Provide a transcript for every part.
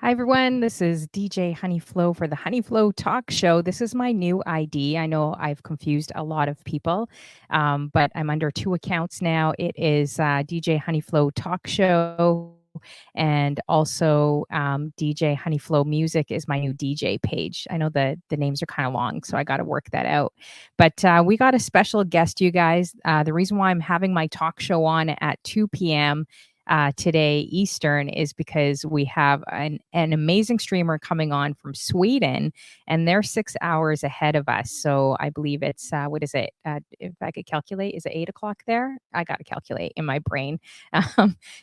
Hi, everyone. This is DJ Honeyflow for the Honeyflow Talk Show. This is my new ID. I know I've confused a lot of people, but I'm under two accounts now. It is DJ Honeyflow Talk Show, and also DJ Honeyflow Music is my new DJ page. I know the names are kind of long, so I got to work that out. But we got a special guest, you guys. The reason why I'm having my talk show on at 2 p.m. Today Eastern is because we have an amazing streamer coming on from Sweden, and they're 6 hours ahead of us. So I believe it's what is it? If I could calculate, is it 8 o'clock there? I got to calculate in my brain.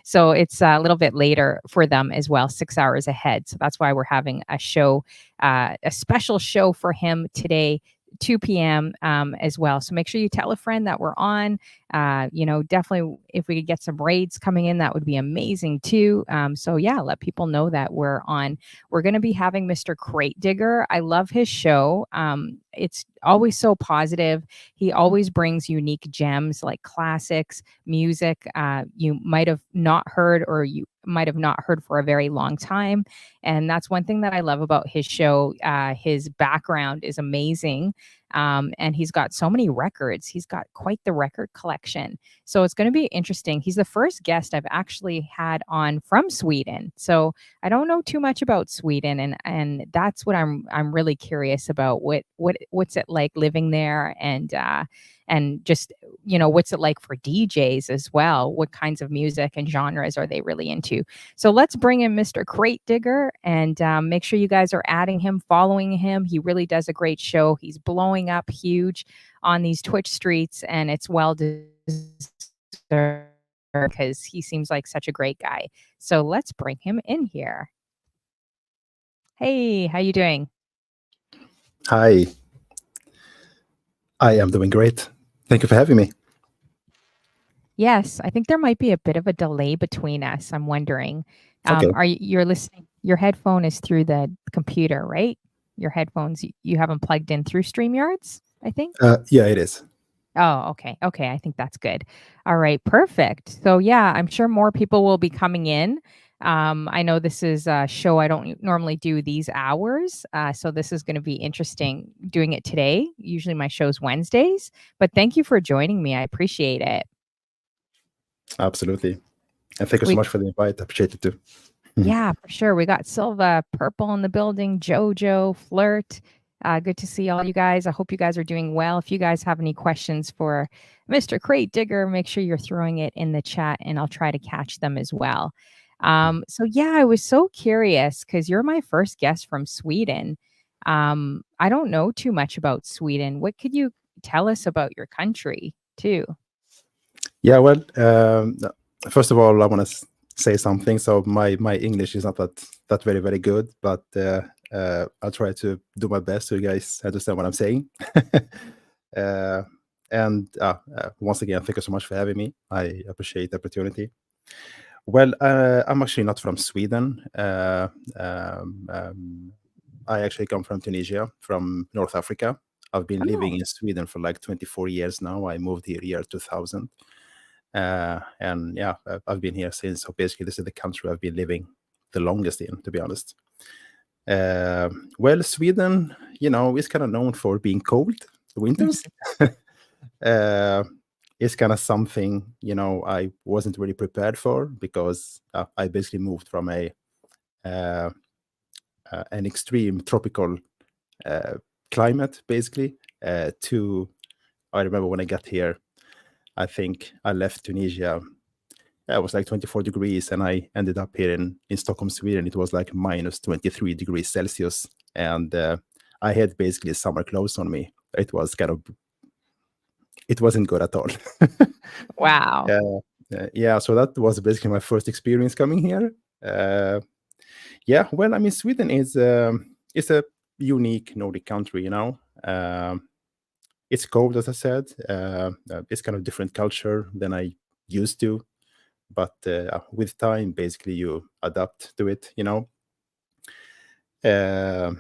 So it's a little bit later for them as well, 6 hours ahead. So that's why we're having a show, a special show for him today. 2 p.m. As well. So make sure you tell a friend that we're on. Definitely if we could get some raids coming in, that would be amazing too. So yeah, let people know that we're on. We're going to be having Mr. Cratedigger. I love his show. It's always so positive. He always brings unique gems like classics, music you might have not heard or you might have not heard for a very long time. And that's one thing that I love about his show. His background is amazing. And he's got so many records. He's got quite the record collection. So it's going to be interesting. He's the first guest I've actually had on from Sweden. So I don't know too much about Sweden, and that's what I'm really curious about. What's it like living there, and just what's it like for DJs as well? What kinds of music and genres are they really into? So let's bring in Mr. Cratedigger, and make sure you guys are adding him, following him. He really does a great show. He's blowing up huge on these Twitch streets, and it's well deserved because he seems like such a great guy. So let's bring him in here. Hey, how you doing? Hi. I am doing great. Thank you for having me. Yes, I think there might be a bit of a delay between us. I'm wondering. Okay. You're listening? Your headphone is through the computer, right? Your headphones, you haven't plugged in through StreamYards, I think? Yeah, it is. Oh, okay. Okay, I think that's good. All right, perfect. So yeah, I'm sure more people will be coming in. I know this is a show I don't normally do these hours, so this is going to be interesting doing it today. Usually my show's Wednesdays, but thank you for joining me. I appreciate it. Absolutely. And thank you so We much for the invite. I appreciate it too. Yeah, for sure. We got Silva, Purple in the building, Jojo, Flirt. Good to see all you guys. I hope you guys are doing well. If you guys have any questions for Mr. Cratedigger, make sure you're throwing it in the chat and I'll try to catch them as well. So yeah, I was so curious because you're my first guest from Sweden. I don't know too much about Sweden. What could you tell us about your country too? Yeah, well, first of all, I want to say something. So my English is not that very good, but I'll try to do my best so you guys understand what I'm saying. And once again, thank you so much for having me. I appreciate the opportunity. Well, I'm actually not from Sweden. I actually come from Tunisia, from North Africa. I've been living Oh, in Sweden for like 24 years now. I moved here year 2000. And yeah, I've been here since. So basically, this is the country I've been living the longest in, to be honest. Well, Sweden, is kind of known for being cold winters. It's kind of something, I wasn't really prepared for because I basically moved from an extreme tropical climate, basically, to, I remember when I got here, I think I left Tunisia. It was like 24 degrees, and I ended up here in Stockholm, Sweden. It was like minus 23 degrees Celsius, and I had basically summer clothes on me. It wasn't good at all. wow. Yeah, so that was basically my first experience coming here. Yeah, well, I mean, Sweden is a unique Nordic country, It's cold, as I said. It's kind of different culture than I used to, but with time, basically, you adapt to it. Uh,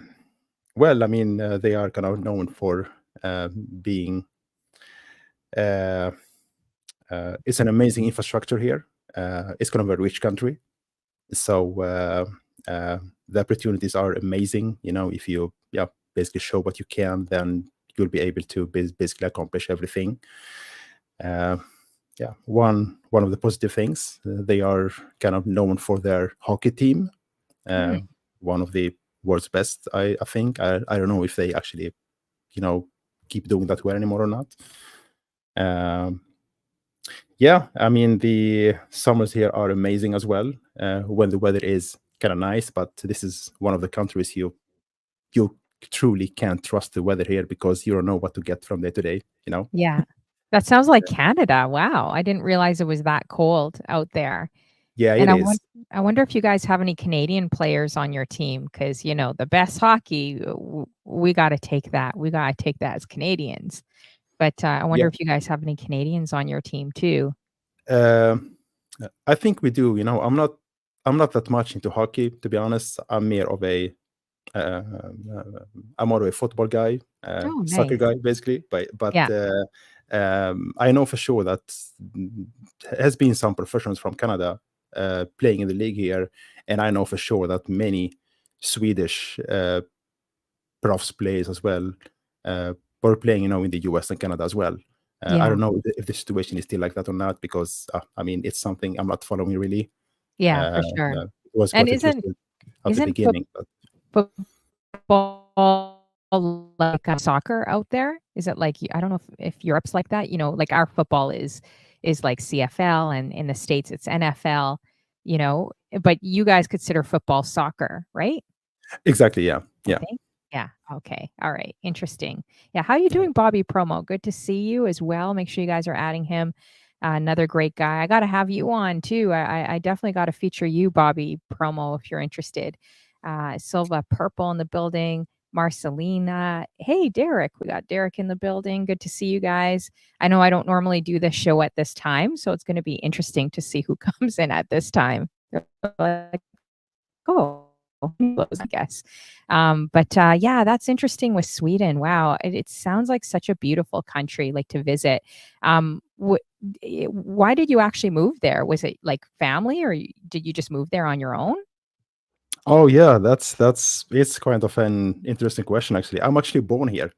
well, I mean, they are kind of known for being. Uh, it's an amazing infrastructure here. It's kind of a rich country, so The opportunities are amazing. If you basically show what you can, then you'll be able to basically accomplish everything. One of the positive things, they are kind of known for their hockey team, Hmm. one of the world's best. I think. I don't know if they actually keep doing that well anymore or not. Um, yeah, I mean the summers here are amazing as well, when the weather is kind of nice. But this is one of the countries you truly can't trust the weather here because you don't know what to get from day to day. Yeah. That sounds like Canada. Wow. I didn't realize it was that cold out there. Yeah, And it is. I wonder if you guys have any Canadian players on your team because, the best hockey, we got to take that. We got to take that as Canadians. But I wonder Yeah. if you guys have any Canadians on your team too. Um, I think we do. I'm not that much into hockey, to be honest. Uh, I'm more of a football guy, Oh, soccer nice. guy, basically. But Yeah. I know for sure that mm, has been some professionals from Canada playing in the league here, and I know for sure that many Swedish profs players as well were playing, in the US and Canada as well. I Yeah. don't know if the situation is still like that or not because I mean it's something I'm not following really. Yeah, for sure. It was And quite isn't interesting at the isn't beginning, but football like soccer out there? Is it like I don't know if Europe's like that, like our football is like CFL and in the States it's NFL, but you guys consider football soccer, right? exactly, yeah, I yeah. think. Yeah. Okay. All right. Interesting. Yeah. How you doing, Bobby Promo? Good to see you as well. Make sure you guys are adding him. Another great guy. I got to have you on too. I definitely got to feature you, Bobby Promo, if you're interested. Silva Purple in the building. Marcelina. Hey, Derek. We got Derek in the building. Good to see you guys. I know I don't normally do this show at this time, so it's going to be interesting to see who comes in at this time. Like, oh, I guess. But yeah, that's interesting with Sweden. Wow, it sounds like such a beautiful country, like to visit. Why did you actually move there? Was it like family, or did you just move there on your own? Oh yeah, that's it's kind of an interesting question actually. I'm actually born here.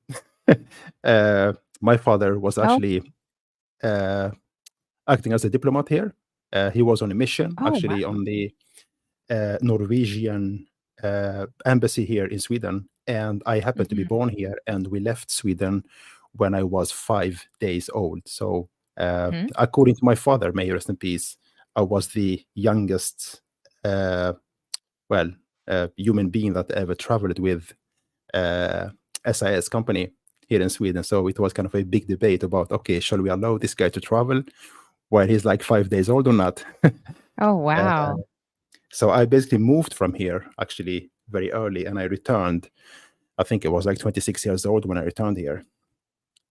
uh, my father was Oh, actually uh, acting as a diplomat here. He was on a mission oh actually wow. on the Norwegian embassy here in Sweden, and I happened to be Hmm. born here. And we left Sweden when I was 5 days old. So, Hmm. according to my father, may he rest in peace, I was the youngest, uh, well, human being that ever traveled with uh, SIS company here in Sweden. So it was kind of a big debate about, okay, shall we allow this guy to travel while he's like 5 days old or not? Oh Uh, wow. So I basically moved from here actually very early, and I returned. I think it was like 26 years old when I returned here.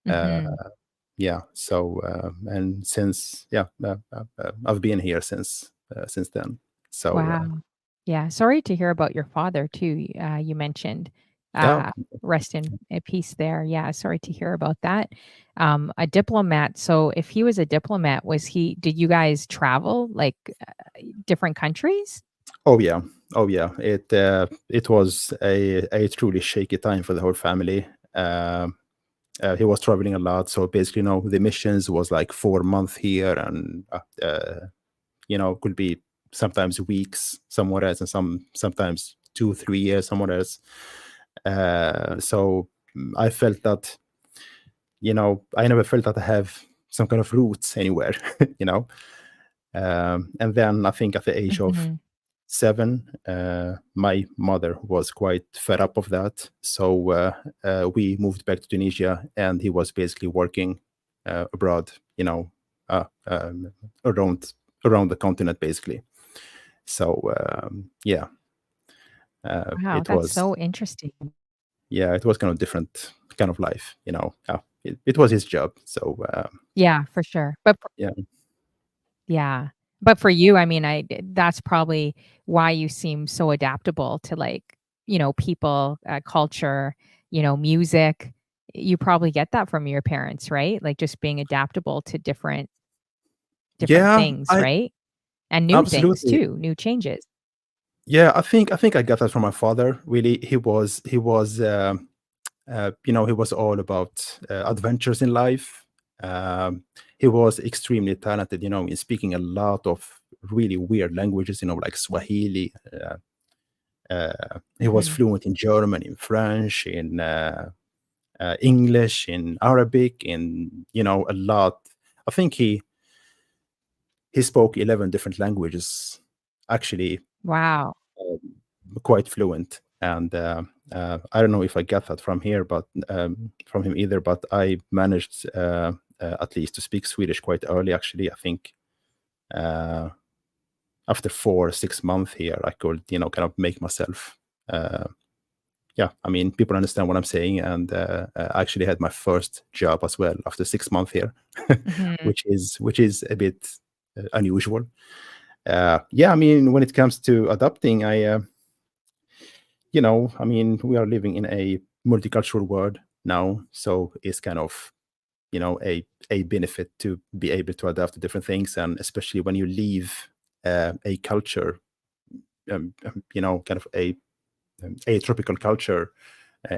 Uh, Hmm. yeah. So and since I've been here since then. So Wow. Yeah, sorry to hear about your father too, you mentioned. yeah. Uh, Rest in peace there. Yeah, sorry to hear about that. A diplomat, so if he was a diplomat, did you guys travel, like, different countries? Oh yeah. Oh yeah. It was a truly shaky time for the whole family. He was traveling a lot, so basically, the missions was like 4 months here, and could be sometimes weeks somewhere else, and sometimes 2 3 years somewhere else. So I felt that I never felt that I have some kind of roots anywhere, you know. And then I think at the age of Mhm. 7, my mother was quite fed up of that, so we moved back to Tunisia, and he was basically working abroad, uh, um, around around the continent, basically. So yeah, Wow, it that's was so interesting. it was kind of different kind of life, it was his job. So Yeah, for sure. yeah, Yeah. But for you, I mean, that's probably why you seem so adaptable to, like, people, culture, music. You probably get that from your parents, right? Like, just being adaptable to different yeah, things, I right? And new things absolutely. too, new changes. Yeah, I think I got that from my father. Really, he was all about adventures in life. He was extremely talented, in speaking a lot of really weird languages, like Swahili. He was Mhm. fluent in German, in French, in English, in Arabic, in a lot. I think he spoke 11 different languages, actually, Wow. um, quite fluent. And I don't know if I got that from here, but from him either. But I managed at least to speak Swedish quite early. Actually, I think uh, after 4 or 6 months here, I could kind of make myself. Yeah, I mean, people understand what I'm saying, and I actually had my first job as well after 6 months here, Mhm. which is a bit unusual. Yeah, I mean, when it comes to adapting, I mean, we are living in a multicultural world now, so it's kind of, a benefit to be able to adapt to different things, and especially when you leave a culture, kind of a tropical culture,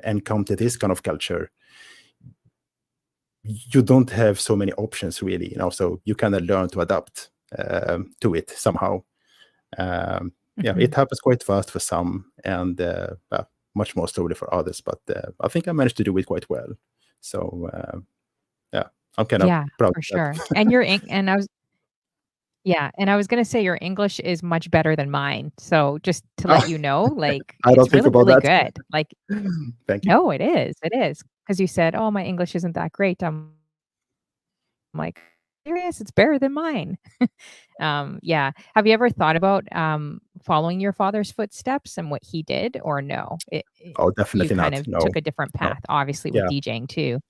and come to this kind of culture, you don't have so many options really, so you kind of learn to adapt to it somehow. Yeah, it Mhm. happens quite fast for some, and much more slowly for others. But I think I managed to do it quite well. So yeah, I'm kind of Yeah, proud for of sure. that. And your Eng and I was yeah, and I was gonna say your English is much better than mine. So just to let you know, like, I don't it's think really, about really that. good. Like, Thank you. no, it is, because you said, "Oh, my English isn't that great." I'm like, "Serious? It's better than mine." Yeah. Have you ever thought about, following your father's footsteps and what he did, or no? Oh, You definitely kind not. of No, took a different no. path, obviously with Yeah. DJing too.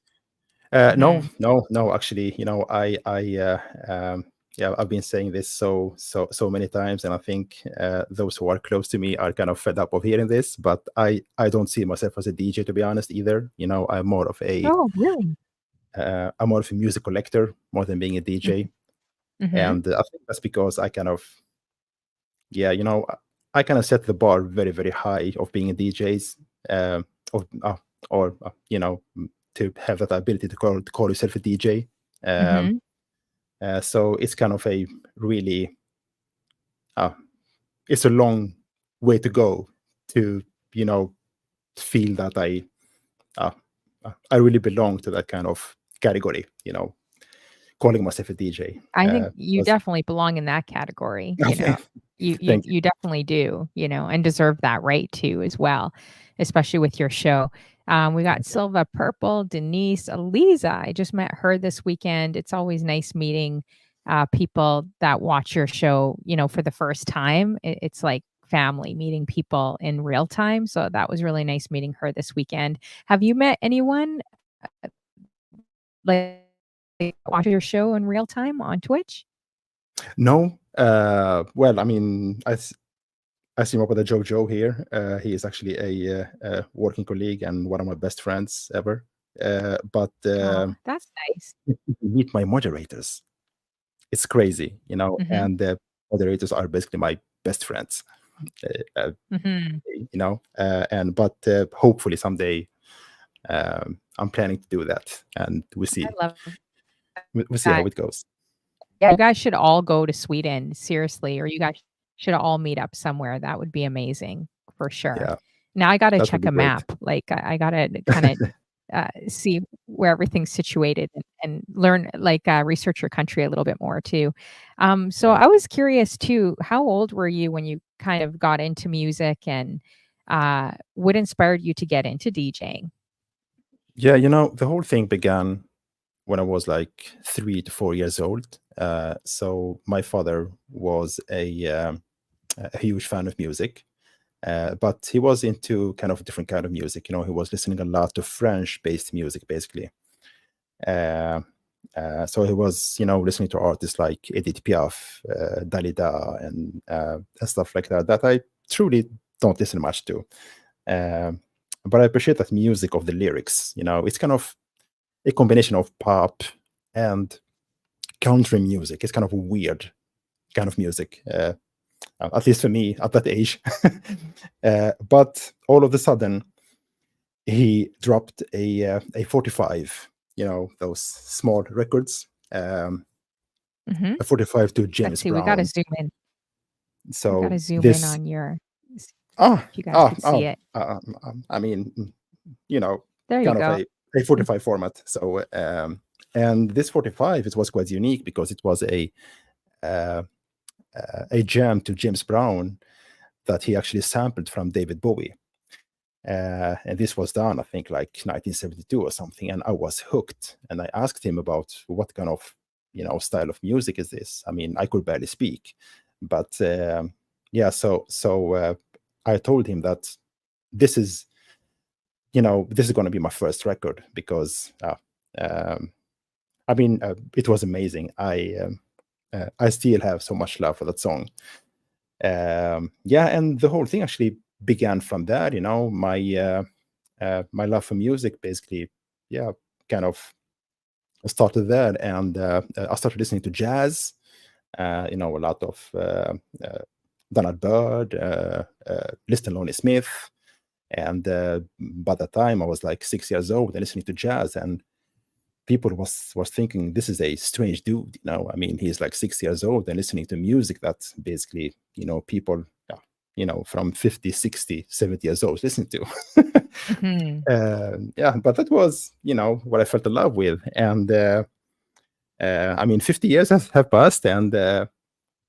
No, Mhm. no, no. Actually, yeah, I've been saying this so many times, and I think those who are close to me are kind of fed up of hearing this. But I don't see myself as a DJ, to be honest, either. I'm more of a Oh, really? I'm more of a music collector more than being a DJ, Mhm. Mhm. and I think that's because I kind of, yeah, I kind of set the bar very, very high of being a DJs, of or to have that ability to call yourself a DJ. Um, Mhm. so it's kind of a really, uh, it's a long way to go to, you know, feel that uh, I really belong to that kind of category, calling myself a DJ. I think you 'Cause- definitely belong in that category, you okay, know? You you thank you. you definitely do, and deserve that right too as well, especially with your show. We got Silva Purple, Denise, Eliza. I just met her this weekend. It's always nice meeting people that watch your show, for the first time. It's like family meeting people in real time. So that was really nice meeting her this weekend. Have you met anyone like watch your show in real time on Twitch? No, well, I mean, I see him up with a Joe here. He is actually a working colleague and one of my best friends ever. But Oh, that's nice. meet my moderators. It's crazy, Mhm, and the moderators are basically my best friends. Uh, uh, mhm. and but hopefully someday I'm planning to do that, and we'll I see. love We'll see how that. it goes. Yeah, you guys should all go to Sweden, seriously, or you guys should all meet up somewhere. That would be amazing for sure. Yeah, Now I gotta that would check be a great. map. Like, I gotta kinda, see where everything's situated and learn, like, research your country a little bit more too. So Yeah. I was curious too, how old were you when you kind of got into music and, what inspired you to get into DJing? Yeah, the whole thing began when I was like 3 to 4 years old. So my father was a huge fan of music, but he was into kind of a different kind of music. He was listening a lot to French-based music, basically. Uh, so he was, listening to artists like Edith Piaf, Dalida, and stuff like that. That I truly don't listen much to. Um, but I appreciate that music of the lyrics. It's kind of a combination of pop and country music. It's kind of a weird kind of music. at least for me at that age. But all of a sudden, he dropped a 45, those small records, Hmm. a 45 to Let's James see. We got to Brown. zoom in. We got So to zoom in this, on your. ah, If you guys ah, could see oh, it. I mean, you know, There you kind of go. a 45 format. So, and this 45, it was quite unique because it was uh, a jam to James Brown that he actually sampled from David Bowie. And this was done, I think, like 1972 or something. And I was hooked. And I asked him about what kind of, style of music is this? I mean, I could barely speak, but yeah. So I told him that this is, this is going to be my first record because, um, I mean, it was amazing. I still have so much love for that song. Yeah, and the whole thing actually began from there. My love for music basically, yeah, kind of started there, and I started listening to jazz. A lot of Donald Byrd, Liston Lonnie Smith, and by that time I was like 6 years old and listening to jazz, and people was thinking this is a strange dude. I mean, he's like 6 years old and listening to music that basically people from 50, 60, 70 years old listen to. Hmm. Yeah, but that was what I felt in love with. And I mean, 50 years have passed, and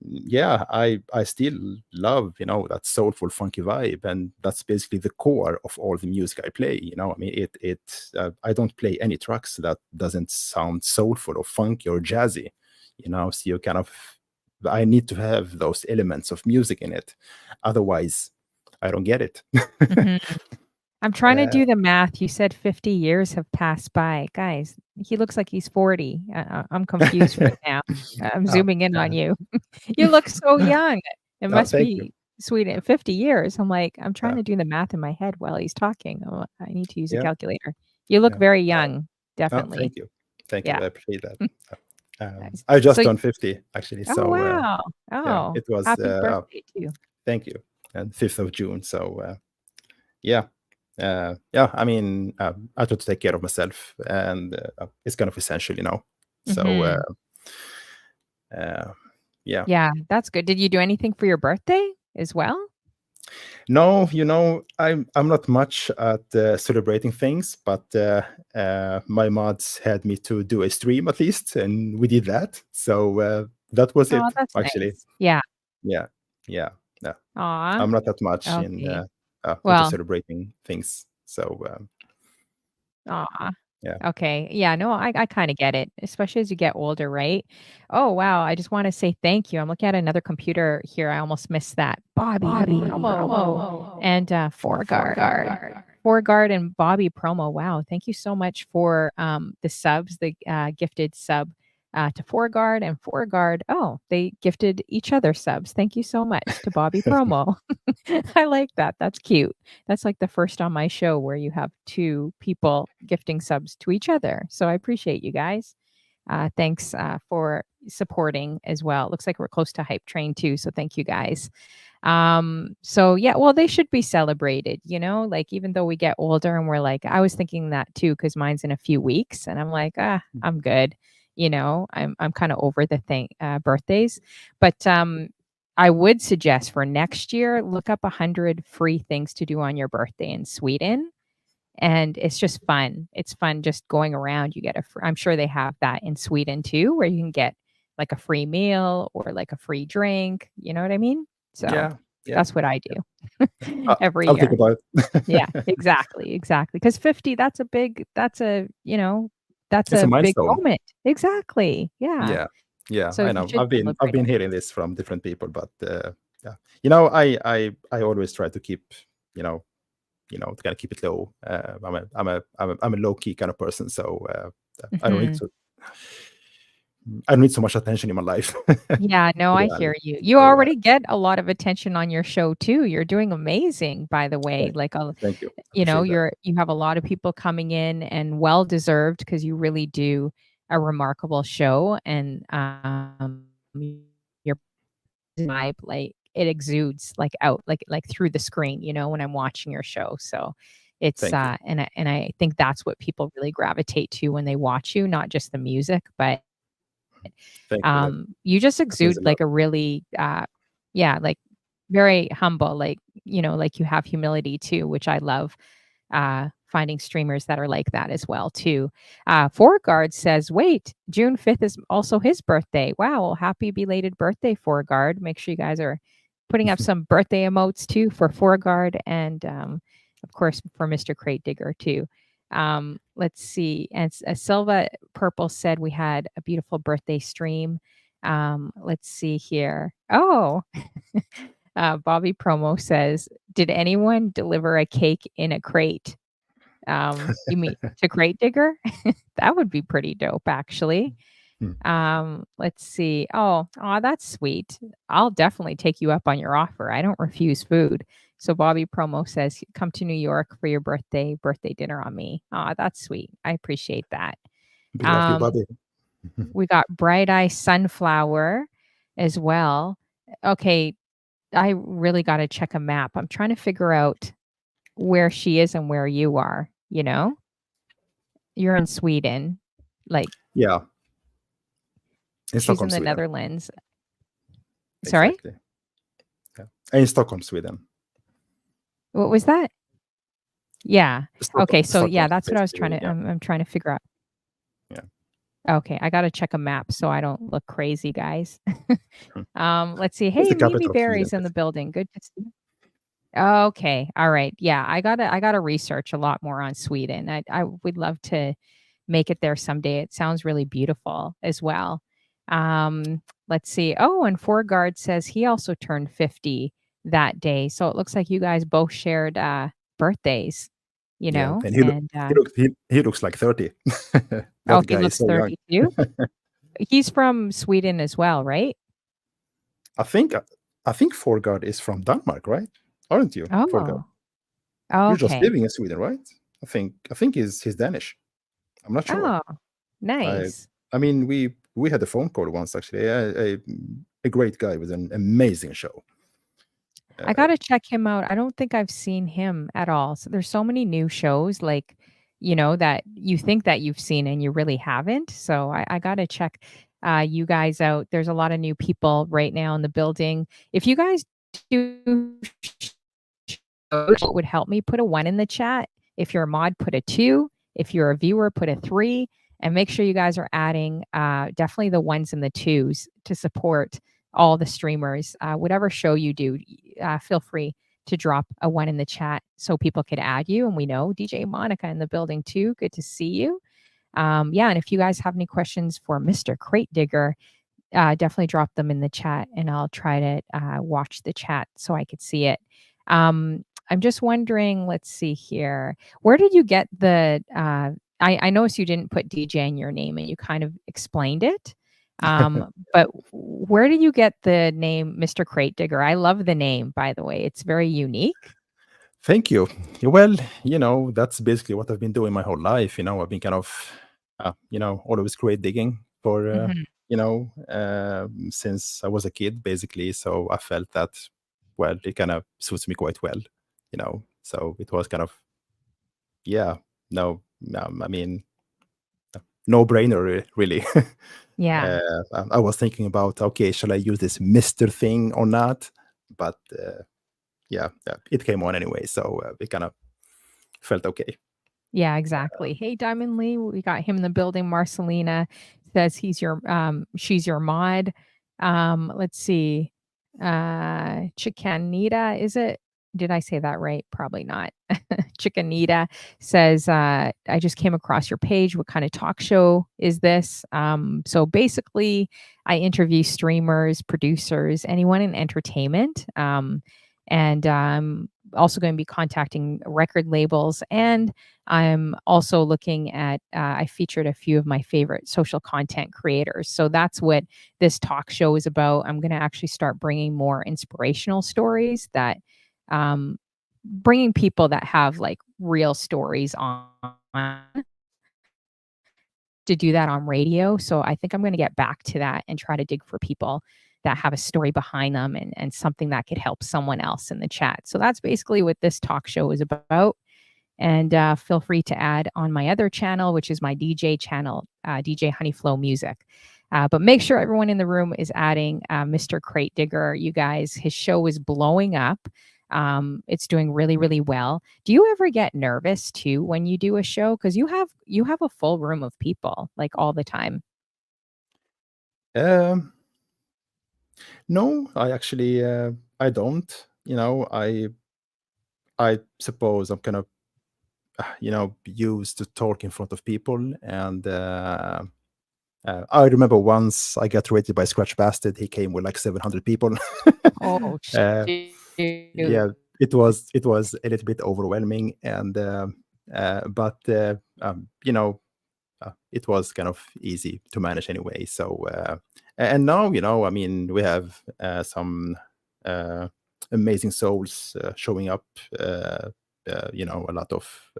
yeah, I still love that soulful, funky vibe, and that's basically the core of all the music I play. I mean, I don't play any tracks that doesn't sound soulful or funky or jazzy. So you kind of, I need to have those elements of music in it, otherwise I don't get it. Hmm. I'm trying to uh, do the math. You said 50 years have passed by. Guys, he looks like he's 40. I'm confused right now. I'm oh, zooming in on you. You look so young. It oh, must thank you. be sweet at 50 years. I'm like, I'm trying uh, to do the math in my head while he's talking. Oh, I need to use a yeah, calculator. You look yeah. very young, Oh, definitely. thank you, Yeah. I appreciate that. Nice. I just So, turned 50 actually, oh, so wow. yeah, Oh, it was happy birthday too. thank you, and 5th of June. So yeah, yeah. I mean, I try to take care of myself, and it's kind of essential. So Hmm. uh, yeah. Yeah, that's good. Did you do anything for your birthday as well? No, I'm not much at celebrating things, but my mods had me to do a stream at least, and we did that. So that was Oh, it, that's actually. nice. Yeah. Yeah, yeah, yeah. Aw. I'm not that much Okay. into Well, celebrating things. So aw. yeah. Okay. Yeah, no, I kinda get it, especially as you get older, right? Oh, wow, I just wanna say thank you. I'm looking at another computer here, I almost missed that. Bobby Promo and, Foreguard and Bobby Promo. Wow, thank you so much for, the subs, the, gifted sub, to Foreguard and Foreguard. Oh, they gifted each other subs. Thank you so much to Bobby Promo. I like that. That's cute. That's like the first on my show where you have 2 people gifting subs to each other. So I appreciate you guys. Thanks for supporting as well. Looks like we're close to Hype Train too. So thank you guys. So yeah, well, they should be celebrated, like even though we get older and we're like, I was thinking that too, because mine's in a few weeks and I'm like, I'm good. I'm kind of over the thing, birthdays. But I would suggest for next year, look up 100 free things to do on your birthday in Sweden. And it's just fun. It's fun just going around. You get I'm sure they have that in Sweden too, where you can get like a free meal or like a free drink. You know what I mean? So Yeah, yeah, that's what I yeah. do every I'll think year. about Yeah, it. exactly. Exactly. Because 50, that's It's a a big milestone. moment. Exactly. Yeah. Yeah, yeah, So I you know. should I've celebrate been it. hearing this from different people, but yeah, I always try to keep, you know, to kind of keep it low. I'm a low key kind of person, so I don't need Mhm. to. I don't need so much attention in my life. Yeah, no, To be I hear honest. you. You So already get a lot of attention on your show too. You're doing amazing, by the way. thank, Like, thank you. Appreciate that. you have a lot of people coming in and well deserved because you really do a remarkable show and your vibe, like it exudes like out like through the screen, when I'm watching your show. So it's Thank you. and I think that's what people really gravitate to when they watch you, not just the music, but Thank you. you just That means exude a lot. like a really yeah, like very humble, like like you have humility too, which I love. Finding streamers that are like that as well too. Foregard says, "Wait, June 5th is also his birthday. Wow, well, happy belated birthday, Foregard. Make sure you guys are putting up some birthday emotes too for Foregard and of course for Mr. Cratedigger too." Let's see. And Silva Purple said we had a beautiful birthday stream. Let's see here. Oh, Bobby Promo says, "Did anyone deliver a cake in a crate?" You mean to Cratedigger? That would be pretty dope, actually. Hmm. Let's see. Oh, that's sweet. I'll definitely take you up on your offer. I don't refuse food. So Bobby Promo says, "Come to New York for your birthday dinner on me." Oh, that's sweet. I appreciate that. We love you, Um, Bobby. we got Bright Eye Sunflower as well. Okay, I really got to check a map. I'm trying to figure out where she is and where you are. You're in Sweden. Like Yeah, in she's in Stockholm, the Sweden. Netherlands. Sorry? Exactly. Yeah. In Stockholm, Sweden. What was that? Yeah. Okay, so yeah, Stockholm, that's what I was trying basically. to Yeah. I'm trying to figure out. Yeah. Okay, I gotta check a map so I don't look crazy, guys. Hmm. Let's see. It's Hey, the Mimi capital of Sweden, Berry's in the basically. building. Good to see you. Okay. All right. Yeah, I gotta research a lot more on Sweden. I would love to make it there someday. It sounds really beautiful as well. Let's see. Oh, and Forgard says he also turned 50 that day. So it looks like you guys both shared birthdays, Yeah, and and he looks like 30. oh, That he guy is looks so young. 32. He's from Sweden as well, right? I think I think Forgard is from Denmark, right? Aren't you, Forgard? Oh, You're just okay. living in Sweden, right? I think he's Danish. I'm not sure. Oh, I nice. I mean, we had a phone call once actually. A great guy with an amazing show. I Uh, gotta check him out. I don't think I've seen him at all. So there's so many new shows, like, that you think that you've seen and you really haven't. So I gotta check you guys out. There's a lot of new people right now in the building. If you guys do what would help me, put a 1 in the chat. If you're a mod, put a 2. If you're a viewer, put a 3. And make sure you guys are adding definitely the 1s and the 2s to support all the streamers. Whatever show you do, feel free to drop a 1 in the chat so people could add you. And we know DJ Monica in the building too. Good to see you. Yeah, and if you guys have any questions for Mr. Cratedigger, definitely drop them in the chat and I'll try to watch the chat so I could see it. I'm just wondering, let's see here. Where did you get the I noticed you didn't put DJ in your name and you kind of explained it. But where did you get the name Mr. Cratedigger? I love the name, by the way. It's very unique. Thank you. Yeah, well, that's basically what I've been doing my whole life. I've been kind of, always create digging for, Mhm. since I was a kid, basically. So I felt that, well, it kind of suits me quite well, So it was kind of, yeah, no, I mean, no brainer, really. Yeah. I was thinking about, okay, shall I use this Mister thing or not? But yeah, it came on anyway, so it kind of felt okay. Yeah, exactly. Hey, Diamond Lee, we got him in the building. Marcelina says she's your mod. Let's see. Chicanita, is it? Did I say that right? Probably not. Chicanita says, I just came across your page. What kind of talk show is this? So basically, I interview streamers, producers, anyone in entertainment. And also going to be contacting record labels and I'm also looking at, I featured a few of my favorite social content creators. So that's what this talk show is about. I'm going to actually start bringing more inspirational stories bringing people that have like real stories on to do that on radio. So I think I'm going to get back to that and try to dig for people that have a story behind them and something that could help someone else in the chat. So that's basically what this talk show is about. And feel free to add on my other channel, which is my DJ channel, DJ Honeyflow Music. But make sure everyone in the room is adding Mr. Cratedigger. You guys, his show is blowing up. It's doing really, really well. Do you ever get nervous too when you do a show? Because you have a full room of people like all the time. Um, no, I actually I don't. I suppose I'm kind of used to talk in front of people, and I remember once I got rated by Scratch Bastard. He came with like 700 people. Oh, uh, shoot. yeah, it was a little bit overwhelming, and but it was kind of easy to manage anyway. So and now I mean we have some uh, amazing souls showing up. A lot of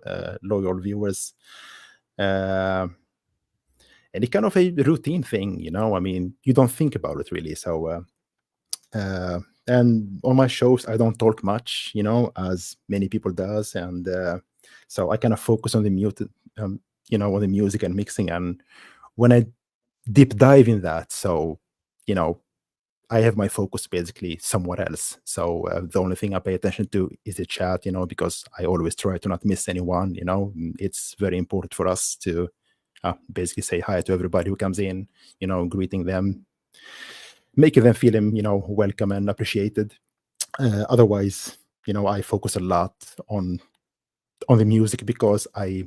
loyal viewers. Uh, and it's kind of a routine thing. I mean, you don't think about it really. So and on my shows I don't talk much, as many people does, and so I kind of focus on the on the music and mixing. And when I deep dive in that, so you know I have my focus basically somewhere else. So the only thing I pay attention to is the chat, because I always try to not miss anyone. It's very important for us to basically say hi to everybody who comes in, greeting them, making them feel welcome and appreciated. Otherwise, I focus a lot on the music, because I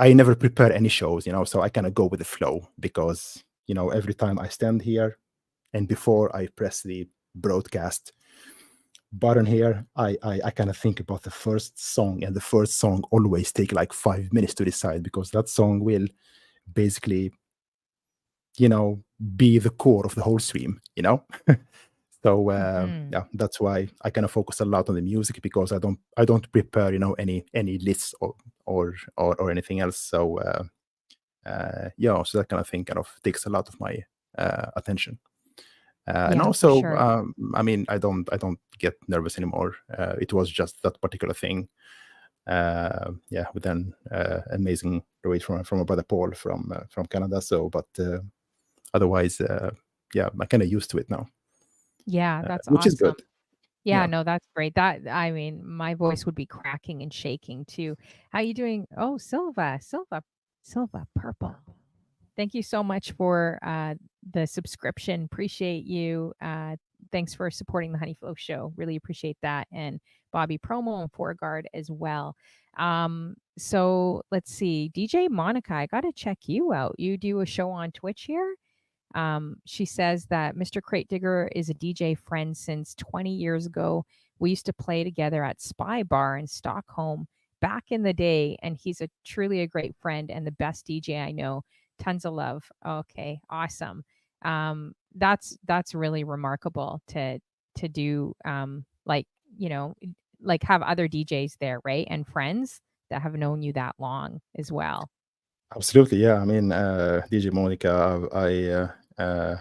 never prepare any shows, so I kind of go with the flow, because every time I stand here and before I press the broadcast button here, I kind of think about the first song, and the first song always take like 5 minutes to decide, because that song will basically be the core of the whole stream. So Mhm. yeah, that's why I kind of focus a lot on the music, because I don't prepare any lists or anything else. So yeah, so that kind of thing kind of takes a lot of my attention. And Yeah, for also, sure. I mean, I don't get nervous anymore. It was just that particular thing. Yeah, with an amazing rate from a brother Paul from Canada. So, but otherwise, yeah, I'm kind of used to it now, Yeah, that's which is awesome. good. Yeah, Yeah. no, that's great. That I mean, my voice would be cracking and shaking too. How you doing? Oh, Silva, purple. Thank you so much for the subscription. Appreciate you. Thanks for supporting the Honey Flow Show. Really appreciate that. And Bobby Promo and Foreguard as well. So let's see. DJ Monica, I got to check you out. You do a show on Twitch here? She says that Mr. Cratedigger is a DJ friend since 20 years ago. We used to play together at Spy Bar in Stockholm back in the day, and he's a truly a great friend and the best DJ I know. Tons of love. Okay, awesome. That's really remarkable to do like, you know, like have other DJs there, right? And friends that have known you that long as well. Absolutely, yeah. I mean, DJ Monica,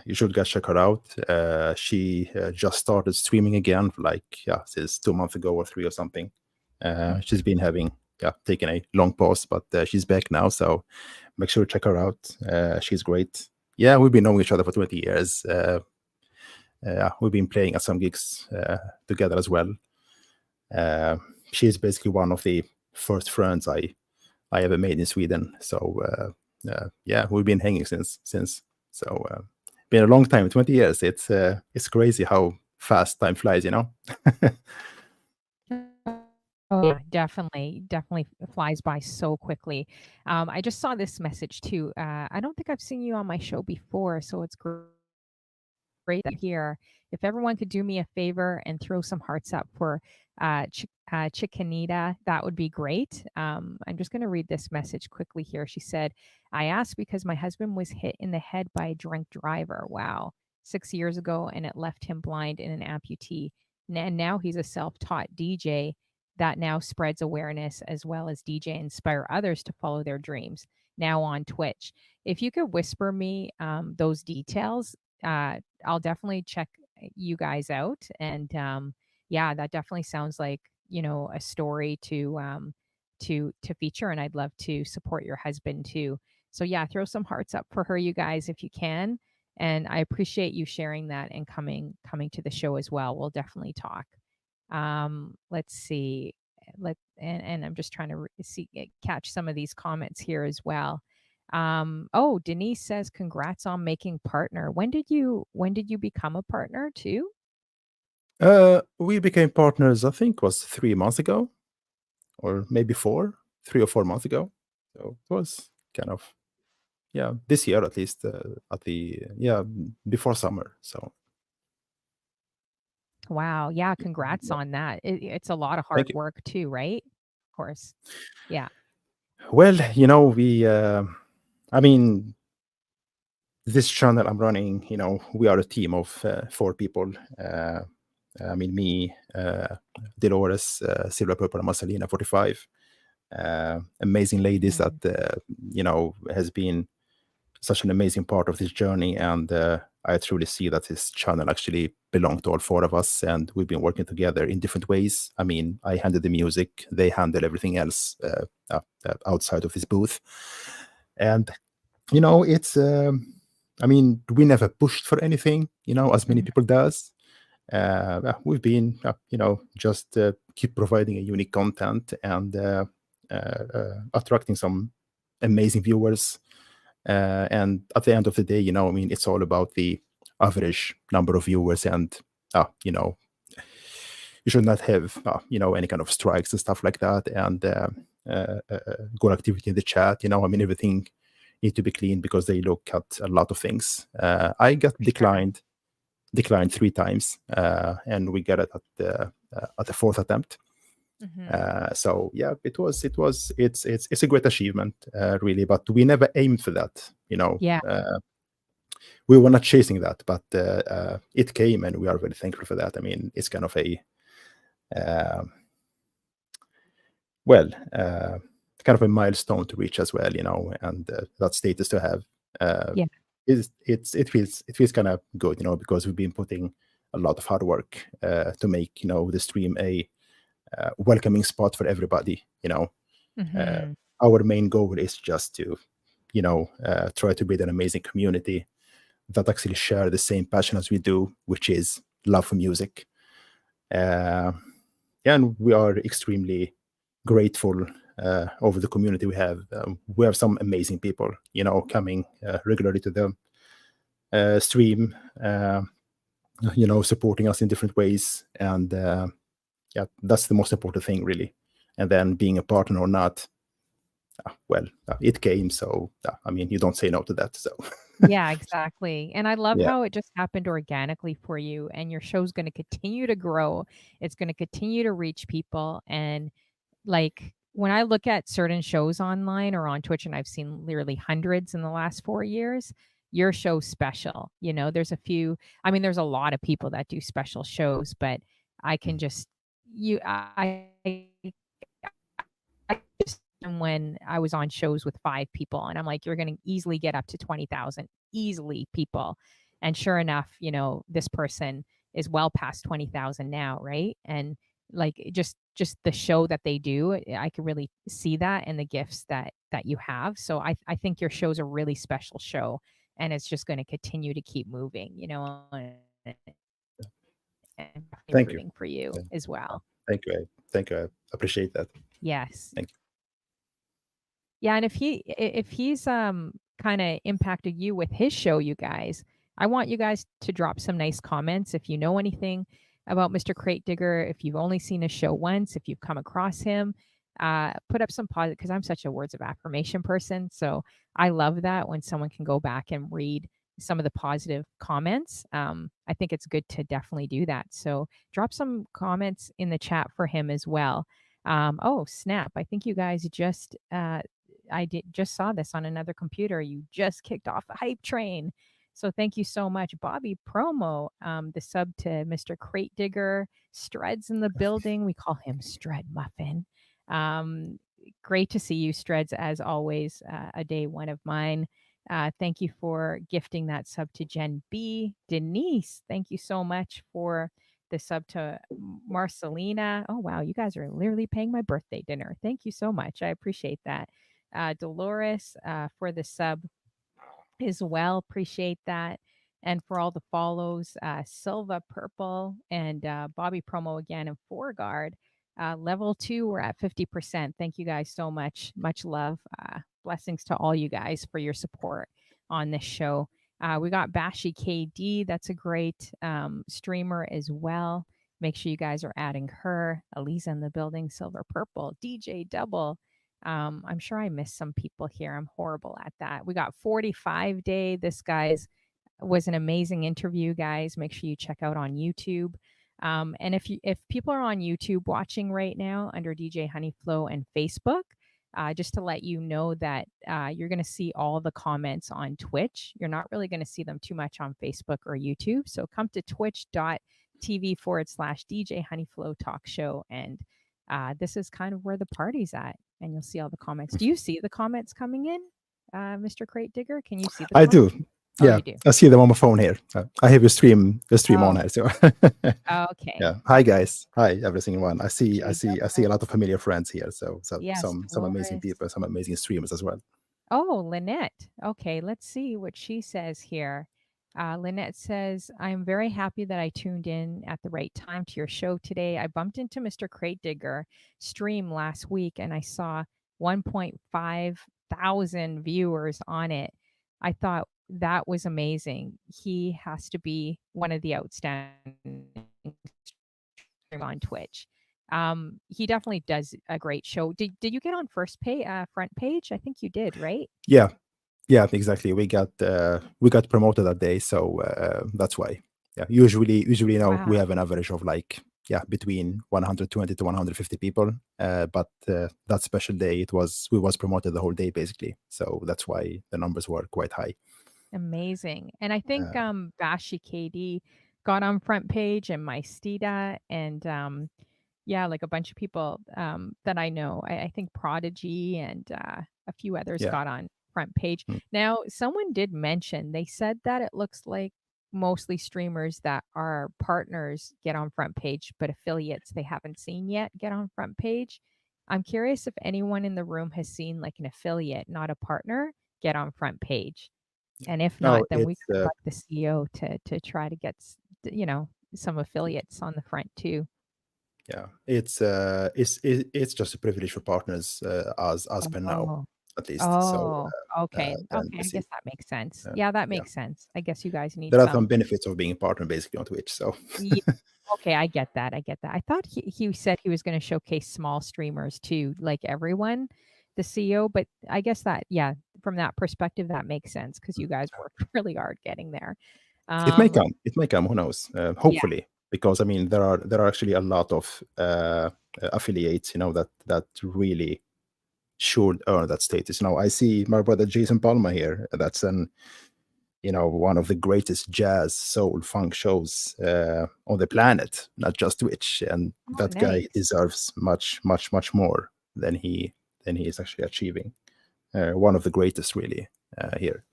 you should guys check her out. She just started streaming again, like yeah, since 2 months ago or three or something. She's been having taken a long pause, but she's back now. So make sure to check her out. She's great. Yeah, we've been knowing each other for 20 years. We've been playing at some gigs together as well. She's basically one of the first friends I ever made in Sweden. So yeah, we've been hanging since. So been a long time, 20 years. It's crazy how fast time flies. Oh, yeah, definitely flies by so quickly. I just saw this message too. I don't think I've seen you on my show before, so it's great to hear. If everyone could do me a favor and throw some hearts up for Chicanita, that would be great. I'm just going to read this message quickly here. She said, I asked because my husband was hit in the head by a drunk driver. Wow. 6 years ago, and it left him blind and an amputee. And now he's a self taught DJ that now spreads awareness as well as DJ inspire others to follow their dreams now on Twitch. If you could whisper me those details, I'll definitely check you guys out. And yeah, that definitely sounds like, a story to feature. And I'd love to support your husband too. So yeah, throw some hearts up for her, you guys, if you can. And I appreciate you sharing that and coming to the show as well. We'll definitely talk. Let's see. And I'm just trying to catch some of these comments here as well. Oh, Denise says congrats on making partner. When did you become a partner too? We became partners, I think, was 3 months ago, or maybe 3 or 4 months ago. So it was kind of, yeah, this year at least, at the yeah, before summer. So Wow. Yeah, congrats yeah, on that. It's a lot of hard thank you. work too, right? Of course. Yeah. Well, we, I mean, this channel I'm running, we are a team of 4 people. I mean, me, Dolores, Silver Purple, and Marcelina, 45. Amazing ladies that, Mhm. has been such an amazing part of this journey. And I truly see that this channel actually belonged to all 4 of us, and we've been working together in different ways. I mean, I handle the music, they handle everything else outside of this booth. And it's I mean, we never pushed for anything, as many Mhm. people does. We've been just keep providing a unique content and attracting some amazing viewers. And at the end of the day, I mean, it's all about the average number of viewers. And you should not have any kind of strikes and stuff like that. And good activity in the chat. I mean, everything need to be clean because they look at a lot of things. I got For sure. declined 3 times, and we got it at the fourth attempt. Mhm. So yeah, it's a great achievement, really. But we never aimed for that. Yeah. We were not chasing that, but it came, and we are very thankful for that. I mean, it's kind of a uh, well, kind of a milestone to reach as well, and that status to have. Uh, Yeah. it feels kind of good, because we've been putting a lot of hard work to make the stream a welcoming spot for everybody. Uh, Mhm. our main goal is just to try to build an amazing community that actually share the same passion as we do, which is love for music. Uh, and we are extremely grateful over the community we have. We have some amazing people, coming regularly to the stream, supporting us in different ways. And yeah, that's the most important thing, really. And then being a partner or not, well, it came. So, I mean, you don't say no to that. So, Yeah, exactly, and I love yeah. how it just happened organically for you, and your show's gonna continue to grow. It's gonna continue to reach people, and, like, when I look at certain shows online or on Twitch, and I've seen literally hundreds in the last 4 years, your show's special, there's a few I mean, there's a lot of people that do special shows, but I can just you I just and when I was on shows with 5 people, and I'm like, "You're gonna easily get up to 20,000, easily people." And sure enough, this person is well past 20,000 now, right? And, like, just the show that they do, I can really see that and the gifts that you have. So I think your show's a really special show, and it's just gonna continue to keep moving, and Thank you. rooting for you Yeah. as well. Thank you. Thank you. I appreciate that. Yes. Thank Yeah, and if he's kind of impacted you with his show, you guys, I want you guys to drop some nice comments if you know anything about Mr. Cratedigger, if you've only seen his show once, if you've come across him, put up some positive because I'm such a words of affirmation person. So I love that when someone can go back and read some of the positive comments. I think it's good to definitely do that. So drop some comments in the chat for him as well. Oh, snap. I think you guys just saw this on another computer. You just kicked off the hype train. So thank you so much, Bobby Promo, the sub to Mr. Crate Digger, Streds in the building. We call him Stred Muffin. Um, Great to see you, Streds, as always. A day one of mine. Thank you for gifting that sub to Jen B. Denise, thank you so much for the sub to Marcelina. Oh, wow. You guys are literally paying my birthday dinner. Thank you so much. I appreciate that. Dolores for the sub as well. Appreciate that. And for all the follows, Silva Purple and Bobby Promo again and Foreguard. Level 2, we're at 50%. Thank you guys so much. Much love. Blessings to all you guys for your support on this show. We got Bashi KD. That's a great streamer as well. Make sure you guys are adding her. Elisa in the building, Silver Purple, DJ Double. I'm sure I missed some people here. I'm horrible at that. We got 45 Day. This guy's was an amazing interview, guys. Make sure you check out on YouTube. And if people are on YouTube watching right now under DJ Honeyflow and Facebook, just to let you know that you're going to see all the comments on Twitch. You're not really going to see them too much on Facebook or YouTube. So come to twitch.tv/DJ Honeyflow Talk Show. And this is kind of where the party's at. And you'll see all the comments. Do you see the comments coming in, Mr. Cratedigger? Can you see the comments? I do. Oh, yeah, you do. I see them on my phone here. I have your stream on here. So Okay. yeah. Hi guys. Hi every single one. I see a lot of familiar friends here. So Yes, some amazing people, some amazing streamers as well. Oh, Lynette. Okay, let's see what she says here. Lynette says, I'm very happy that I tuned in at the right time to your show today. I bumped into Mr. Cratedigger stream last week and I saw 1.5 thousand viewers on it. I thought that was amazing. He has to be one of the outstanding streamers on Twitch. He definitely does a great show. Did you get on front page? I think you did, right? Yeah, exactly. We got promoted that day, so that's why. Yeah, usually we have an average of like between 120 to 150 people. But that special day, we was promoted the whole day basically, so that's why the numbers were quite high. Amazing. And I think Bashi KD got on front page and Maestida and like a bunch of people that I know. I think Prodigy and a few others got on front page. Now, someone did mention, they said that it looks like mostly streamers that are partners get on front page, but affiliates they haven't seen yet get on front page. I'm curious if anyone in the room has seen like an affiliate, not a partner, get on front page. And if not, then we could elect the CEO to try to get some affiliates on the front too. Yeah, it's just a privilege for partners as per now, at least. So okay. I guess that makes sense. Yeah, that makes sense. I guess you guys need. There are some benefits of being a partner basically on Twitch. So okay, I get that. I thought he said he was going to showcase small streamers too, like everyone, the CEO. But I guess that from that perspective, that makes sense because you guys worked really hard getting there. It may come. Who knows? Hopefully. Yeah. Because I mean, there are actually a lot of affiliates, that really should earn that status. I see my brother Jason Palma here. That's one of the greatest jazz, soul, funk shows on the planet, not just Twitch. And that guy deserves much, much, much more than he is actually achieving. One of the greatest, really, here.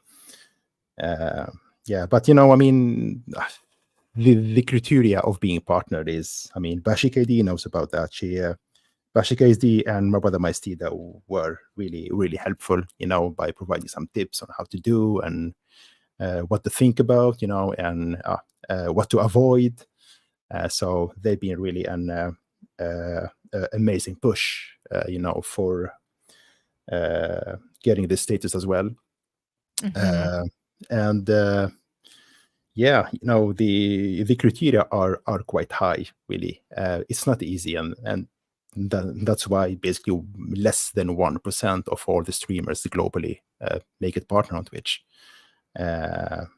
But I mean. The criteria of being partnered is, I mean, Bashi KD knows about that. Bashi KD and my brother Maestida were really, really helpful, by providing some tips on how to do and what to think about, and what to avoid. So they've been really an amazing push, for getting this status as well. And the criteria are quite high, really. It's not easy, and that's why basically less than 1% of all the streamers globally make it partner on Twitch. So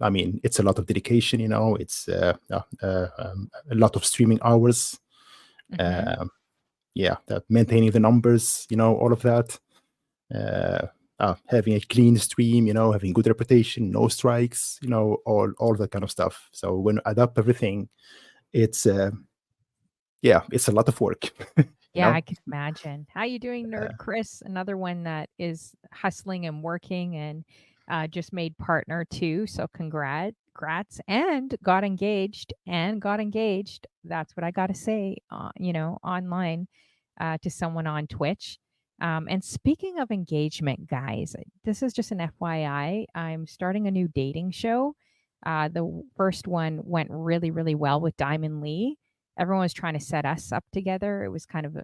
I mean, it's a lot of dedication. It's a lot of streaming hours. Maintaining the numbers. All of that. Having a clean stream, having good reputation, no strikes, all that kind of stuff. So when I add up everything, it's a lot of work. you Yeah, I know? can imagine. How you doing, Nerd Uh, Chris? Another one that is hustling and working and just made partner too. So congrats, and got engaged. That's what I got to say, online to someone on Twitch. And speaking of engagement, guys, this is just an FYI. I'm starting a new dating show. The first one went really, really well with Diamond Lee. Everyone was trying to set us up together. It was kind of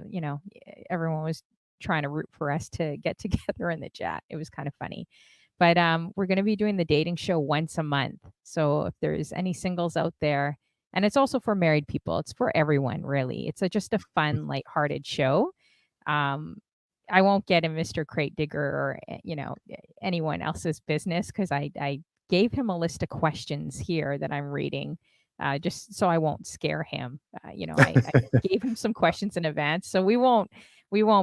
everyone was trying to root for us to get together in the chat. It was kind of funny. But we're going to be doing the dating show once a month. So if there's any singles out there, and it's also for married people, it's for everyone, really. It's just a fun, lighthearted show. Um, I won't get in Mr. Cratedigger or anyone else's business because I gave him a list of questions here that I'm reading, just so I won't scare him. I gave him some questions in advance, so we won't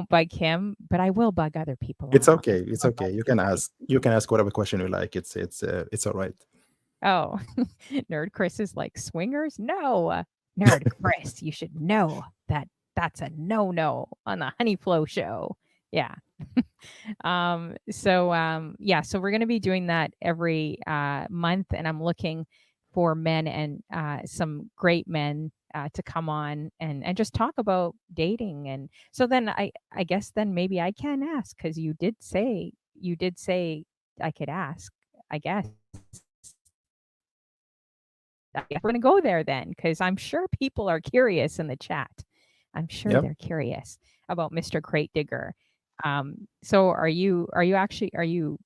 bug him, but I will bug other people it's online. okay. It's I'll bug okay. You you can guys. ask whatever question you like. It's all right. Oh, Nerd Chris is like swingers? No, Nerd Chris, you should know that that's a no on the Honey Flow show. Yeah. Yeah, so we're going to be doing that every month, and I'm looking for men and some great men to come on and just talk about dating. And so then I guess then maybe I can ask, because you did say I could ask, I guess. We're going to go there then, because I'm sure people are curious in the chat. I'm sure Yeah. they're curious about Mr. Crate Digger. So are you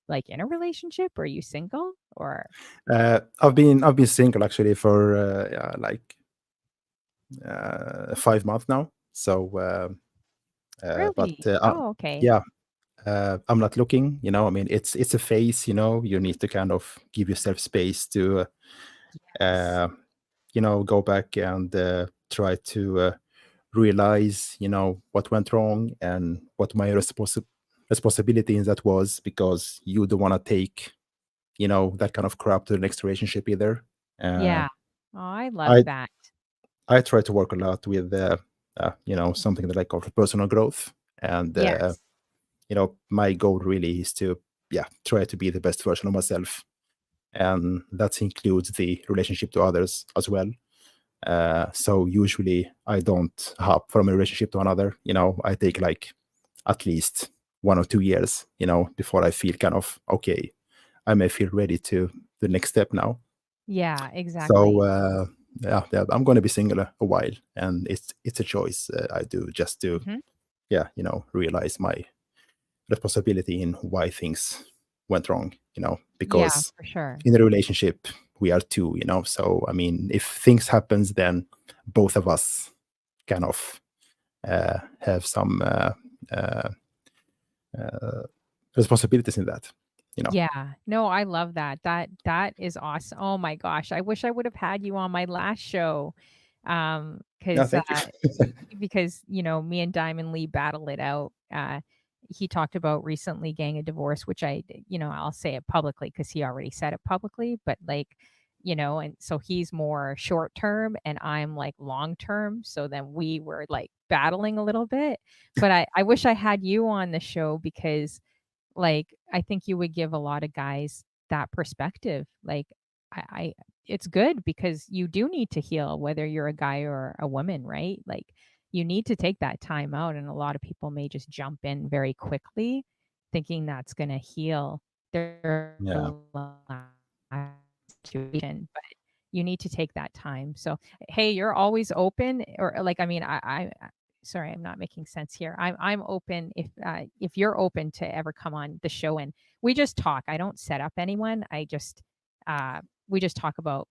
like in a relationship? Or are you single? Or I've been single actually for yeah, like 5 months now. So, but really? Oh, okay. yeah, I'm not looking. I mean, it's a phase. You need to kind of give yourself space to Yes. uh, go back and try to realize, what went wrong and what my responsibility in that was, because you don't want to take, that kind of crap to the next relationship either. Uh, Yeah. Oh, I love I that. I try to work a lot with, something that I call personal growth, and Yes. my goal really is to, yeah, try to be the best version of myself, and that includes the relationship to others as well. So usually I don't hop from a relationship to another. I take like at least 1 or 2 years, before I feel kind of okay. I may feel ready to the next step now. Yeah, So exactly. yeah, I'm going to be single a while, and it's a choice I do just to, Hmm. yeah, realize my responsibility in why things went wrong. Yeah, Because for sure. in a relationship we are two. So I mean, if things happens, then both of us kind of have some uh, uh, responsibilities in that. You know. Yeah. No, I love that. That is awesome. Oh my gosh. I wish I would have had you on my last show. Yeah, 'Cause thank you. because, me and Diamond Lee battle it out. He talked about recently getting a divorce, which I'll say it publicly because he already said it publicly, but like, and so he's more short term and I'm like long term. So then we were like battling a little bit. But I wish I had you on the show because like, I think you would give a lot of guys that perspective. Like, I it's good because you do need to heal whether you're a guy or a woman, right? Like, you need to take that time out, and a lot of people may just jump in very quickly thinking that's gonna heal their Yeah. situation, but you need to take that time. So, hey, you're always open, or like, I mean, sorry, I'm not making sense here. I'm open if you're open to ever come on the show and we just talk. I don't set up anyone. Uh we just talk about,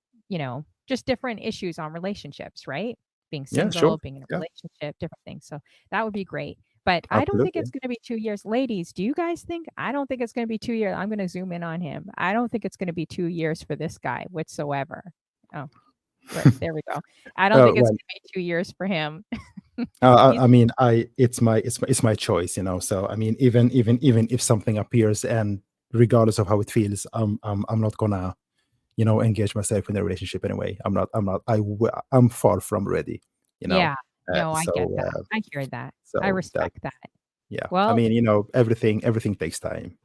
just different issues on relationships, right? Being Yeah. Sure. single, being in a Yeah. relationship, different things. So that would be great. But I don't think Absolutely. it's going to be 2 years. Ladies, do you guys think? I don't think it's going to be 2 years. I'm going to zoom in on him. I don't think it's going to be 2 years for this guy whatsoever. Oh, right. There we go. I don't think it's Well, going to be 2 years for him. I He's I mean, it's my choice. So I mean, even if something appears, and regardless of how it feels, I'm not gonna, engage myself in a relationship anyway. I'm not. I'm far from ready. You know. Yeah. No, I get So that. I hear that. I so that respect that. yeah. I Well, mean, everything takes time.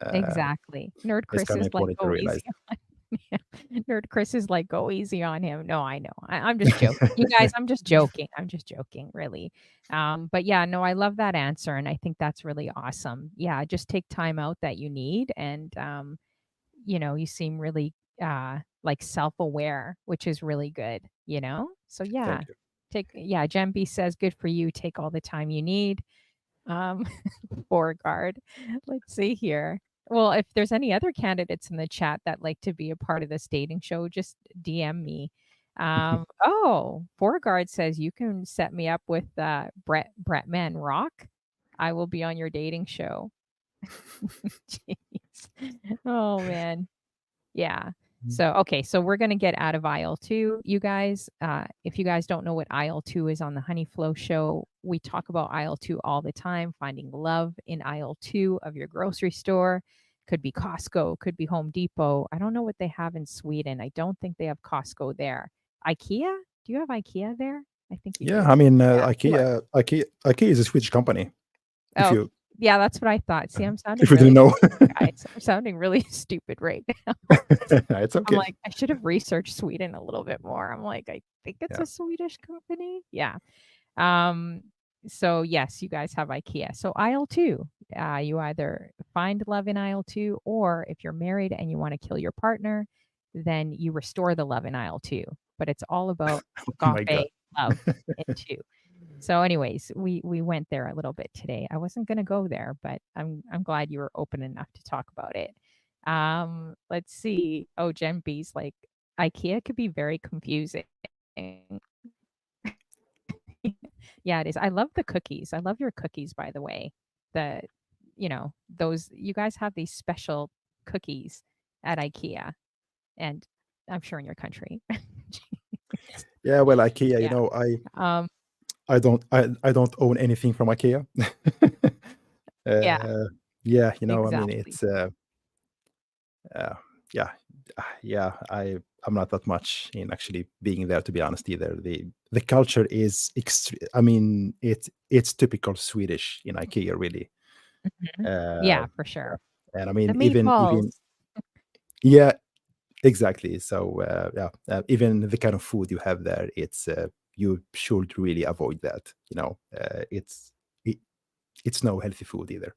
Uh, exactly. Nerd it's Chris kind of is like, important to "Go realize. easy on yeah. Nerd Chris is like, "Go easy on him." No, I know. I'm just joking. You guys, I'm just joking. I'm just joking, really. But yeah, no, I love that answer, and I think that's really awesome. Yeah, just take time out that you need, and, you seem really, like, self-aware, which is really good, you know? So, yeah, Thank you. Jen B says, "Good for you. Take all the time you need." Um, Beauregard. Let's see here. Well, if there's any other candidates in the chat that like to be a part of this dating show, just DM me. Beauregard says you can set me up with Brett Rock. I will be on your dating show. Jeez. Oh man. Yeah. So we're gonna get out of aisle two, you guys. If you guys don't know what aisle two is on the Honey Flow show, we talk about aisle two all the time, finding love in aisle two of your grocery store. Could be Costco, could be Home Depot. I don't know what they have in Sweden. I don't think they have Costco there. IKEA? Do you have IKEA there? I think you Yeah, do. I mean, Yeah. IKEA is a Swedish company. If Oh, you yeah, that's what I thought. See, I'm sounding if you didn't really know, stupid, guys. I'm sounding really stupid right now. it's I'm okay. like, I should have researched Sweden a little bit more. I'm like, I think it's Yeah, a Swedish company. Yeah. Um, so yes, you guys have IKEA. So aisle two, you either find love in aisle two, or if you're married and you want to kill your partner, then you restore the love in aisle two. But it's all about oh my God. agape love in two. So, anyways, we went there a little bit today. I wasn't gonna go there, but I'm glad you were open enough to talk about it. Let's see. Oh, Jen B's like IKEA could be very confusing. Yeah, it is. I love the cookies. I love your cookies, by the way. The, those you guys have these special cookies at IKEA, and I'm sure in your country. Yeah, well, IKEA, Yeah. Um, I don't own anything from IKEA. yeah, Yeah, I mean, exactly. it's uh, yeah, yeah. I'm not that much in actually being there, to be honest, either. The culture is I mean, it's typical Swedish in IKEA, really. Mhm. Uh, Yeah, for yeah, sure. and I The mean, even meatballs. yeah, exactly. So yeah, even the kind of food you have there, you should really avoid that. It, it's no healthy food either.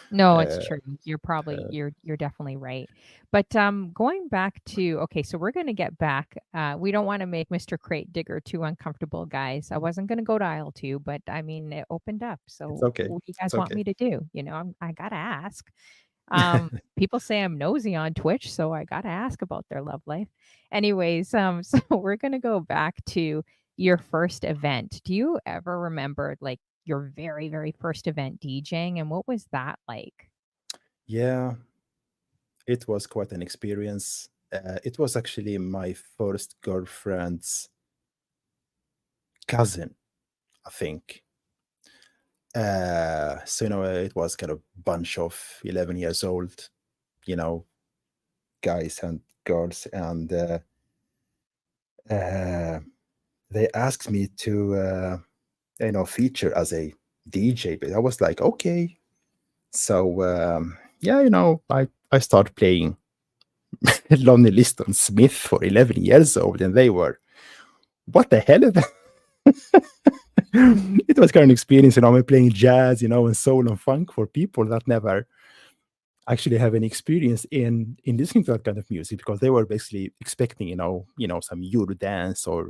No, it's Uh, true. You're probably uh, you're definitely right. But, going back to okay, so we're gonna get back, we don't wanna make Mr. Crate Digger too uncomfortable, guys. I wasn't gonna go to aisle 2, but, I mean, it opened up, it's so okay. what do you It's guys want okay. me to do? I gotta ask. People say I'm nosy on Twitch, so I gotta ask about their love life. Anyways, so we're gonna go back to your first event. Do you ever remember, like, your very, very first event DJing, and what was that like? Yeah, it was quite an experience. It was actually my first girlfriend's cousin, I think. So it was kind of bunch of 11 years old, you know, guys and girls, and uh, they asked me to, feature as a DJ. But I was like, okay. So yeah, I started playing Lonnie Liston Smith for 11 years old, and they were, what the hell is that? It was kind of an experience, I'm playing jazz, and soul and funk for people that never actually have any experience in listening to that kind of music, because they were basically expecting, some Euro dance, or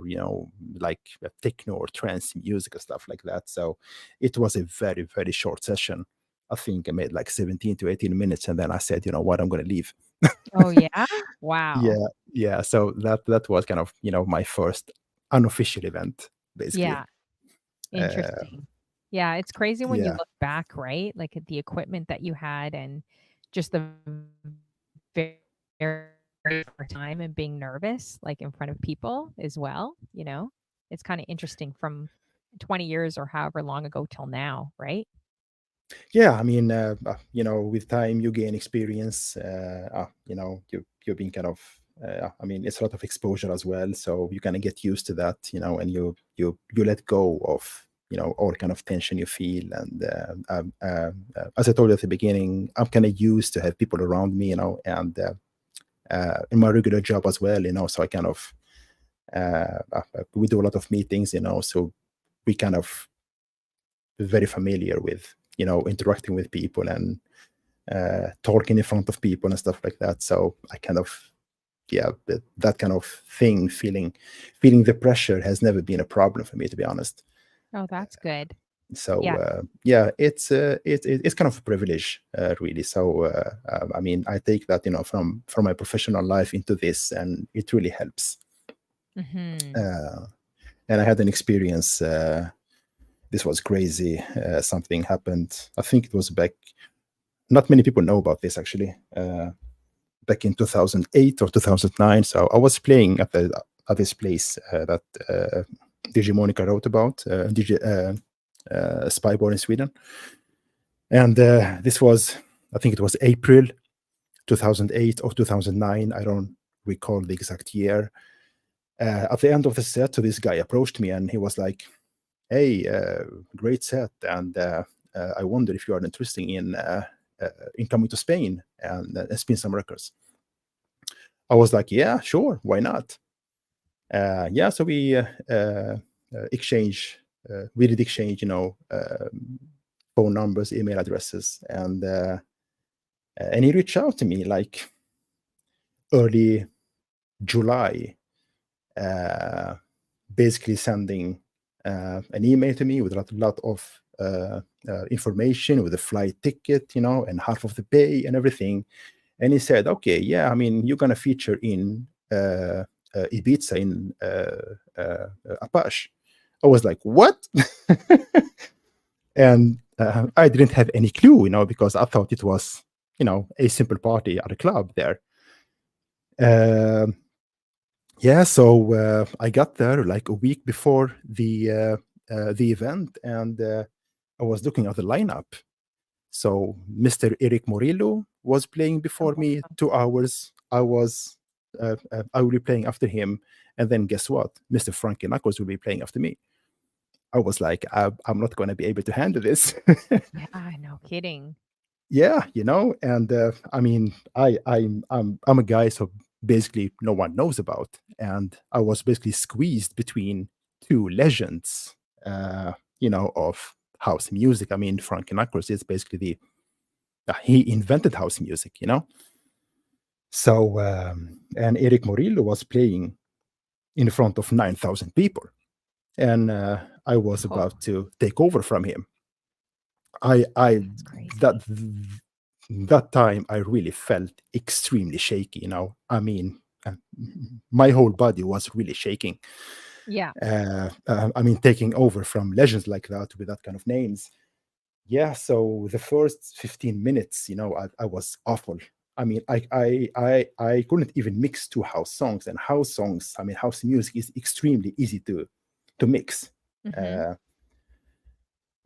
like techno or trance music and stuff like that. So it was a very, very short session. I think I made like 17 to 18 minutes, and then I said, you know what, I'm going to leave. Oh, yeah? Wow. Yeah, yeah. So that was kind of my first unofficial event, basically. Yeah, Uh, interesting. Yeah, it's crazy when you yeah, look back, right? Like, at the equipment that you had and just the very first time and being nervous, like, in front of people as well, you know? It's kinda interesting from 20 years or however long ago till now, right? yeah. I mean, with time you gain experience. You've been kind of I mean, it's a lot of exposure as well, so you kind of get used to that, and you let go of all kind of tension you feel. And as I told you at the beginning, I'm kind of used to have people around me, and in my regular job as well, so I kind of we do a lot of meetings, so we kind of very familiar with interacting with people and talking in front of people and stuff like that. So I kind of, yeah, that kind of thing, feeling the pressure has never been a problem for me, to be honest. Oh, that's good. So Yeah. yeah, it's kind of a privilege, really. So I mean, I take that from my professional life into this, and it really helps. Hmm. And I had an experience. This was crazy. Something happened. I think it was back. Not many people know about this, actually. Back in 2008 or 2009. So I was playing at this place that DJ Monica wrote about, DJ Spybar in Sweden. And this was, I think it was April 2008 or 2009. I don't recall the exact year. At the end of the set, so this guy approached me and he was like, "Hey, great set, and I wonder if you are interested in coming to Spain and spin some records." I was like, "Yeah, sure, why not?" Yeah, so exchange, we did exchange, phone numbers, email addresses, and he reached out to me like early July, uh, basically sending an email to me with a lot of information, with a flight ticket, and half of the pay and everything. And he said, "Okay, yeah, I mean, you're gonna feature in Ibiza in Apache." I was like, "What?" And I didn't have any clue, because I thought it was, a simple party at a club there. Um yeah, so I got there like a week before the event, and I was looking at the lineup. So Mr. Eric Morillo was playing before Oh, me 2 hours. I will be playing after him, and then guess what? Mr. Frankie Knuckles will be playing after me. I was like, I'm not going to be able to handle this. yeah, no kidding. Yeah, and I mean, I'm a guy, so basically no one knows about, and I was basically squeezed between two legends, of house music. I mean, Frankie Knuckles is basically he invented house music, So and Eric Morillo was playing in front of 9,000 people, and I was Oh, about to take over from him. I that's crazy. that that time I really felt extremely shaky. I mean, my whole body was really shaking. Yeah. I mean, taking over from legends like that with that kind of names. Yeah, so the first 15 minutes, I was awful. I mean, I couldn't even mix two house songs, and house songs. I mean, house music is extremely easy to mix. Hmm. Uh,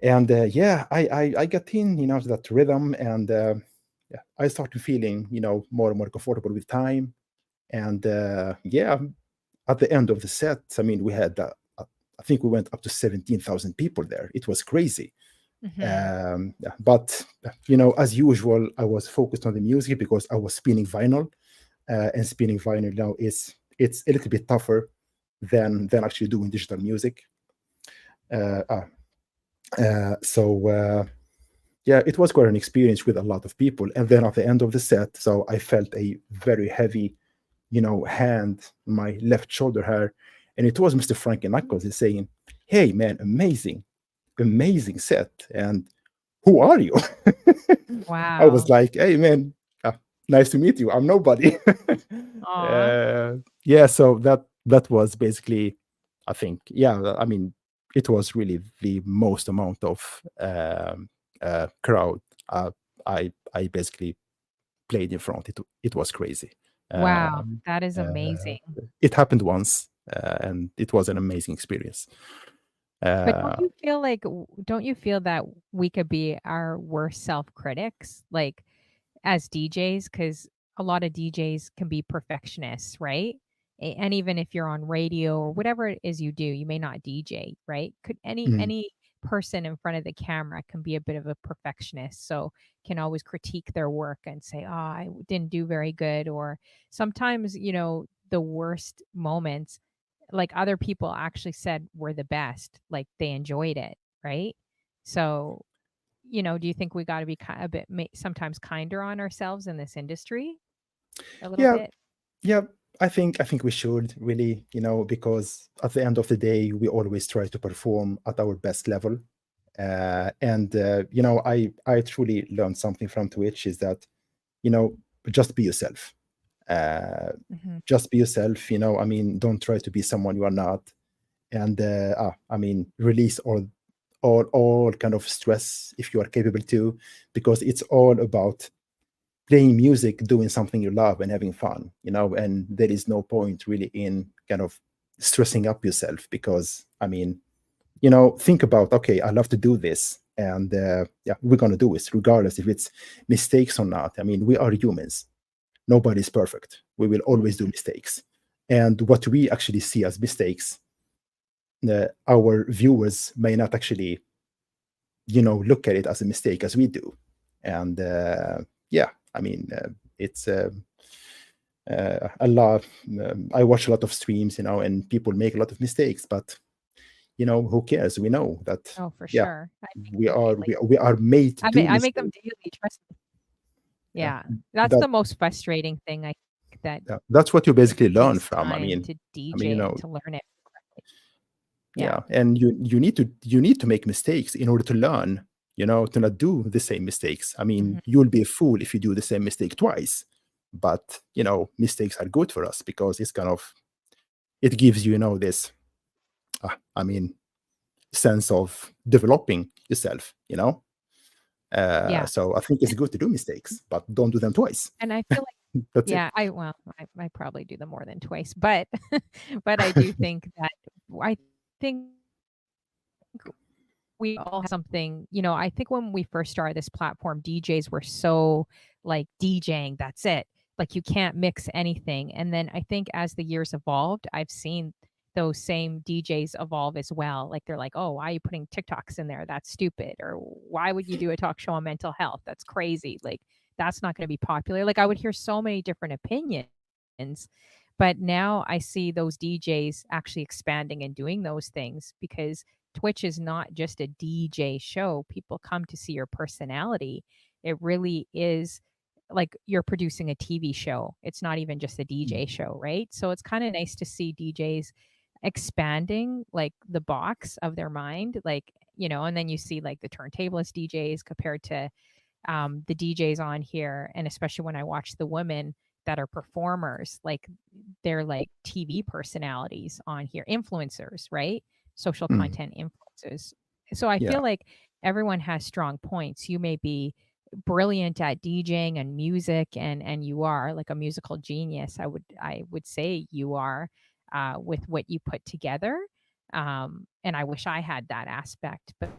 and yeah, I got in, to that rhythm, and yeah, I started feeling, more and more comfortable with time. And yeah, at the end of the set, I mean, we had, I think we went up to 17,000 people there. It was crazy. Hmm. Yeah, but as usual, I was focused on the music because I was spinning vinyl, and spinning vinyl now it's a little bit tougher than actually doing digital music. Uh, uh, so yeah, it was quite an experience with a lot of people. And then at the end of the set, so I felt a very heavy, hand on my left shoulder here, and it was Mr. Frankie Knuckles is saying, "Hey man, amazing set, and who are you?" I was Wow. like, "Hey, man, nice to meet you. I'm nobody." Aw. Yeah, so that was basically, I think, yeah. I mean, it was really the most amount of crowd I basically played in front. It was crazy. Wow. Um, That is uh, amazing. it happened once, and it was an amazing experience. But Uh, don't you feel that we could be our worst self-critics, like, as DJs? Because a lot of DJs can be perfectionists, right? And even if you're on radio or whatever it is you do, you may not DJ, right? Could Mm. any person in front of the camera can be a bit of a perfectionist, so can always critique their work and say, "Oh, didn't do very good," or sometimes, the worst moments, like other people actually said were the best, like they enjoyed it, right? So, do you think we got to be a bit sometimes kinder on ourselves in this industry a little Yeah, bit? yeah. I think we should really, because at the end of the day, we always try to perform at our best level. And I truly learned something from Twitch is that, you know, just be yourself. Uh, Hmm. just be yourself. Don't try to be someone you are not. And release all kind of stress if you are capable to, because it's all about playing music, doing something you love, and having fun. And there is no point really in kind of stressing up yourself, because think about, okay, I love to do this, and yeah, we're gonna do it regardless if it's mistakes or not. We are humans. Nobody's perfect. We will always do mistakes, and what we actually see as mistakes, our viewers may not actually look at it as a mistake as we do. And yeah, it's a lot. I watch a lot of streams, and people make a lot of mistakes, but who cares? We know that, Oh, for yeah, sure. I make we them are daily. we are made to do I make them mistakes. daily. Trust me. Yeah, Yeah, that's that the most frustrating thing I think, that yeah, that's what you it basically learn takes from. time to I mean, DJ and to learn it correctly. Yeah. yeah, and you need to make mistakes in order to learn. To not do the same mistakes. Mhm. You'll be a fool if you do the same mistake twice. But mistakes are good for us, because it gives this, I mean, sense of developing yourself. Yeah. So I think it's good to do mistakes, but don't do them twice. And I feel like, That's it. yeah, I probably do them more than twice, but but I do think that I think we all have something, I think when we first started this platform, DJs were so like DJing, that's it. Like you can't mix anything. And then I think as the years evolved, I've seen those same DJs evolve as well. Like they're like, oh, why are you putting TikToks in there? That's stupid. Or why would you do a talk show on mental health? That's crazy. Like that's not going to be popular. Like I would hear so many different opinions. But now I see those DJs actually expanding and doing those things, because Twitch is not just a DJ show. People come to see your personality. It really is like you're producing a TV show. It's not even just a DJ show, right? So it's kind of nice to see DJs expanding like the box of their mind, like, and then you see like the turntablist DJs compared to the DJs on here. And especially when I watch the women that are performers, like they're like TV personalities on here, influencers, right? Social Mm, content influencers. So I yeah. feel like everyone has strong points. You may be brilliant at DJing and music, and you are like a musical genius. I would say you are, with what you put together. And I wish I had that aspect, but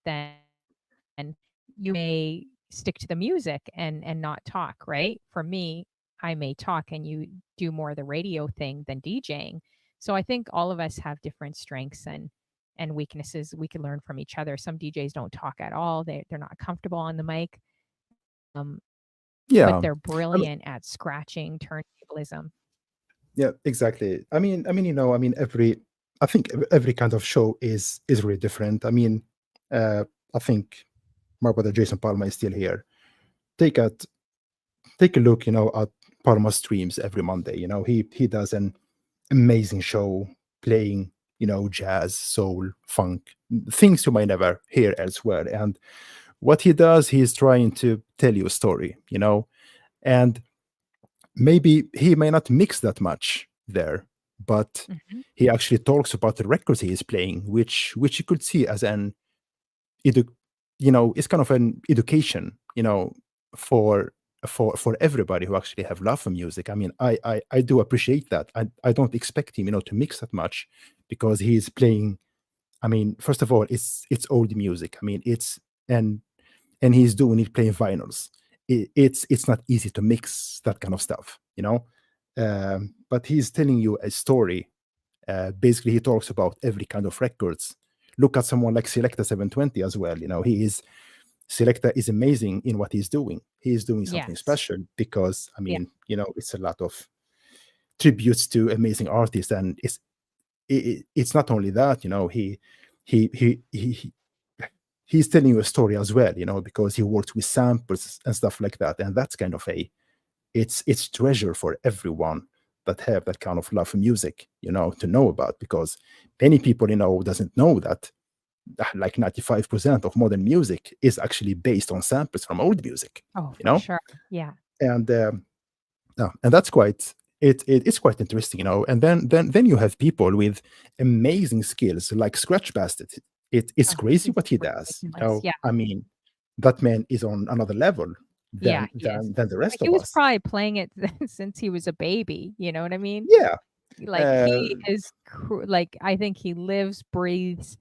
then you may stick to the music and not talk, right? For me, I may talk and you do more of the radio thing than DJing. So I think all of us have different strengths and weaknesses. We can learn from each other. Some DJs don't talk at all. They're not comfortable on the mic. Um, but Yeah. they're I mean, brilliant at scratching turntablism. yeah, exactly. I think every kind of show is really different. I think my brother Jason Palma is still here. Take a take a look, at Palma's streams every Monday. He does an amazing show playing, jazz, soul, funk, things you might never hear elsewhere. And what he does, he's trying to tell you a story, and maybe he may not mix that much there, but Mhm. he actually talks about the records he is playing, which you could see as an edu- it's kind of an education, for for everybody who actually have love for music. I do appreciate that. I don't expect him, to mix that much, because he's playing. First of all, it's old music. And he's playing vinyls, it's not easy to mix that kind of stuff, but he's telling you a story. Basically, he talks about every kind of records. Look at someone like Selecta 720 as well. Selecta is amazing in what he's doing. He's doing something Yes. special because, I Yeah. mean, it's a lot of tributes to amazing artists, and it's not only that. He he he he- he's telling you a story as well. Because he works with samples and stuff like that, and that's kind of it's treasure for everyone that have that kind of love for music, to know about, because many people, doesn't know that like 95% of modern music is actually based on samples from old music, Oh, you for know? sure. Yeah. And yeah, and that's it's quite interesting, And then you have people with amazing skills like Scratch Bastard. It's Oh, crazy he's what he does. ridiculous. Yeah. I mean, that man is on another level Yeah, than he is. the rest He of was us. probably playing it since he was a baby, you know what I mean? Yeah. Like, Uh, he is like, I think he lives, breathes,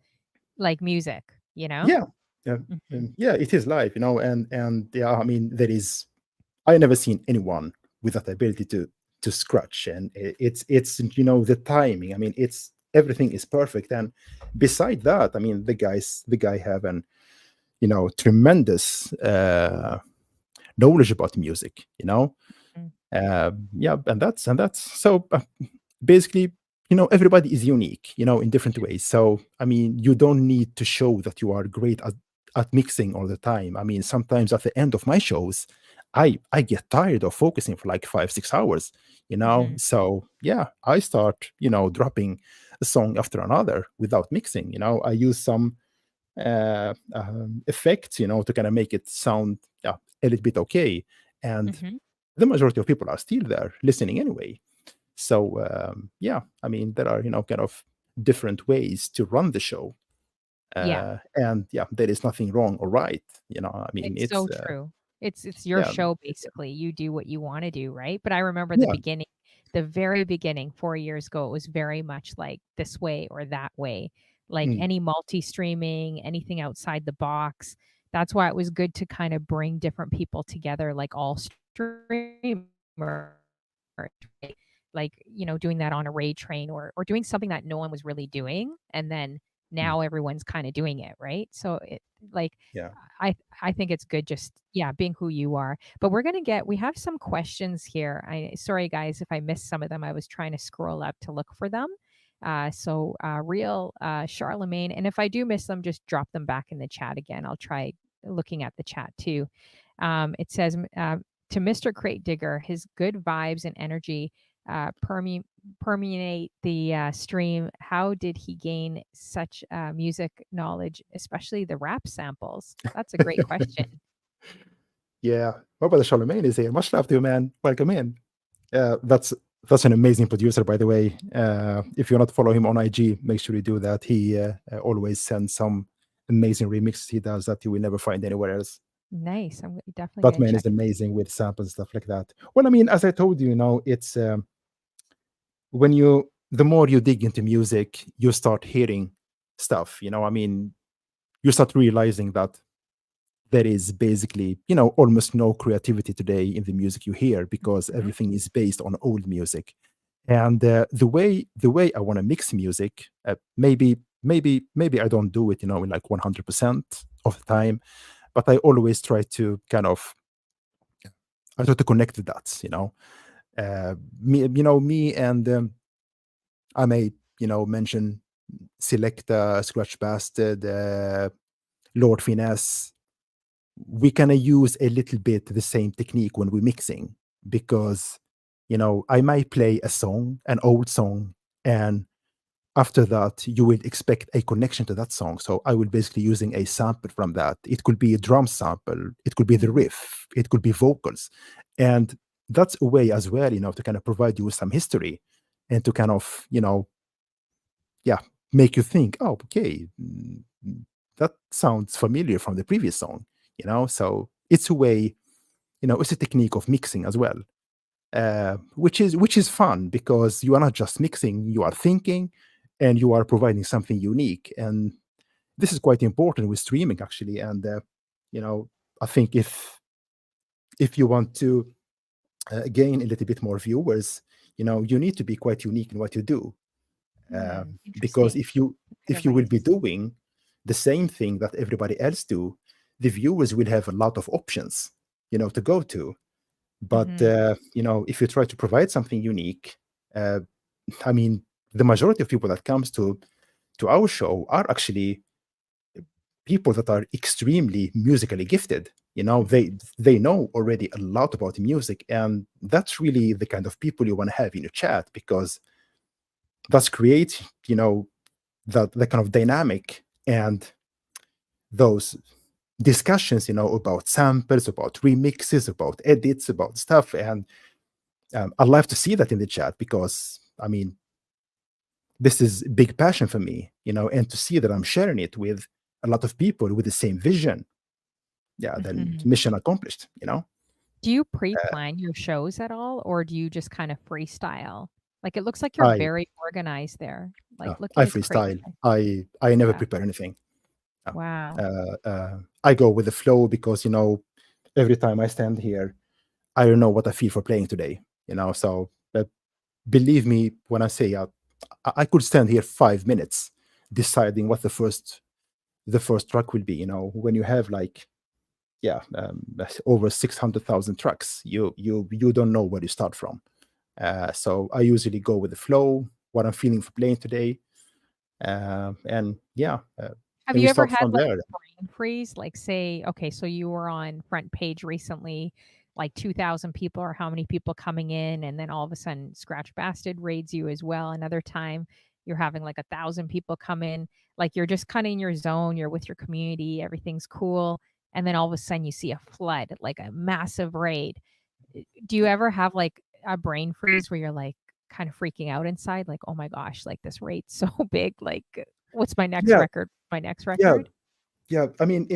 like, music, you know? Yeah, yeah, Mhm. yeah. It is live, and yeah. I mean, there is. I never seen anyone with that ability to scratch, and it's the timing. I mean, it's everything is perfect, and beside that, I mean, the guy have an tremendous knowledge about music. Mm. Yeah, and that's so basically, everybody is unique, in different ways. So I mean, you don't need to show that you are great at mixing all the time. I mean, sometimes at the end of my shows, I get tired of focusing for like 5 6 hours. Mhm. So yeah, I start dropping a song after another without mixing. I use some effects, to kind of make it sound, yeah, a little bit okay. And Mhm. the majority of people are still there listening anyway. So yeah, I mean, there are kind of different ways to run the show, Yeah. and yeah, there is nothing wrong or right. I mean, It's it's so true. It's your yeah, show, basically. You do what you wanna do, right? But I remember yeah, the very beginning, 4 years ago, it was very much like this way or that way. Like, mm, any multi-streaming, anything outside the box. That's why it was good to kinda bring different people together, like all streamers, right? Like, doing that on a raid train, or doing something that no one was really doing, and then mm, now everyone's kinda doing it, right? So like, yeah. I think it's good, just, yeah, being who you are. But we have some questions here. Sorry guys if I missed some of them. I was trying to scroll up to look for them. Real Charlemagne, and if I do miss them, just drop them back in the chat again. I'll try looking at the chat too. It says, to Mr. Crate Digger, his good vibes and energy permeate the stream. How did he gain such music knowledge, especially the rap samples? That's a great question. Yeah, my brother Charlemagne is here. Much love to you, man. Welcome in. That's an amazing producer, by the way. If you're not follow him on IG, make sure you do that. He always sends some amazing remixes he does that you will never find anywhere else. Nice. I'm definitely That going to man is check it. amazing with samples and stuff like that. Well, I mean, as I told you, it's when you the more you dig into music, you start hearing stuff. I mean, you start realizing that there is basically, almost no creativity today in the music you hear because Mhm. everything is based on old music. And the way I want to mix music, maybe I don't do it, in like 100% of the time, but I always try to kind of I try to connect the dots. Me and I may mention Selecta, Scratch Bastard, Lord Finesse. We kind of use a little bit the same technique when we're mixing because I might play a song, an old song, and after that you will expect a connection to that song, so I will basically using a sample from that. It could be a drum sample, it could be the Mhm. riff, it could be vocals, and that's a way as well, to kind of provide you with some history and to kind of yeah, make you think, oh, okay, that sounds familiar from the previous song, so it's a way, it's a technique of mixing as well, which is fun because you are not just mixing, you are thinking and you are providing something unique. And this is quite important with streaming, actually. And, you know, I think if you want to gain a little bit more viewers, you need to be quite unique in what you do. Because Interesting. Good if you will be advice. doing the same thing that everybody else do, the viewers will have a lot of options, to go to. But Mhm. if you try to provide something unique, uh, I mean, the majority of people that comes to our show are actually people that are extremely musically gifted. Mhm. They know already a lot about music, and that's really the kind of people you want to have in your chat, because that's create that kind of dynamic and those discussions, about samples, about remixes, about edits, about stuff. And I love to see that in the chat, because I mean, this is big passion for me, and to see that I'm sharing it with a lot of people with the same vision. Yeah, then Mhm. mission accomplished. Do you Uh, pre-plan your shows at all, or do you just kind of freestyle? Like, it looks like you're I very organized there. Like, look I at his crate. freestyle. I never Yeah. prepare anything. No. Wow. I go with the flow, because every time I stand here, I don't know what I feel for playing today. So believe me when I say I could stand here 5 minutes deciding what the first track will be. When you have like, yeah, over 600,000 tracks, you don't know where you start from. So I usually go with the flow, what I'm feeling for playing today, and yeah, Have and we you ever start had, from like, there. a brain freeze? Like, say, okay, so you were on front page recently, like 2,000 people or how many people coming in, and then all of a sudden Scratch Bastard raids you as well. Another time, you're having, like, 1,000 people come in, like, you're just kinda in your zone, you're with your community, everything's cool, and then all of a sudden you see a flood, like a massive raid. Do you ever have, like, a brain freeze where you're, like, kind of freaking out inside? Like, "Oh my gosh, like, this raid's so big, like, what's my next Yeah, record? My next yeah, record?" yeah. I mean,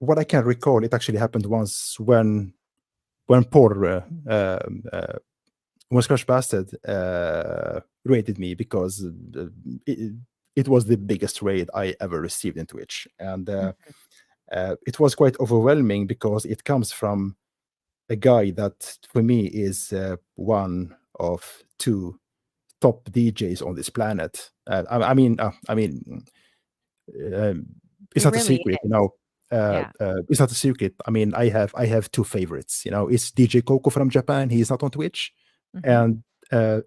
what I can recall, it actually happened once when Paul, when Scratch Bastard rated me, because it, it was the biggest raid I ever received in Twitch, and Mhm, it was quite overwhelming, because it comes from a guy that for me is one of two top DJs on this planet. I mean, um, it's it not a really secret, is. Yeah. It's not a secret. I mean, I have two favorites. It's DJ Coco from Japan. He's not on Twitch, Mhm, and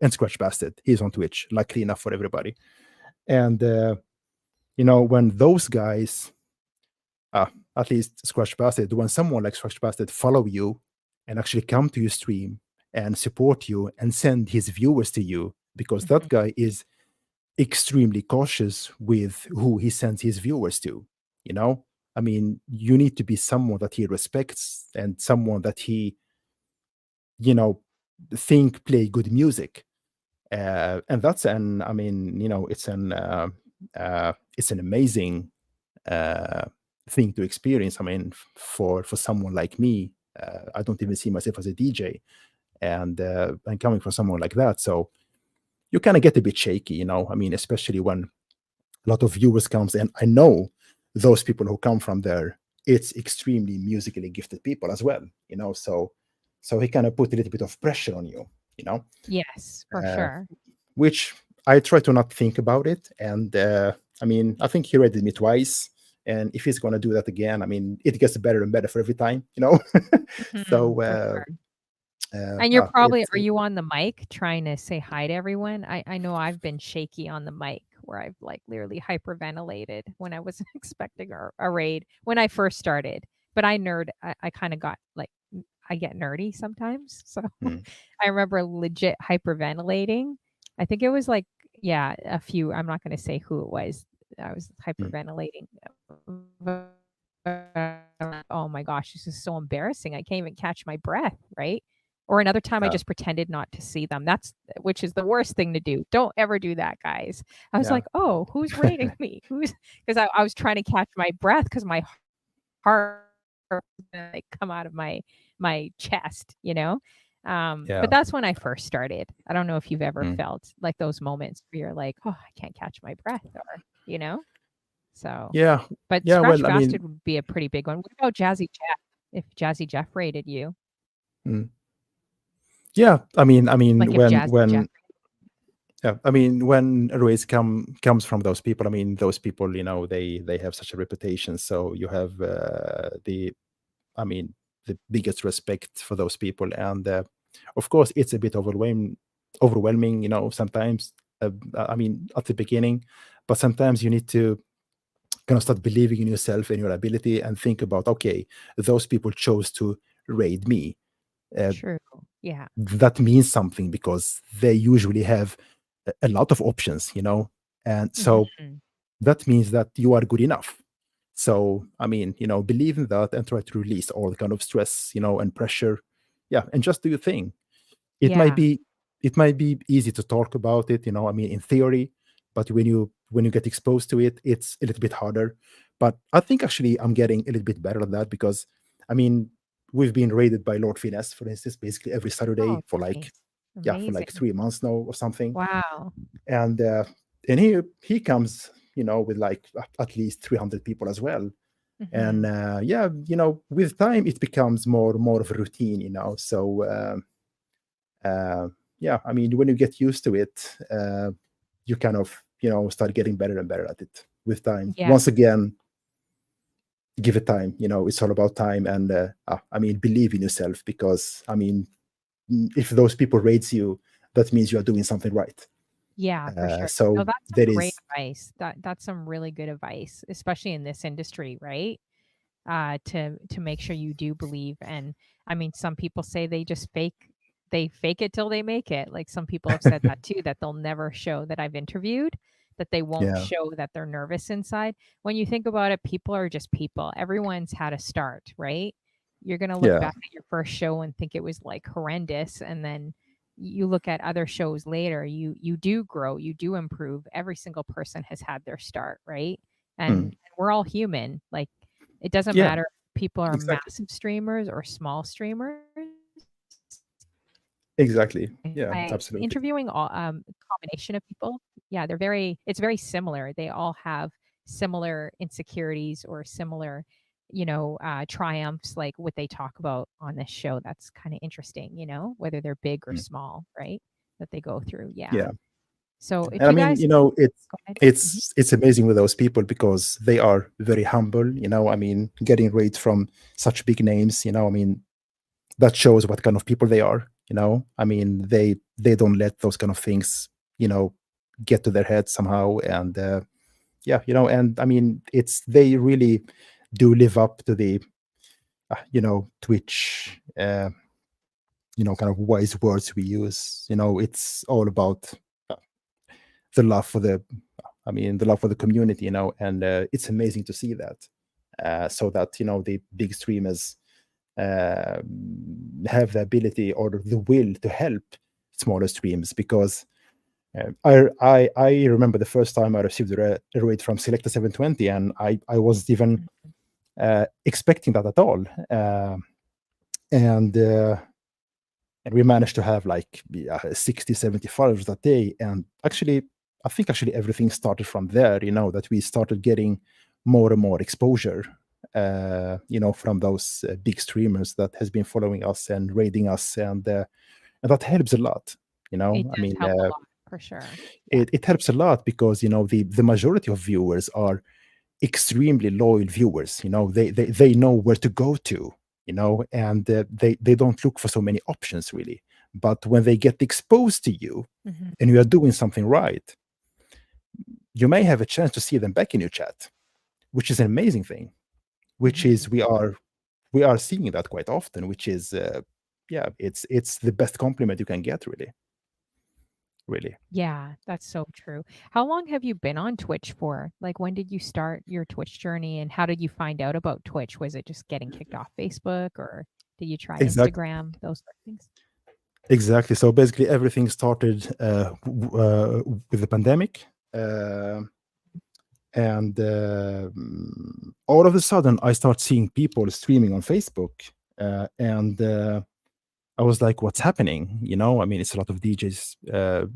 Scratch Bastard. He's on Twitch, luckily enough for everybody. And when those guys, at least Scratch Bastard, when someone like Scratch Bastard follow you and actually come to your stream and support you and send his viewers to you, because that mhm. guy is extremely cautious with who he sends his viewers to. You know, I mean, you need to be someone that he respects, and someone that he, you know, think play good music. And that's an, I mean, it's an amazing uh, thing to experience. I mean, for someone like me, I don't even see myself as a DJ, and coming from someone like that, so you kind of get a bit shaky. I mean, especially when a lot of viewers comes, and I know those people who come from there, it's extremely musically gifted people as well. So he kind of put a little bit of pressure on you. You know, Yes, for uh, sure. which I try to not think about it. And I mean, I think he rated me twice. And if he's going to do that again, I mean, it gets better and better for every time. Mhm, So, for sure. uh, And you're uh, probably it's, are you on the mic trying to say hi to everyone? I know I've been shaky on the mic where I've, like, literally hyperventilated when I wasn't expecting a raid when I first started, but I kinda got, like, I get nerdy sometimes, so mm, I remember legit hyperventilating. I think it was, like, yeah, a few I'm not gonna say who it was. I was mm, hyperventilating, "Oh my gosh, this is so embarrassing. I can't even catch my breath," right? Or another time I yeah, just pretended not to see them. That's which is the worst thing to do. Don't ever do that, guys. I was yeah, like, "Oh, who's rating me? Who's?" 'Cause I was trying to catch my breath because my heart was gonna, like, come out of my chest, you know? But yeah, that's when I first started. I don't know if you've ever mm. felt like those moments where you're like, "Oh, I can't catch my breath," or, you know? So, Yeah, but yeah. Scratch Well, I mean, Bastard would be a pretty big one. What about Jazzy Jeff? if Jazzy Jeff rated you. Mm. Yeah, I mean, Like if Jazzy Jeff. yeah, I mean, when a race comes from those people, I mean, those people, they have such a reputation. So you have I mean, the biggest respect for those people, and of course, it's a bit overwhelming, sometimes. I mean, at the beginning, but sometimes you need to kind of start believing in yourself and your ability, and think about, okay, those people chose to raid me. Uh, True. Yeah. that means something because they usually have a lot of options, and so Mhm. that means that you are good enough. So, I mean, believe in that and try to release all the kind of stress, and pressure. Yeah, and just do your thing. It might Yeah. be it might be easy to talk about it, I mean, in theory, but when you get exposed to it, it's a little bit harder. But I think actually I'm getting a little bit better at that because, I mean, we've been raided by Lord Finesse, for instance, basically every Oh, Saturday for nice. like Amazing. 3 months now or something. Wow. And he comes, with like at least 300 people as well. And Mhm. yeah, with time it becomes more of a routine, so uh, yeah, I mean, when you get used to it, you kind of, start getting better and better at it with time. Yeah. Once again, give it time. It's all about time, and I mean, believe in yourself because, I mean, if those people rates you, that means you are doing something right. Yeah, for sure. No, So that's some that great is, advice. That's some really good advice, especially in this industry, right? To make sure you do believe. And I mean, some people say they fake it till they make it. Like some people have said that too, that they'll never show that I've interviewed, that they won't yeah, show that they're nervous inside. When you think about it, people are just people. Everyone's had a start, right? You're gonna look yeah, back at your first show and think it was like horrendous, and then you look at other shows later, you do grow, you do improve. Every single person has had their start, right? And mm, we're all human. Like it doesn't yeah, matter if people are exactly, massive streamers or small streamers. exactly, yeah, By absolutely, interviewing all combination of people, yeah, it's very similar. They all have similar insecurities or similar, triumphs, like what they talk about on this show. That's kind of interesting, whether they're big or mm, small, right? That they go through. Yeah. yeah. So if And I you mean, guys it's go ahead. Mhm. it's amazing with those people because they are very humble. I mean, getting rates from such big names. I mean, that shows what kind of people they are. I mean, they don't let those kind of things, you know, get to their head somehow. And yeah, and I mean, it's they really do live up to the Twitch. Kind of wise words we use. It's all about uh, the love for the I mean, the love for the community, and it's amazing to see that. So that the big streamers uh, have the ability or the will to help smaller streams because I remember the first time I received a raid from Selector 720, and I wasn't even Mhm. expecting that at all, and and we managed to have like 60 70 followers that day. And actually, I think actually everything started from there, that we started getting more and more exposure, from those big streamers that has been following us and raiding us, and that helps a lot. It I does mean, help a lot for sure. Yeah. it helps a lot because the majority of viewers are extremely loyal viewers. They know where to go to, and they don't look for so many options really. But when they get exposed to you Mhm. and you are doing something right, you may have a chance to see them back in your chat, which is an amazing thing. Which Mhm. is we are seeing that quite often, which is yeah, it's the best compliment you can get, really, really. Yeah, that's so true. How long have you been on Twitch for? Like, when did you start your Twitch journey and how did you find out about Twitch? Was it just getting kicked off Facebook or did you try Exactly. Instagram, those sort of things? Exactly. So basically, everything started with the pandemic, and all of a sudden, I start seeing people streaming on Facebook, and I was like, "What's happening?" I mean, it's a lot of DJs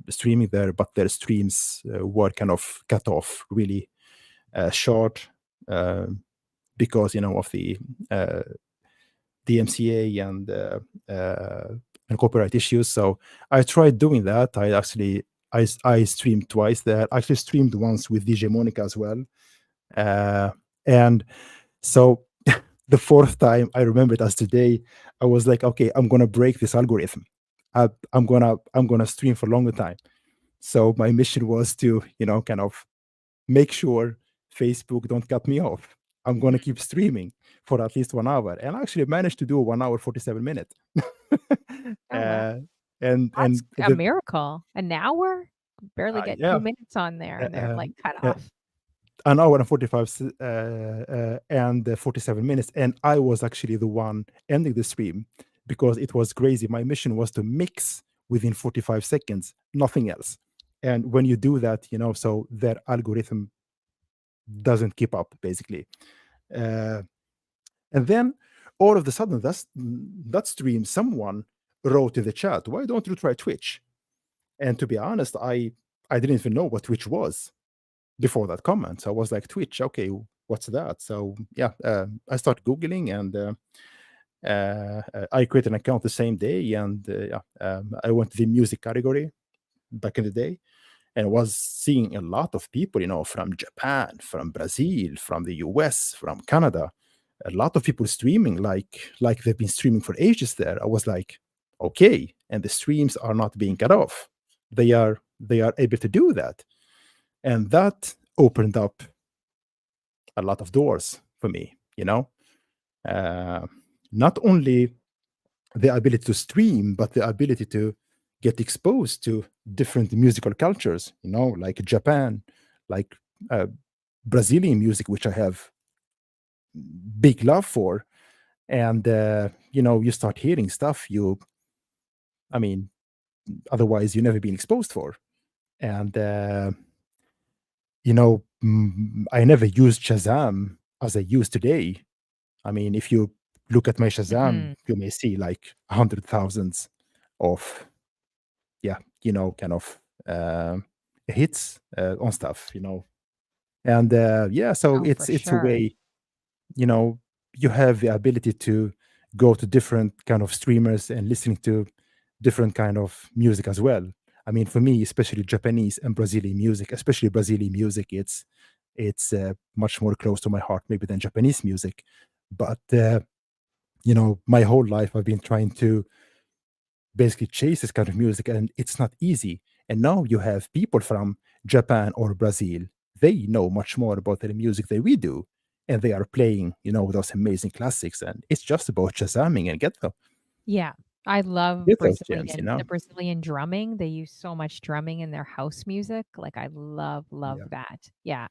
streaming there, but their streams were kind of cut off really short, uh, because of the uh, DMCA and copyright issues. So I tried doing that. I streamed twice there. I actually streamed once with DJ Monica as well. And so the fourth time, I remember it as today. I was like, okay, I'm gonna break this algorithm. I'm gonna stream for a longer time. So my mission was to, kind of make sure Facebook don't cut me off. I'm gonna keep streaming for at least 1 hour, and I actually managed to do 1 hour 47 minutes. Oh, wow. uh, and That's and a the miracle. An hour? Barely get yeah, 2 minutes on there, uh, and they're, like, cut uh, off. an hour and 45 and 47 minutes, and I was actually the one ending the stream because it was crazy. My mission was to mix within 45 seconds, nothing else. And when you do that, so their algorithm doesn't keep up, basically. uh, and then all of a sudden, that stream, someone wrote in the chat, why don't you try Twitch? And to be honest, I didn't even know what Twitch was before that comment. So I was like, Twitch, okay, what's that? So yeah, I started Googling, and I created an account the same day, and I went to the music category back in the day, and was seeing a lot of people, from Japan, from Brazil, from the US, from Canada, a lot of people streaming like they've been streaming for ages there. I was like, okay, and the streams are not being cut off. They are able to do that, and that opened up a lot of doors for me. Uh, Not only the ability to stream, but the ability to get exposed to different musical cultures, like Japan, like uh, Brazilian music, which I have big love for. And, you start hearing stuff I mean, otherwise you never been exposed for. And, I never used Shazam as I use today. I mean, if you look at my Shazam, Mhm. you may see like 100,000s of, yeah, kind of hits on stuff, and yeah, so Oh, for it's a sure. way, you know, you have the ability to go to different kind of streamers and listening to different kind of music as well. I mean, for me, especially Japanese and Brazilian music, especially Brazilian music, it's much more close to my heart maybe than Japanese music. But my whole life I've been trying to basically chase this kind of music, and it's not easy. And now you have people from Japan or Brazil, they know much more about the music than we do, and they are playing those amazing classics, and it's just about shazamming and Yeah, I love get those gems. Brazilian drumming. They use so much drumming in their house music. Like, I love Yeah. that. Yeah,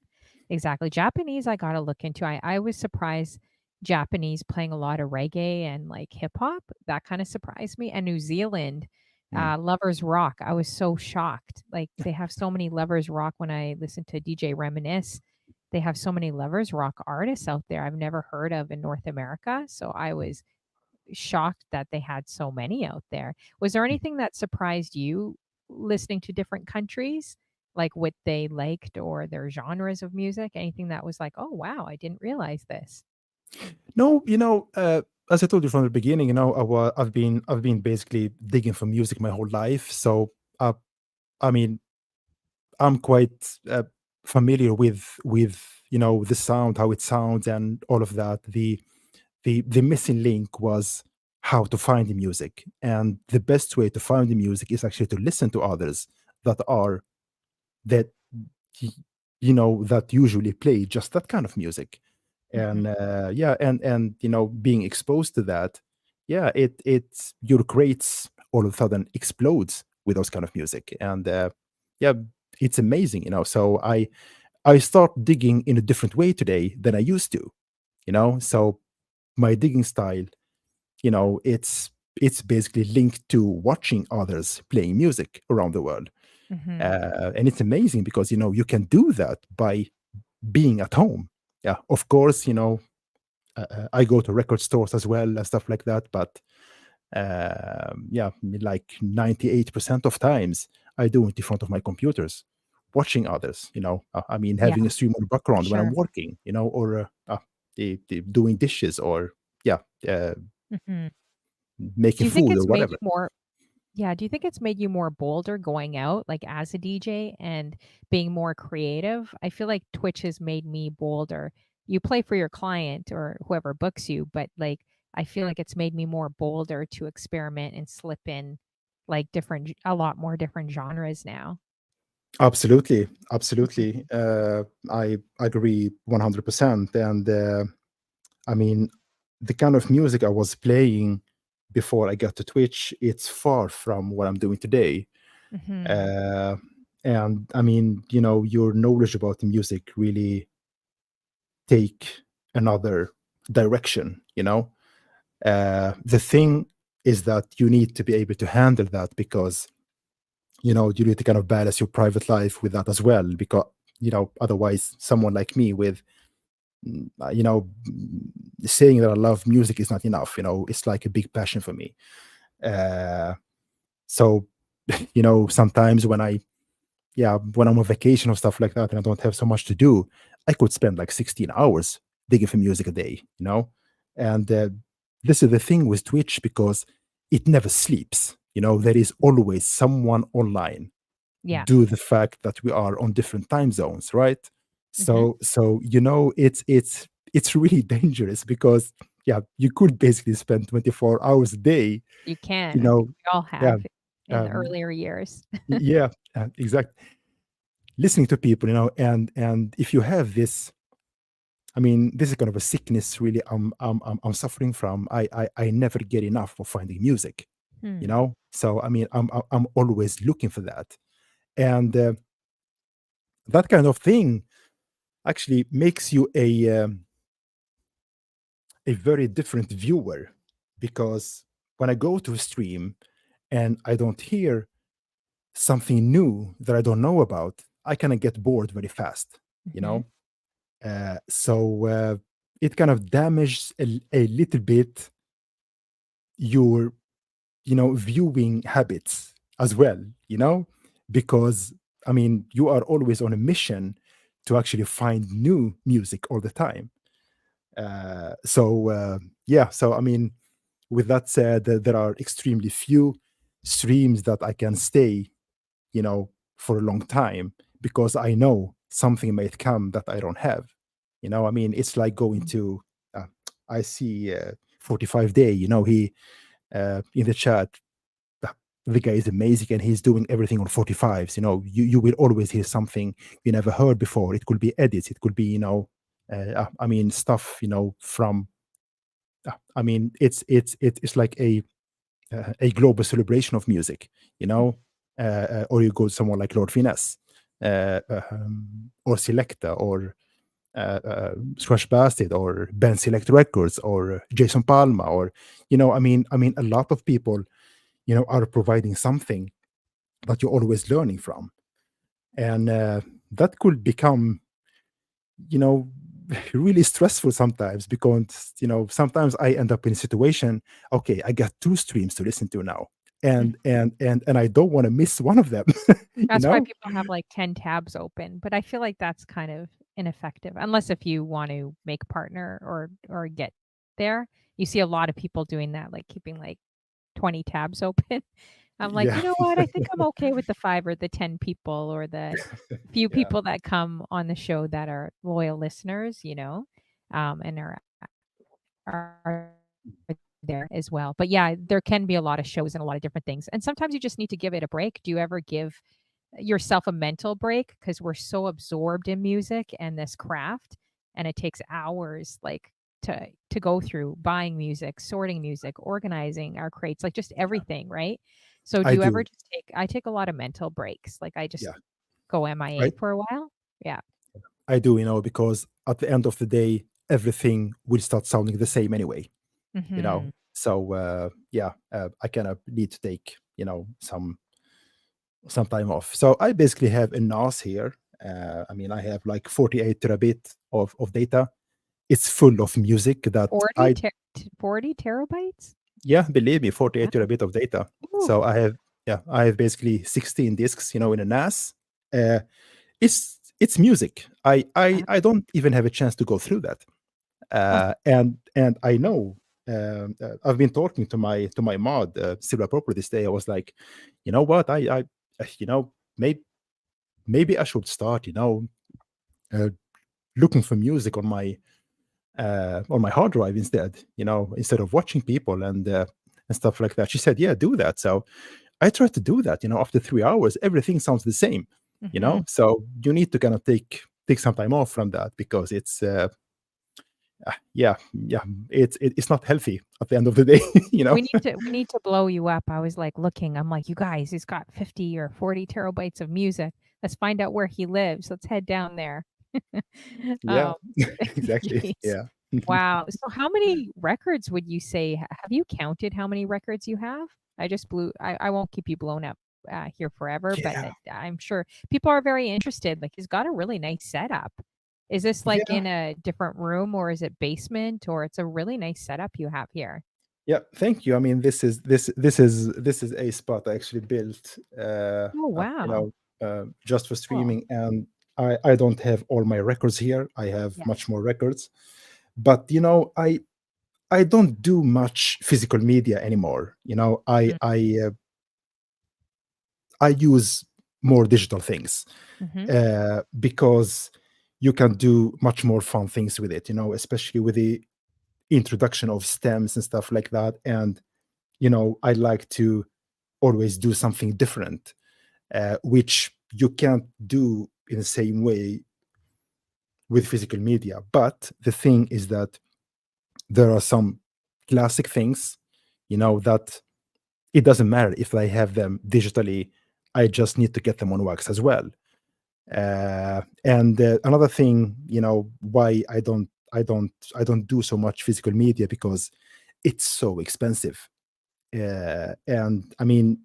exactly. Japanese, I gotta look into. I was surprised Japanese playing a lot of reggae and, like, hip hop. That kinda surprised me. And New Zealand, Mm. lovers rock. I was so shocked. Like, they have so many lovers rock. When I listen to DJ Reminisce, they have so many lovers rock artists out there I've never heard of in North America. So I was shocked that they had so many out there. Was there anything that surprised you listening to different countries, like what they liked or their genres of music? Anything that was like, "Oh, wow, I didn't realize this." No, as I told you from the beginning, I've been basically digging for music my whole life. So I mean, I'm quite familiar with the sound, how it sounds, and all of that. The missing link was how to find the music, and the best way to find the music is actually to listen to others that are that y- that usually play just that kind of music. Mhm. And yeah, and being exposed to that, yeah, it's your crates all of a sudden explodes with those kind of music. And yeah, it's amazing. So I start digging in a different way today than I used to. So my digging style, it's basically linked to watching others playing music around the world. Mhm. And it's amazing because you can do that by being at home. Yeah, of course, I go to record stores as well and stuff like that. But yeah, like 98% of times I do it in front of my computers, watching others. I mean, Yeah, having a stream on the for background when I'm sure. working, or doing dishes, or yeah, uh, Mhm. Do making you think food or it's made whatever. you more Yeah, do you think it's made you more bolder going out, like, as a DJ and being more creative? I feel like Twitch has made me bolder. You play for your client or whoever books you, but, like, I feel like it's made me more bolder to experiment and slip in, like, a lot more different genres now. Absolutely, absolutely. Mhm, I agree 100%. And I mean, the kind of music I was playing before I got to Twitch, it's far from what I'm doing today. mhm. Uh, and I mean, your knowledge about the music really take another direction. The thing is that you need to be able to handle that, because you need to kind of balance your private life with that as well, because otherwise someone like me with saying that I love music is not enough. It's like a big passion for me. uh so sometimes when I'm on vacation or stuff like that and I don't have so much to do, I could spend like 16 hours digging for music a day. And this is the thing with Twitch, because it never sleeps. There is always someone online, Yeah. due the fact that we are on different time zones, right? Mhm. So it's really dangerous, because you could basically spend 24 hours a day, You you can. know, We all yeah, have in the um, earlier years. yeah, exactly. Listening to people, and if you have this, I mean, this is kind of a sickness, really. I'm suffering from. I never get enough of finding music, Hmm. So I mean, I'm always looking for that, and that kind of thing actually makes you a very different viewer, because when I go to a stream and I don't hear something new that I don't know about, I kind of get bored very fast, you Mhm. know. So it kind of damages a little bit your viewing habits as well, because I mean you are always on a mission to actually find new music all the time. So yeah, so I mean, with that said, there are extremely few streams that I can stay, for a long time, because I know something might come that I don't have. I mean, it's like going Mm. to. Uh, I see 45 Day. He in the chat. uh, The guy is amazing, and he's doing everything on 45s. You will always hear something you never heard before. It could be edits. It could be I mean, stuff from. I mean, it's like a global celebration of music, you Mm. know, or you go to someone like Lord Finesse, or Selecta, or Squash Bastard, or Ben Select Records, or Jason Palma, or I mean, a lot of people, are providing something that you're always learning from, and that could become you know really stressful sometimes, because sometimes I end up in a situation, okay, I got two streams to listen to now, Mm. and I don't want to miss one of them. you That's why know people have, like, 10 tabs open, but I feel like that's kind of ineffective, unless if you want to make partner or get there. You see a lot of people doing that, like, keeping, like, 20 tabs open. I'm like, "You Yeah. know what? I think I'm okay with the 5 or the 10 people or the few Yeah, people that come on the show that are loyal listeners, and are there as well. But yeah, there can be a lot of shows and a lot of different things. And sometimes you just need to give it a break. Do you ever give yourself a mental break? Because we're so absorbed in music and this craft, and it takes hours like to go through buying music, sorting music, organizing our crates, like just everything, right? So do I you ever do. just I take a lot of mental breaks. Like I just Yeah, go MIA I for a while. Yeah. I do, because at the end of the day, everything will start sounding the same anyway. Hmm. So yeah, I kind of need to take some time off. So I basically have a NAS here. I mean, I have like 48 terabit of data. It's full of music that 40 40 terabytes? yeah, believe me, 48 Wow. terabit of data. Ooh. So I have basically 16 discs, in a NAS. Uh, it's music. I Uh, don't even have a chance to go through that. oh, And I know. I've been talking to my mod, Silver Purple, this day. I was like, you know what, you know, maybe I should start, uh, looking for music on my hard drive instead, instead of watching people and stuff like that. She said, yeah, do that. So I tried to do that. After 3 hours, everything sounds the same. Hmm. So you need to kind of take some time off from that, because it's yeah, it's not healthy at the end of the day. you know We need to blow you up. I was like looking. I'm like, you guys, he's got 50 or 40 terabytes of music. Let's find out where he lives. Let's head down there. yeah. um, Exactly. Jeez. Yeah. Wow. So how many records would you say? Have you counted how many records you have? I won't keep you blown up here forever, but Yeah. I'm sure people are very interested. Like he's got a really nice setup. Is this like Yeah. in a different room or is it basement or it's a really nice setup you have here? Yeah, thank you. I mean, this is a spot I actually built, Oh, wow. just for Cool. streaming, and I don't have all my records here. I have much Yes. more records, but I don't do much physical media anymore. I use more digital things, Mm-hmm. because you can do much more fun things with it. Especially with the introduction of stems and stuff like that. And I like to always do something different, which you can't do in the same way with physical media. But the thing is that there are some classic things, that it doesn't matter if I have them digitally. I just need to get them on wax as well. And another thing, why I don't do so much physical media, because it's so expensive. And I mean,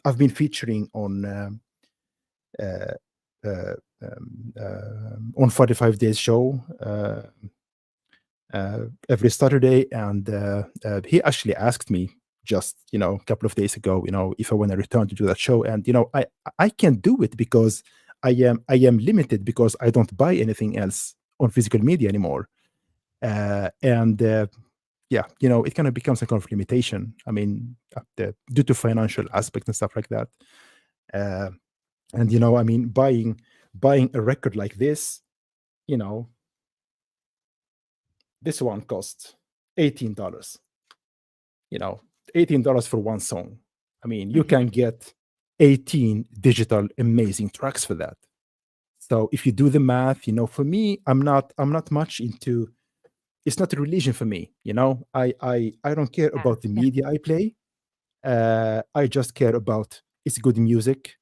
I've been featuring uh, uh, on 45 Days show, every Saturday, and he actually asked me just a couple of days ago, if I want to return to do that show, and I can't do it because I am limited, because I don't buy anything else on physical media anymore, and yeah, it kind of becomes a kind of limitation. I mean, due to financial aspect and stuff like that. Uh, and I mean, buying a record like this, you know, this one costs $18. You know, $18 for one song. I mean, you Mm-hmm. can get 18 digital amazing tracks for that. So if you do the math, for me, I'm not much into. It's not a religion for me. I don't care Yeah. about the Yeah. media I play. I just care about it's good music,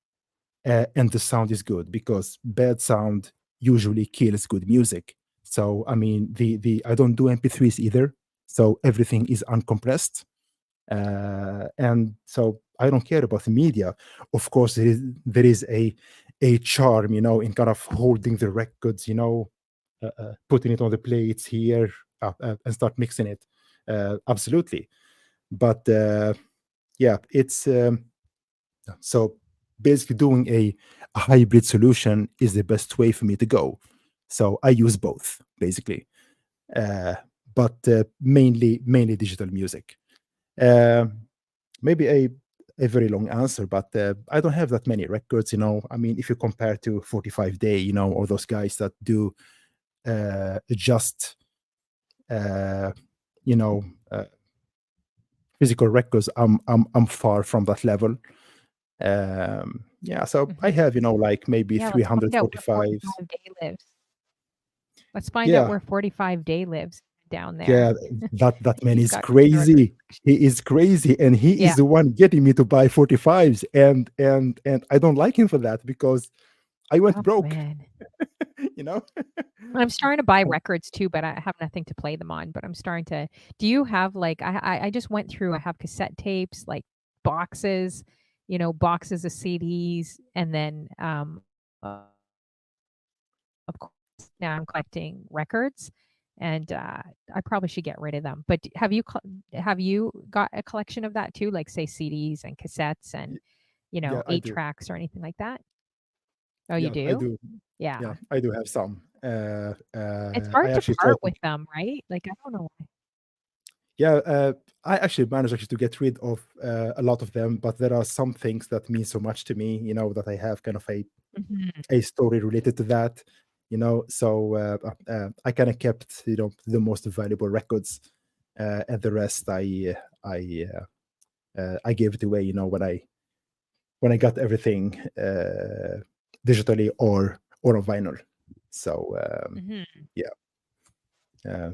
and the sound is good, because bad sound usually kills good music. So I mean, the I don't do MP3s either, so everything is uncompressed, and so I don't care about the media. Of course, there is a charm, in kind of holding the records, putting it on the plates here, and start mixing it. Absolutely, but yeah, it's so basically doing a hybrid solution is the best way for me to go. So I use both basically, uh, but mainly digital music. Uh, Maybe a very long answer, but I don't have that many records. I mean, if you compare to 45 Day, or those guys that do just uh, you know uh, physical records, I'm far from that level. Yeah, so I Mm-hmm. have, like maybe Yeah. Let's find out where 345s. 45 Day lives. Let's find out Yeah, where 45 Day lives down there. yeah, that man He's is got quite a record crazy. He is crazy, and he collection. is the one getting me to buy 45s, and I don't like him for that, because I went Oh, broke, man. you know? I'm starting to buy records too, but I have nothing to play them on, but I'm starting to do you have, like I just went through I have cassette tapes, like, boxes, boxes of CDs, and then, of course, now I'm collecting records, and, I probably should get rid of them, but have you got a collection of that too, like, say, CDs and cassettes and, Y Yeah, I 8 do. tracks or anything like that? Oh, you Yeah, I do? do. Yeah. Yeah, I do have some. It's I hard to actually part tried to. with them, right? Like, I don't know why. Yeah, I actually managed actually to get rid of a lot of them, but there are some things that mean so much to me, that I have kind of Mhm, a story related to that, So I kind of kept, the most valuable records, and the rest I gave it away, when I got everything digitally or on vinyl. So mhm. yeah,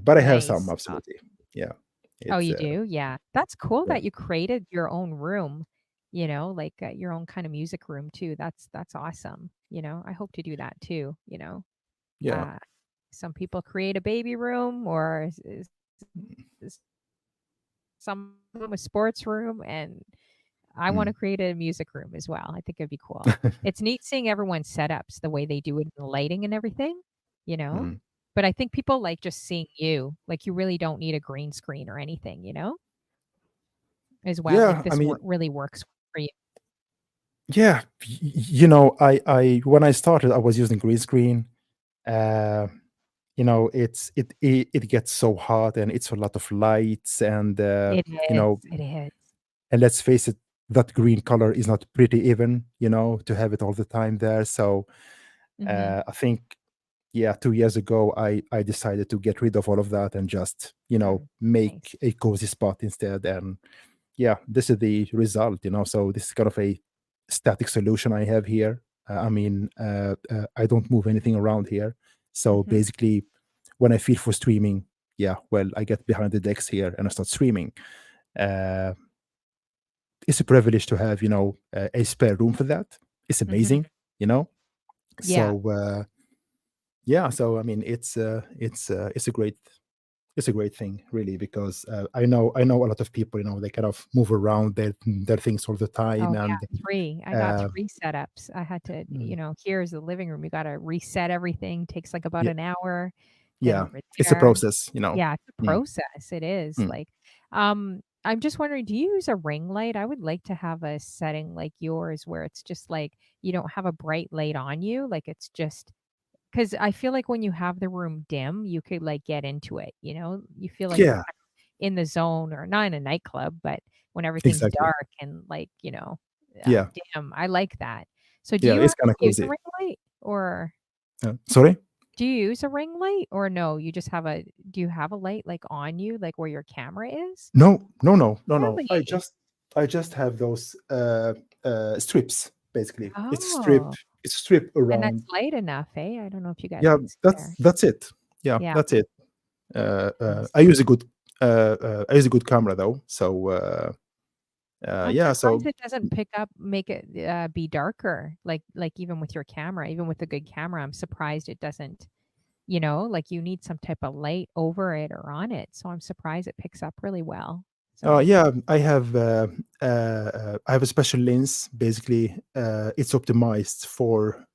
but I have some Nice. absolutely. Yeah, Oh, it's you do? Yeah. That's cool yeah, that you created your own room, like, your own kind of music room too. That's awesome, I hope to do that too. yeah. Uh, some people create a baby room or some a sports room, and I wanna Mm. create a music room as well. I think it'd be cool. It's neat seeing everyone's setups, the way they do it, and the lighting and everything, you know? Mm. But I think people like just seeing you, like, you really don't need a green screen or anything, as well, like, Yeah, I this mean, really works for you. yeah, I when I started, I was using green screen. Uh, it gets so hot and it's a lot of lights and It is. and let's face it, that green color is not pretty even, to have it all the time there. So Mhm. I think, yeah, 2 years ago, I decided to get rid of all of that and just Mm, nice. make a cozy spot instead. And yeah, this is the result. So this is kind of a static solution I have here. I don't move anything around here. So Mhm, basically, when I feel for streaming, yeah, well, I get behind the decks here and I start streaming. Uh, it's a privilege to have, a spare room for that. It's mhm. amazing, you know. Yeah. So yeah, so I mean, it's a great thing, really, because I know a lot of people, they kind of move around their things all the time, Oh, and yeah, 3. I got uh, 3 setups. I had to mm, here's the living room, you gotta reset everything, takes, like, about yeah, an hour, then yeah, over it's a there. process. Yeah, it's a Mm, process, it is, mm. like, I'm just wondering, do you use a ring light? I would like to have a setting like yours where it's just, like, you don't have a bright light on you, like, it's just because I feel like when you have the room dim, you could, like, get into it? You feel like you're Yeah, kind of in the zone or not in a nightclub, but when everything's exactly. dark and, like, Yeah, dim, I like that. So do yeah, you it's kind actually of use a cozy. ring light or Sorry. do you use a ring light or no, you just have a do you have a light, like, on you, like, where your camera is? No, no, no, no, no. I Really? just I just have those strips. Basically, Oh, it's strip and that's around. light enough, eh? I don't know if you guys Yeah, can see that's there. that's it. Yeah, Yeah, that's it. nice. I use a good camera though. So I'm yeah, surprised so it doesn't make it, be darker, like, even with your camera, even with a good camera, I'm surprised it doesn't, like, you need some type of light over it or on it, so I'm surprised it picks up really well. So yeah, I have a special lens. Basically, it's optimized for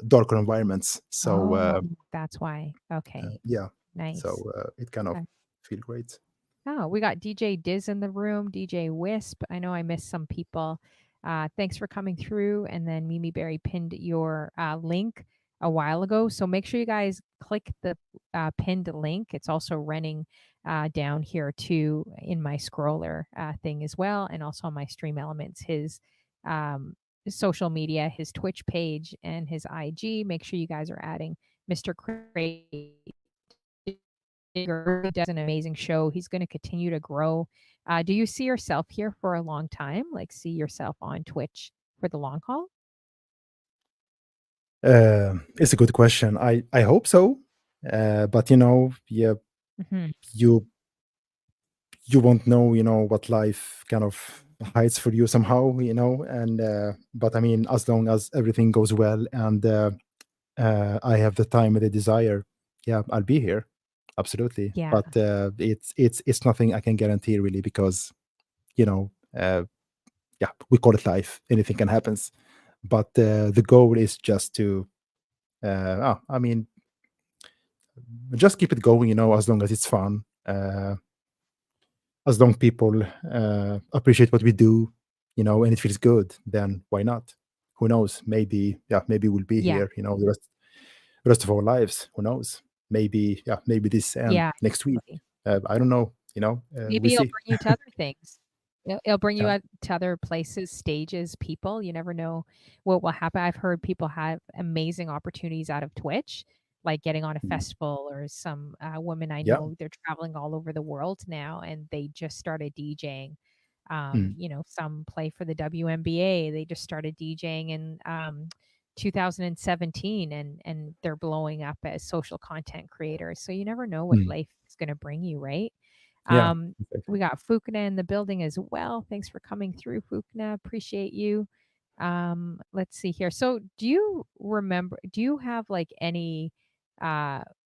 darker environments. So oh, that's why. Okay, yeah, nice. so it kind of Okay. feel great. Oh, we got DJ Diz in the room, DJ Wisp. I know I missed some people. Thanks for coming through. And then Mimi Berry pinned your link a while ago. So make sure you guys click the pinned link. It's also running down here too in my scroller thing as well. And also on my Stream Elements, um, his social media, his Twitch page, and his IG. Make sure you guys are adding Mr. Crate does an amazing show. He's going to continue to grow. Do you see yourself here for a long time? Like, see yourself on Twitch for the long haul? It's a good question. I hope so, but yeah, Mhm. you you won't know, what life kind of hides for you somehow, and but I mean, as long as everything goes well and I have the time and the desire, yeah, I'll be here, absolutely. Yeah. But it's nothing I can guarantee really because you know, uh, yeah, we call it life. Anything can happen. But the goal is just to, I mean, just keep it going. As long as it's fun. As long people appreciate what we do, and it feels good, then why not? Who knows? Maybe, yeah, maybe we'll be Yeah. here, the rest of our lives. Who knows? Maybe, yeah, maybe this and Yeah, next week. exactly. I don't know. We Maybe it'll see. bring you to other things. It'll bring you Yeah. out to other places, stages, people. You never know what will happen. I've heard people have amazing opportunities out of Twitch, like getting on a Mm. festival, or some women I Yeah. know, they're traveling all over the world now and they just started DJing. Mm. Some play for the WNBA. They just started DJing in 2017, and they're blowing up as social content creators. So you never know what Mm. life is going to bring you, right? Yeah. Um, Exactly. we got Fukna in the building as well. Thanks for coming through, Fukna. Appreciate you. Let's see here. So, do you have like any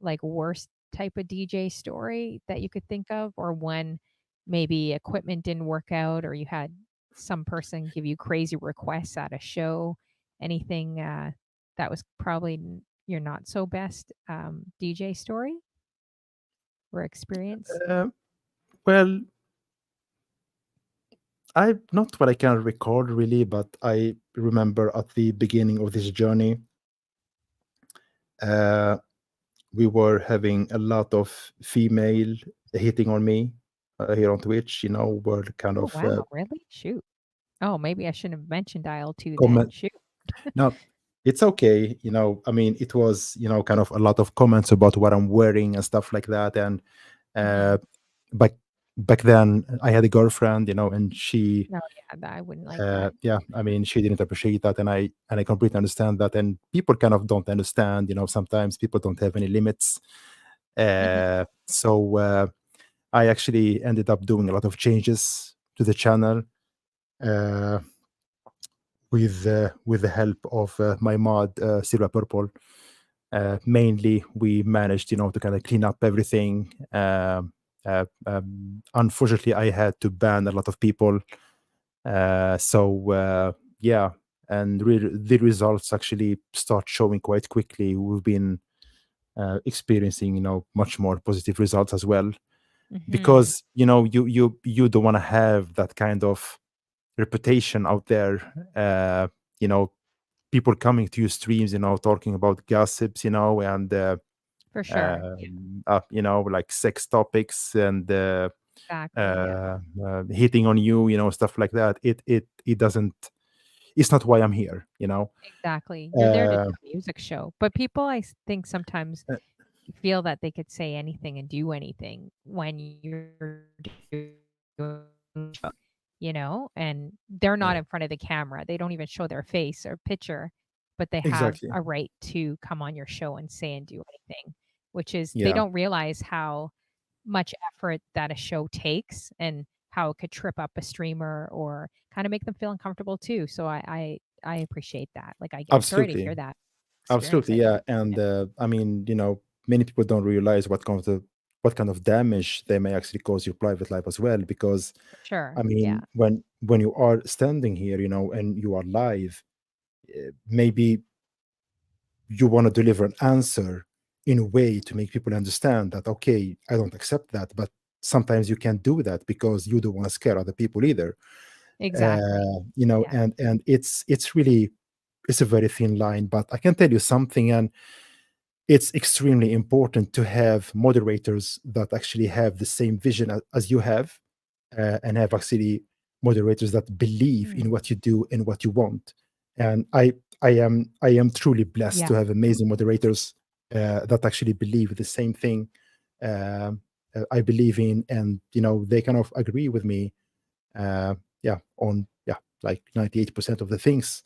like worst type of DJ story that you could think of, or when maybe equipment didn't work out, or you had some person give you crazy requests at a show? Anything that was probably your not so best DJ story or experience? Uh, well, I not what I can recall really, but I remember at the beginning of this journey, uh, we were having a lot of female hitting on me here on Twitch. Were kind Oh, of wow, really? Shoot. Oh, maybe I shouldn't have mentioned IL-2 then. comment. Shoot. No, it's okay. I mean, it was kind of a lot of comments about what I'm wearing and stuff like that. And uh, Mhm. back back then, I had a girlfriend, and she No, yeah, I wouldn't like that. yeah, I mean, she didn't appreciate that, and I completely understand that. And people kind of don't understand. Sometimes people don't have any limits. Mhm. So I actually ended up doing a lot of changes to the channel uh, with the help of my mod Silver Purple. Mainly, we managed, to kind of clean up everything. Unfortunately, I had to ban a lot of people. So yeah, and the results actually start showing quite quickly. We've been experiencing, much more positive results as well, Mhm. because you don't want to have that kind of reputation out there. You know, people coming to your streams, talking about gossips, and For sure. Yeah, like sex topics and exactly, yeah. hitting on you, stuff like that. It doesn't. It's not why I'm here. Exactly. You're there to do Uh, a music show, but people, think sometimes uh, feel that they could say anything and do anything when you're doing a show, and they're not yeah, in front of the camera. They don't even show their face or picture, but they have exactly. a right to come on your show and say and do anything, which is they Yeah, don't realize how much effort that a show takes and how it could trip up a streamer or kind of make them feel uncomfortable too. So I appreciate that. Like I'm sorry to absolutely, hear that experience absolutely. that you Yeah, and I mean, many people don't realize what kind of damage they may actually cause your private life as well. Because for sure. I Yeah. mean, when you are standing here, and you are live, maybe you want to deliver an answer in a way to make people understand that, okay, I don't accept that, but sometimes you can't do that because you don't want to scare other people either. Exactly. Yeah. And it's really, it's a very thin line. But I can tell you something, and it's extremely important to have moderators that actually have the same vision as you have, and have actually moderators that believe in Mm. what you do and what you want. And I am truly blessed to Yeah. have amazing moderators that actually believe the same thing I believe in, and they kind of agree with me. Yeah, on, yeah, like 98% of the things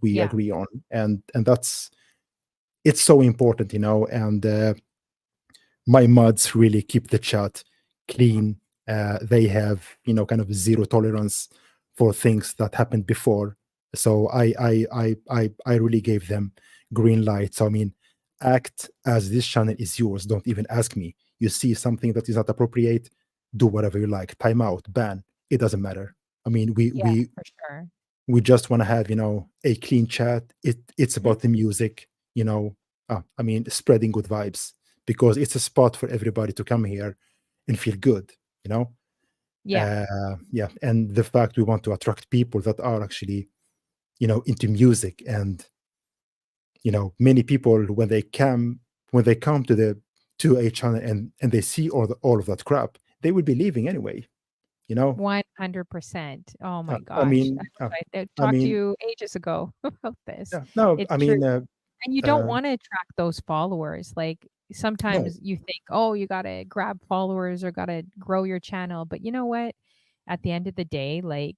we Yeah. agree on, and that's, it's so important, and my mods really keep the chat clean. They have, kind of zero tolerance for things that happened before. So I really gave them green light. So I mean, act as this channel is yours. Don't even ask me. You see something that is not appropriate, do whatever you like. Time out, ban. It doesn't matter. I mean, we Yeah, we for sure. we just want to have, a clean chat. It's Mhm. about the music, I mean, spreading good vibes, because it's a spot for everybody to come here and feel good, you know Yeah. yeah, and the fact we want to attract people that are actually, into music. And many people, when they come to a channel, and they see all of that crap, they would be leaving anyway. You know, 100%. Oh my I gosh. I mean, wish I I talked to mean, you ages ago about this. yeah, no, I It's true. mean, And you don't uh, wanna attract those followers. Like, no, sometimes you think, "Oh, you gotta grab followers or gotta grow your channel," but you know what? At the end of the day, like,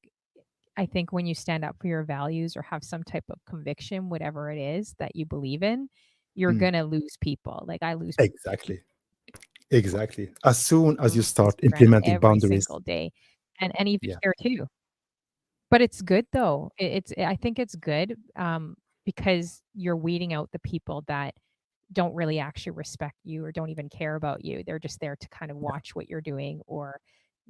I think when you stand up for your values or have some type of conviction, whatever it is that you believe in, you're mm, gonna lose people. Like, I lose exactly, exactly. As soon as you on start Instagram implementing every boundaries, single day, and even yeah, here too. But it's good though. I think it's good, because you're weeding out the people that don't really actually respect you or don't even care about you. They're just there to kind of yeah, watch what you're doing or,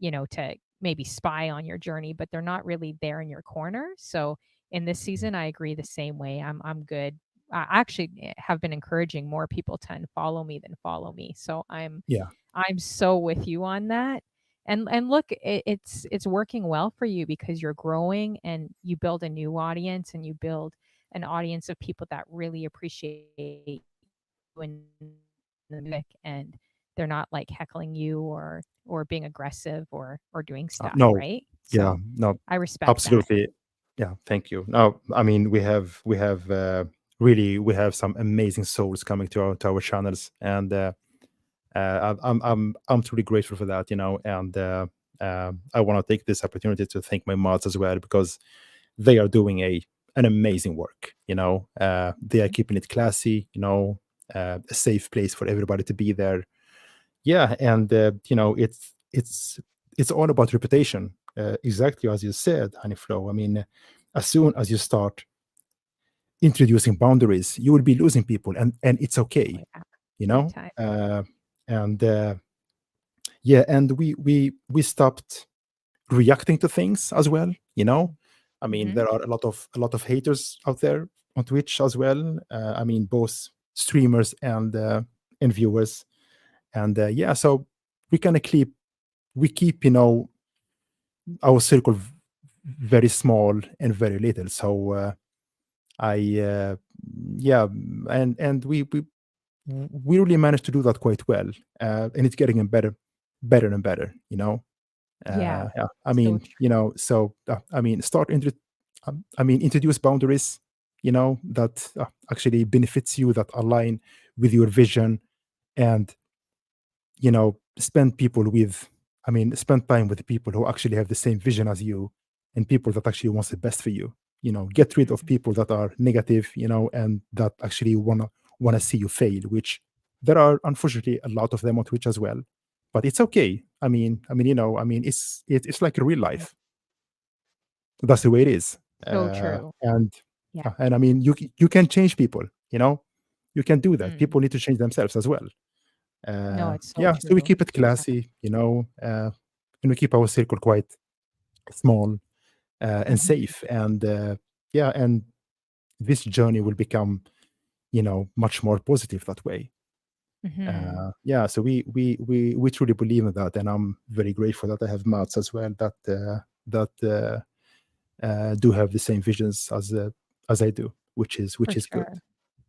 to maybe spy on your journey, but they're not really there in your corner. So in this mm, season, I agree the same way. I'm good. I actually have been encouraging more people to unfollow me than follow me. So yeah. I'm so with you on that. And look, it's working well for you because you're growing and you build a new audience and you build an audience of people that really appreciate in the music and they're not like heckling you or being aggressive or doing stuff, No, right? yeah, So no, I respect that. absolutely. Yeah, thank you. No, I mean, we have really we have some amazing souls coming to our channels, and I'm truly grateful for that. And I want to take this opportunity to thank my mods as well because they are doing an amazing work. They are keeping it classy. A safe place for everybody to be there. Yeah, and it's all about reputation, exactly as you said, Honeyflow. I mean, as soon as you start introducing boundaries, you will be losing people, and it's Oh okay. yeah, You big know, time. and yeah, and we stopped reacting to things as well. I mean, Hmm. there are a lot of haters out there on Twitch as well. I mean, both streamers and viewers, and yeah, so we kind of keep our circle very small and very little. So I yeah, and we really managed to do that quite well, and it's getting better and better. Yeah, Yeah, I so mean, true. so I mean, I mean, introduce boundaries. That actually benefits you, that align with your vision, and spend time with the people who actually have the same vision as you, and people that actually wants the best for you. Get rid of Mhm. people that are negative, and that actually wanna see you fail, which there are unfortunately a lot of them on Twitch as well. But it's okay. It's like real Yeah, life. That's the way it is. so true. And Yeah. and I mean, you can change people. You can do that. Mm. People need to change themselves as well. No, it's so Yeah, so we true. keep it Yeah. classy, and we keep our circle quite small and Hmm. safe. And yeah, and this journey will become, much more positive that way. Hmm. Yeah, so we truly believe in that, and I'm very grateful that I have mates as well that do have the same visions as I do, which For is good. sure.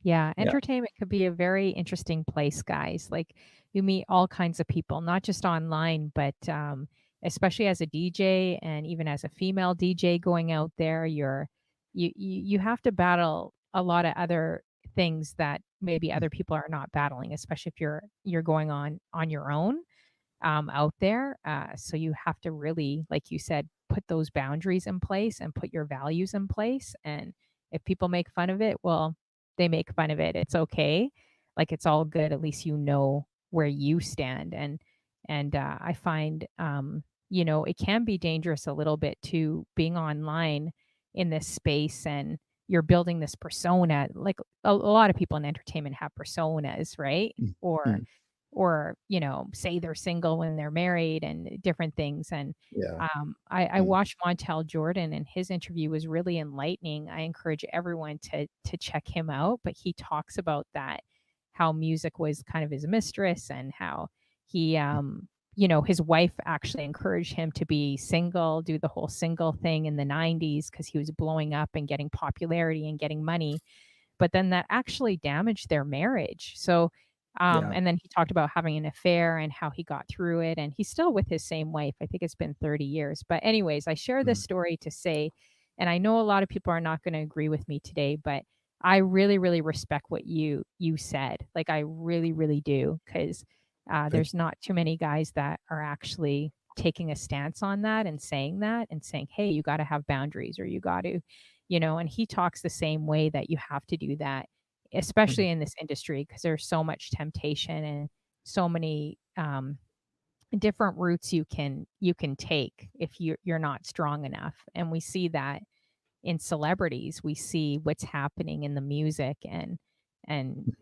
Yeah, Yeah. entertainment could be a very interesting place, guys. Like you meet all kinds of people, not just online, but especially as a DJ and even as a female DJ going out there, you have to battle a lot of other things that maybe Mm, other people are not battling, especially if you're going on your own out there. So you have to really, like you said, put those boundaries in place and put your values in place. And if people make fun of it, well, they make fun of it. It's okay. Like it's all good. At least you know where you stand. And I find, it can be dangerous a little bit to being online in this space and you're building this persona. Like a lot of people in entertainment have personas, right? mm, Or mm. say they're single when they're married and different things. And Yeah. I Mm, watched Montel Jordan, and his interview was really enlightening. I encourage everyone to check him out. But he talks about that, how music was kind of his mistress, and how he, mm. his wife actually encouraged him to be single, do the whole single thing in the 90s because he was blowing up and getting popularity and getting money. But then that actually damaged their marriage. So Yeah. And then he talked about having an affair and how he got through it, and he's still with his same wife. I think it's been 30 years. But anyways, I share this Mm. story to say, and I know a lot of people are not going to agree with me today, but I really, really respect what you said. Like I really, really do, because Thank there's not too many guys that are actually taking a stance on that and saying, hey, you got to have boundaries, or you got to, and he talks the same way that you have to do that, you. Mm. especially in this industry, because there's so much temptation and so many different routes you can take if you're not strong enough. And we see that in celebrities. We see what's happening in the music, and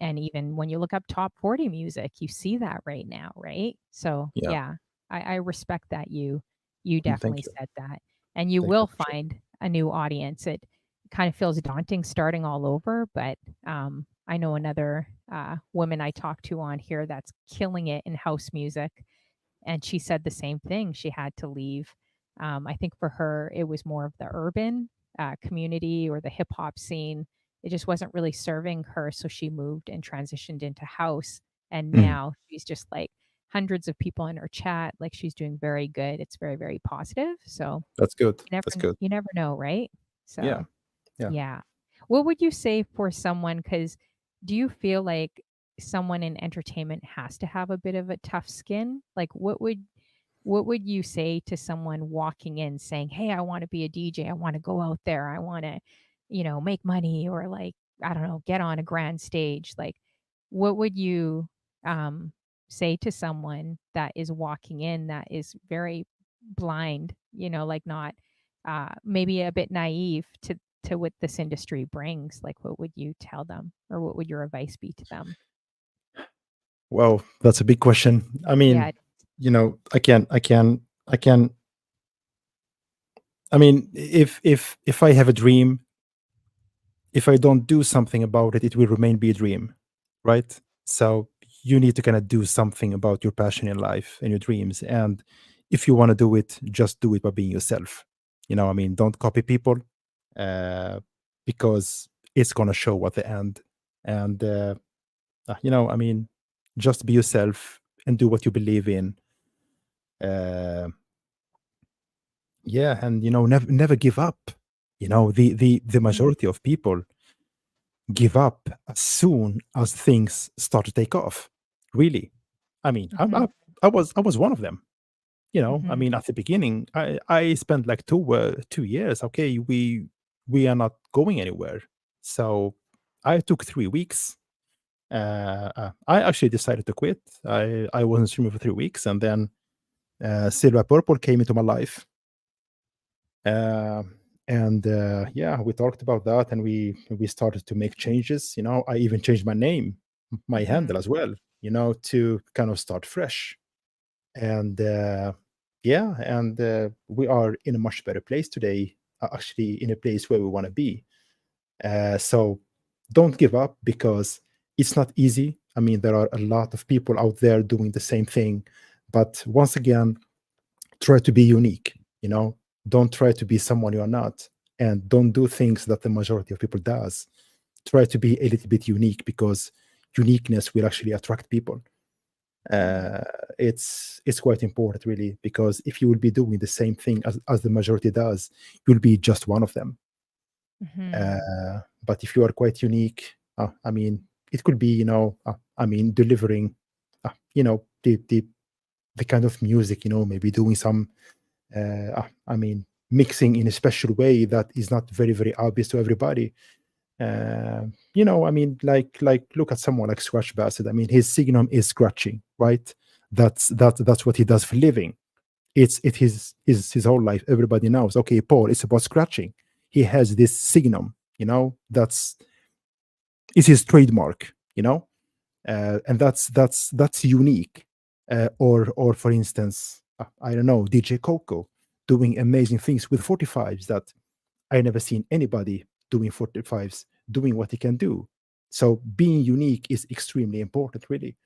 even when you look up top 40 music, you see that right now, right? So Yeah. yeah, I respect that you Thank definitely you. said that. And you Thank you. I will appreciate find a new audience. It kind of feels daunting starting all over, but I know another woman I talked to on here that's killing it in house music, and she said the same thing. She had to leave. I think for her, it was more of the urban community or the hip hop scene. It just wasn't really serving her. So she moved and transitioned into house. And it. Mm. now she's just like hundreds of people in her chat. Like she's doing very good. It's very, very positive. So That's good. you never, That's good. you never know, right? Yeah. So Yeah. yeah. What would you say for someone? Because do you feel like someone in entertainment has to have a bit of a tough skin? Like, what would you say to someone walking in saying, "Hey, I want to be a DJ. I want to go out there. I want to, make money, or like, I don't know, get on a grand stage." Like, what would you um, say to someone that is walking in that is very blind, like not maybe a bit naive to what this industry brings? Like, what would you tell them, or what would your advice be to them? Well, that's a big question. I Yeah. mean, I can. I mean, if I have a dream, if I don't do something about it, it will remain be a dream, right? So you need to kind of do something about your passion in life and your dreams. And if you want to do it, just do it by being yourself. I mean, don't copy people, uh, because it's gonna show at the end. And I mean, just be yourself and do what you believe in. Uh, yeah, and never give up. The Mhm. majority of people give up as soon as things start to take off. Really, I mean, Mhm. I was one of them. I Mhm. mean, at the beginning, I spent like 2 years. Okay, we are not going anywhere, so I took 3 weeks. I actually decided to quit. I wasn't streaming for 3 weeks, and then Silver Purple came into my life. Um, and yeah, we talked about that, and we started to make changes. I even changed my name, my Mhm. handle as well. To kind of start fresh. And yeah, and we are in a much better place today. Actually, in a place where we want to be. So don't give up, because it's not easy. I mean, there are a lot of people out there doing the same thing, but once again, try to be unique. Don't try to be someone you are not, and don't do things that the majority of people does. Try to be a little bit unique, because uniqueness will actually attract people. Mm. uh, it's quite important, really, because if you will be doing the same thing as the majority does, you'll be just one of them. Mhm. But if you are quite unique, I mean, it could be, I mean, delivering, the kind of music, maybe doing some I mean, mixing in a special way that is not very, very obvious to everybody. I mean, like look at someone like Scratch Bassett. I mean, his signum is scratching, right? That's what he does for living. It's his whole life. Everybody knows. Okay, Paul, it's about scratching. He has this signum. That's is his trademark. And that's unique. Or for instance, I don't know, DJ Coco doing amazing things with 45s that I never seen anybody doing 45s doing what he can do. So being unique is extremely important, really.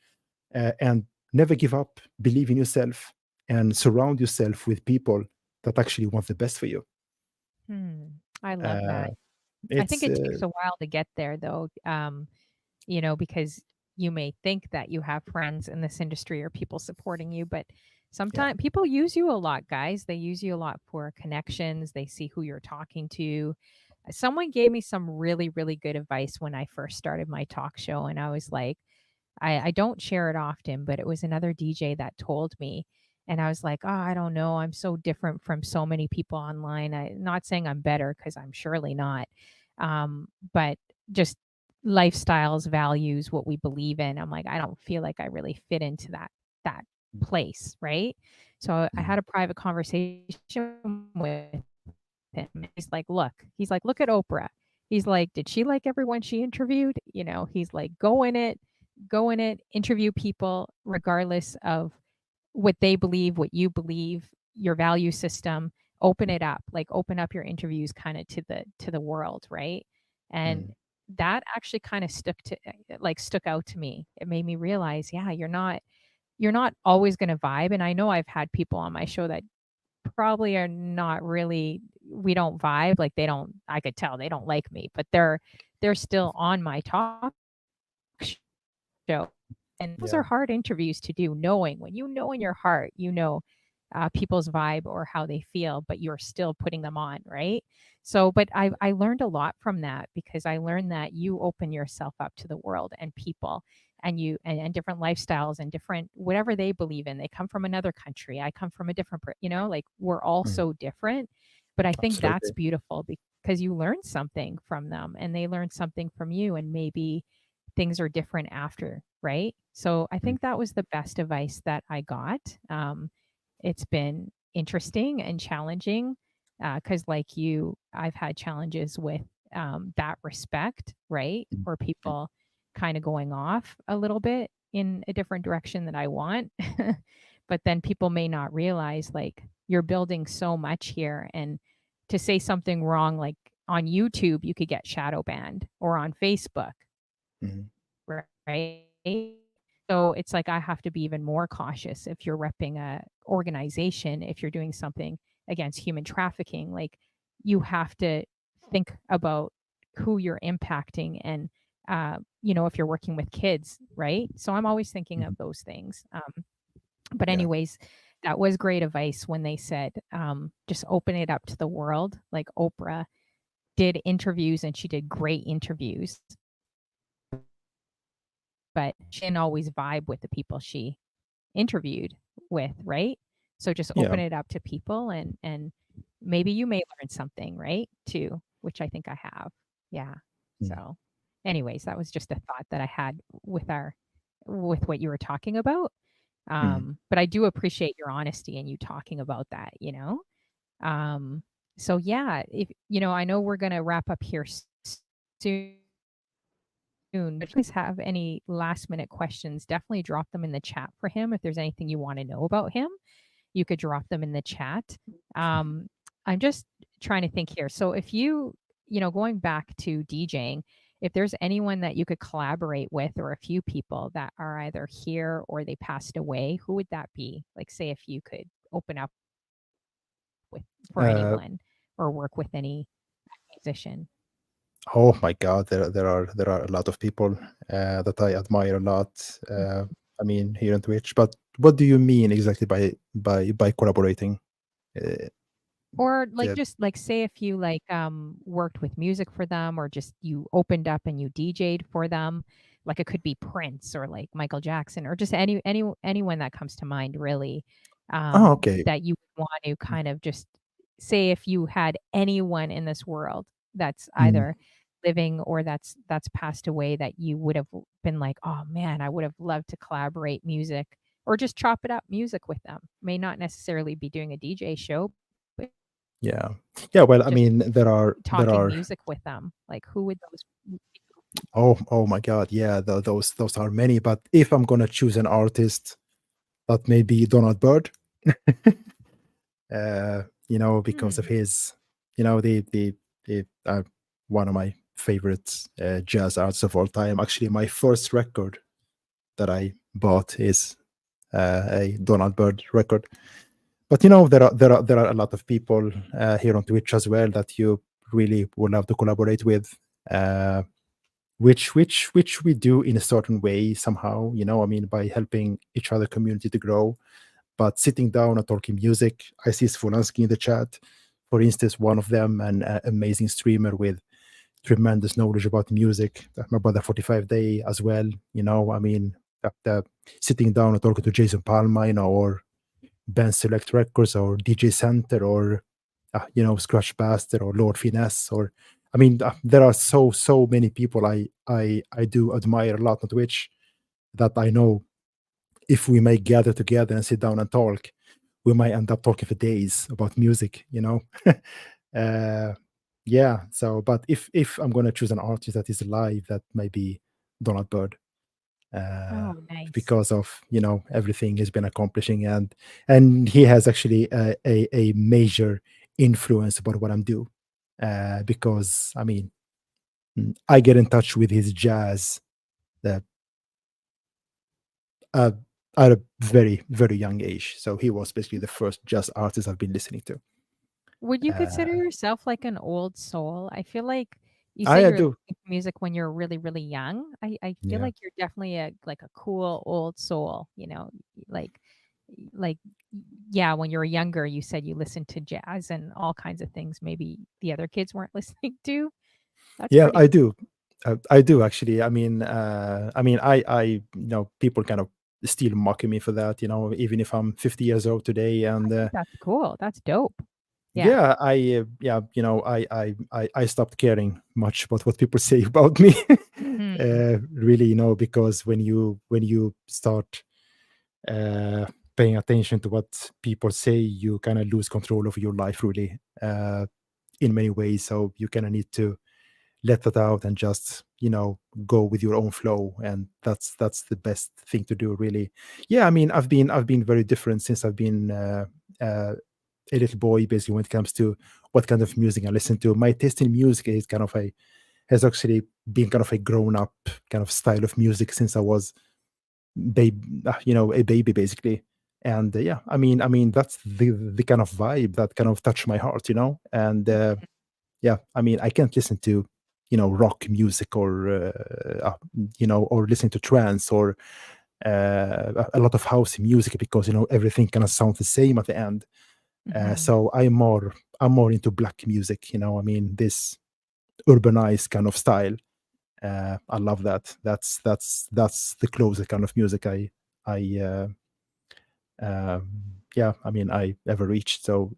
And never give up, believe in yourself, and surround yourself with people that actually want the best for you. Hmm. I love Uh, that. I think it's it takes a while to get there though, because you may think that you have friends in this industry or people supporting you, but Yeah. sometimes people use you a lot, guys. They use you a lot for connections. They see who you're talking to. Someone gave me some really, really good advice when I first started my talk show, and I was like, I don't share it often, but it was another DJ that told me. And I was like, oh, I don't know. I'm so different from so many people online. I'm not saying I'm better because I'm surely not. But just lifestyles, values, what we believe in. I'm like, I don't feel like I really fit into that place, right? So I Mm. had a private conversation with him. He's like, look at Oprah. He's like, did she like everyone she interviewed? He's like, go in it, interview people regardless of what they believe, what you believe, your value system. Open it up, like open up your interviews kind of to the world, right? And Mm. that actually kind of stuck out to me. It made me realize, yeah, you're not always going to vibe. And I know I've had people on my show that probably are not really, we don't vibe, like they don't, I could tell they don't like me, but they're still on my talk show. And those are Yeah. hard interviews to do, knowing when you know in your heart, people's vibe or how they feel, but you're still putting them on, right? So, but I learned a lot from that because I learned that you open yourself up to the world and people and different lifestyles and different whatever they believe in. They come from another country. I come from a different, like we're all Mm. so different. But I think that's Absolutely. beautiful because you learn something from them and they learn something from you, and maybe things are different after, right? So I Mm. think that was the best advice that I got. It's been interesting and challenging because, like you, I've had challenges with that respect, right? Mm. Or Mm. people kind of going off a little bit in a different direction that I want. But then people may not realize, like, you're building so much here. And to say something wrong, like on YouTube, you could get shadow banned, or on Facebook, Mm. right? So it's like I have to be even more cautious if you're repping a organization, if you're doing something against human trafficking, like you have to think about who you're impacting and if you're working with kids, right? So I'm always thinking Mm. of those things. But Yeah. anyways, that was great advice when they said just open it up to the world. Like Oprah did interviews and she did great interviews, but she didn't always vibe with the people she interviewed with, right? So just Yeah. open it up to people, and maybe you may learn something, right? Too, which I think I have. Yeah. Mm. So anyways, that was just a thought that I had with what you were talking about. Mm. But I do appreciate your honesty and you talking about that. Um, so yeah, if I know we're gonna wrap up here soon. But if you guys have any last minute questions, definitely drop them in the chat for him. If there's anything you want to know about him, you could drop them in the chat. Um, I'm just trying to think here. So if going back to DJing, if there's anyone that you could collaborate with, or a few people that are either here or they passed away, who would that be? Like, say if you could open up with for Uh, anyone or work with any musician. oh my God, there are a lot of people that I admire a lot. I mean, here on Twitch. But what do you mean exactly by collaborating? Uh, Or like yeah. just like say if you worked with music for them, or just you opened up and you DJ'd for them, like it could be Prince or like Michael Jackson, or just anyone that comes to mind really, Oh, okay. that you would want to kind of just say if you had anyone in this world that's Mm. either living or that's passed away, that you would have been like, oh man, I would have loved to collaborate music or just chop it up music with them. May not necessarily be doing a DJ show, but Yeah. Yeah. Well, I just mean, there are. talking music with them. Like, who would those people Oh my God. Yeah. Those are many. But if I'm gonna choose an artist, that may be Donald Byrd. Because of Hmm. his, the one of my favorite jazz artists of all time. Actually, my first record that I bought is a Donald Byrd record. But there are a lot of people here on Twitch as well that you really would love to collaborate with. Uh, which we do in a certain way somehow, I mean, by helping each other community to grow. But sitting down and talking music, I see Svolansky in the chat, for instance, one of them, an amazing streamer with tremendous knowledge about music. My brother 45 Day as well, I mean, sitting down and talking to Jason Palma, or Ben Select Records or DJ Center or Scratch Bastard or Lord Finesse, or I mean, there are so many people I do admire a lot on Twitch that I know if we may gather together and sit down and talk, we might end up talking for days about music. uh, yeah. So, but if I'm gonna choose an artist that is alive, that may be Donald Byrd, uh, Oh, nice. because of everything he's been accomplishing, and he has actually a major influence about what I'm do, because I mean, I get in touch with his jazz uh, uh, at a very young age. So he was basically the first jazz artist I've been listening to. Would you consider Uh, yourself like an old soul? I feel like you said I you were do. listening to music when you're really, really young. I feel Yeah. like you're definitely a cool old soul, like like yeah, when you were younger, you said you listened to jazz and all kinds of things maybe the other kids weren't listening to. That's Yeah, pretty I cool. do. I do actually. I mean, people kind of still mocking me for that. Even if I'm 50 years old today, I and think that's cool. That's dope. Yeah. yeah, I stopped caring much about what people say about me. Mhm. Really, because when you start uh, paying attention to what people say, you kind of lose control of your life, really, in many ways. So you kind of need to let that out and just go with your own flow, and that's the best thing to do, really. Yeah, I mean, I've been very different since I've been a little boy, basically, when it comes to what kind of music I listen to. My taste in music is kind of a has actually been kind of a grown up kind of style of music since I was a baby, basically. And yeah, I mean that's the kind of vibe that kind of touched my heart, and yeah, I mean, I can't listen to rock music, or or listen to trance, or a lot of house music, because everything kind of sounds the same at the end. Mhm. So I'm more into black music, I mean, this urbanized kind of style. I love that. That's the closest kind of music I um, yeah, I mean, I ever reached. So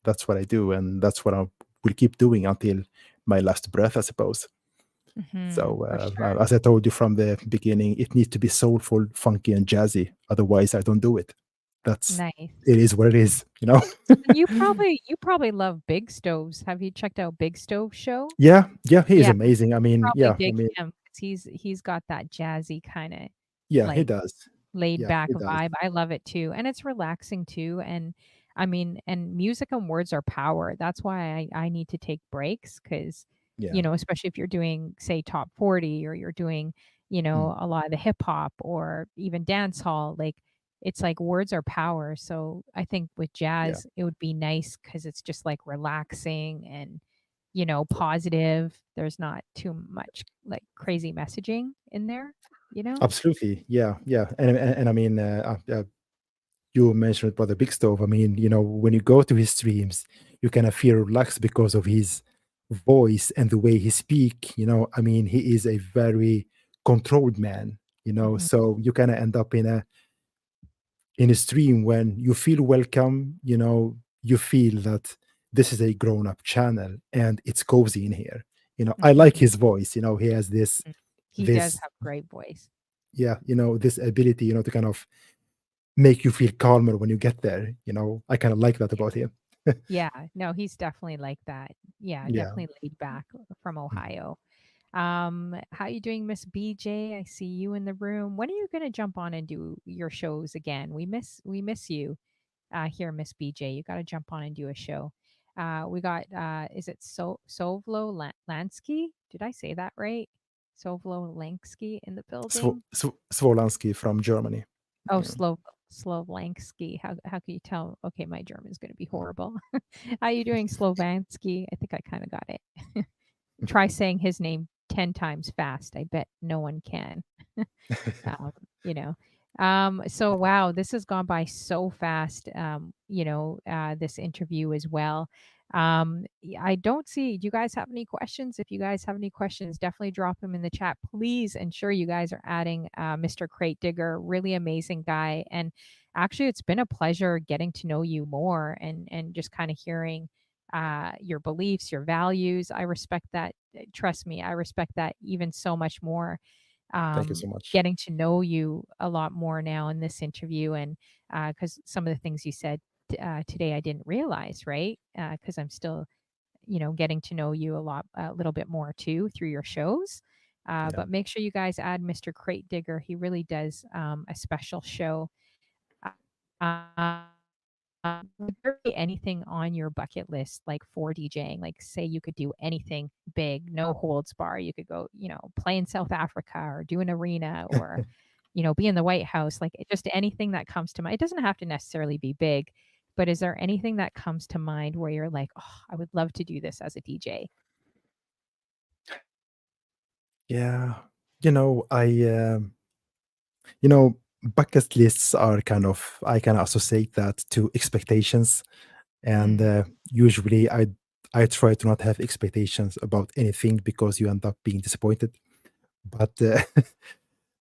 that's what I do, and that's what I will keep doing until my last breath, I suppose. Mhm. So For sure. as I told you from the beginning, it needs to be soulful, funky, and jazzy. Otherwise, I don't do it. That's Nice. it is what it is. And you probably love Big Stoves. Have you checked out Big Stove Show? Yeah, yeah, he is Yeah, amazing. I mean, probably yeah, I dig mean, him 'cause he's got that jazzy kinda, yeah, he like, does. laid Yeah, back he does. vibe. I love it too, and it's relaxing too, and I mean, and music and words are power. That's why I need to take breaks because, Yeah. especially if you're doing, say, top 40 or you're doing, Mm, a lot of the hip hop or even dance hall, like, it's like words are power. So I think with yeah. jazz, it would be nice because it's just, like, relaxing and, Yeah. positive. There's not too much, like, crazy messaging in there, you know? Absolutely. Yeah, yeah. And I mean, you mentioned about the big stove. I mean, when you go to his streams, you kind of feel relaxed because of his voice and the way he speak. I mean, he is a very controlled man. Mhm, So you kind of end up in a stream when you feel welcome. You feel that this is a grown up channel and it's cozy in here. I like mhm. his voice. He has this Mm. He does this have great voice. yeah, this ability, to kind of make you feel calmer when you get there. I kind of like that Yeah. about him. Yeah, no, he's definitely like that. Yeah, Yeah. definitely laid back from Mm. Ohio. How you doing, Miss BJ? I see you in the room. When are you gonna jump on and do your shows again? We miss you here, Miss BJ. You gotta jump on and do a show. We got is it Sovlo Lansky? Did I say that right? Sovlo Lansky in the building. Svolansky from Germany. Oh, Yeah. Slovansky. How can you tell? Okay, my German's gonna be horrible. How you doing, Slovansky? I think I kind of got it. Try saying his name 10 times fast. I bet no one can. um, you know. So wow, this has gone by so fast. This interview as well. I don't see. Do you guys have any questions? If you guys have any questions, definitely drop them in the chat. Please ensure you guys are adding Mr. Cratedigger. Really amazing guy. And actually, it's been a pleasure getting to know you more and just kind of hearing your beliefs, your values. I respect that. Trust me, I respect that even so much more. Thank you so much. Getting to know you a lot more now in this interview, and because some of the things you said today I didn't realize, right? Because I'm still, getting to know you a little bit more too through your shows. Yeah. But make sure you guys add Mr. Crate Digger. He really does a special show. Uh, would there be anything on your bucket list, like for DJing? Like, say you could do anything big, no holds bar. You could go, play in South Africa or do an arena or, be in the White House. Like, just anything that comes to mind. It doesn't have to necessarily be big, but is there anything that comes to mind where you're like, oh, I would love to do this as a DJ? Yeah. You know, bucket lists are I kind of associate that to expectations. And Mm, usually I try to not have expectations about anything because you end up being disappointed.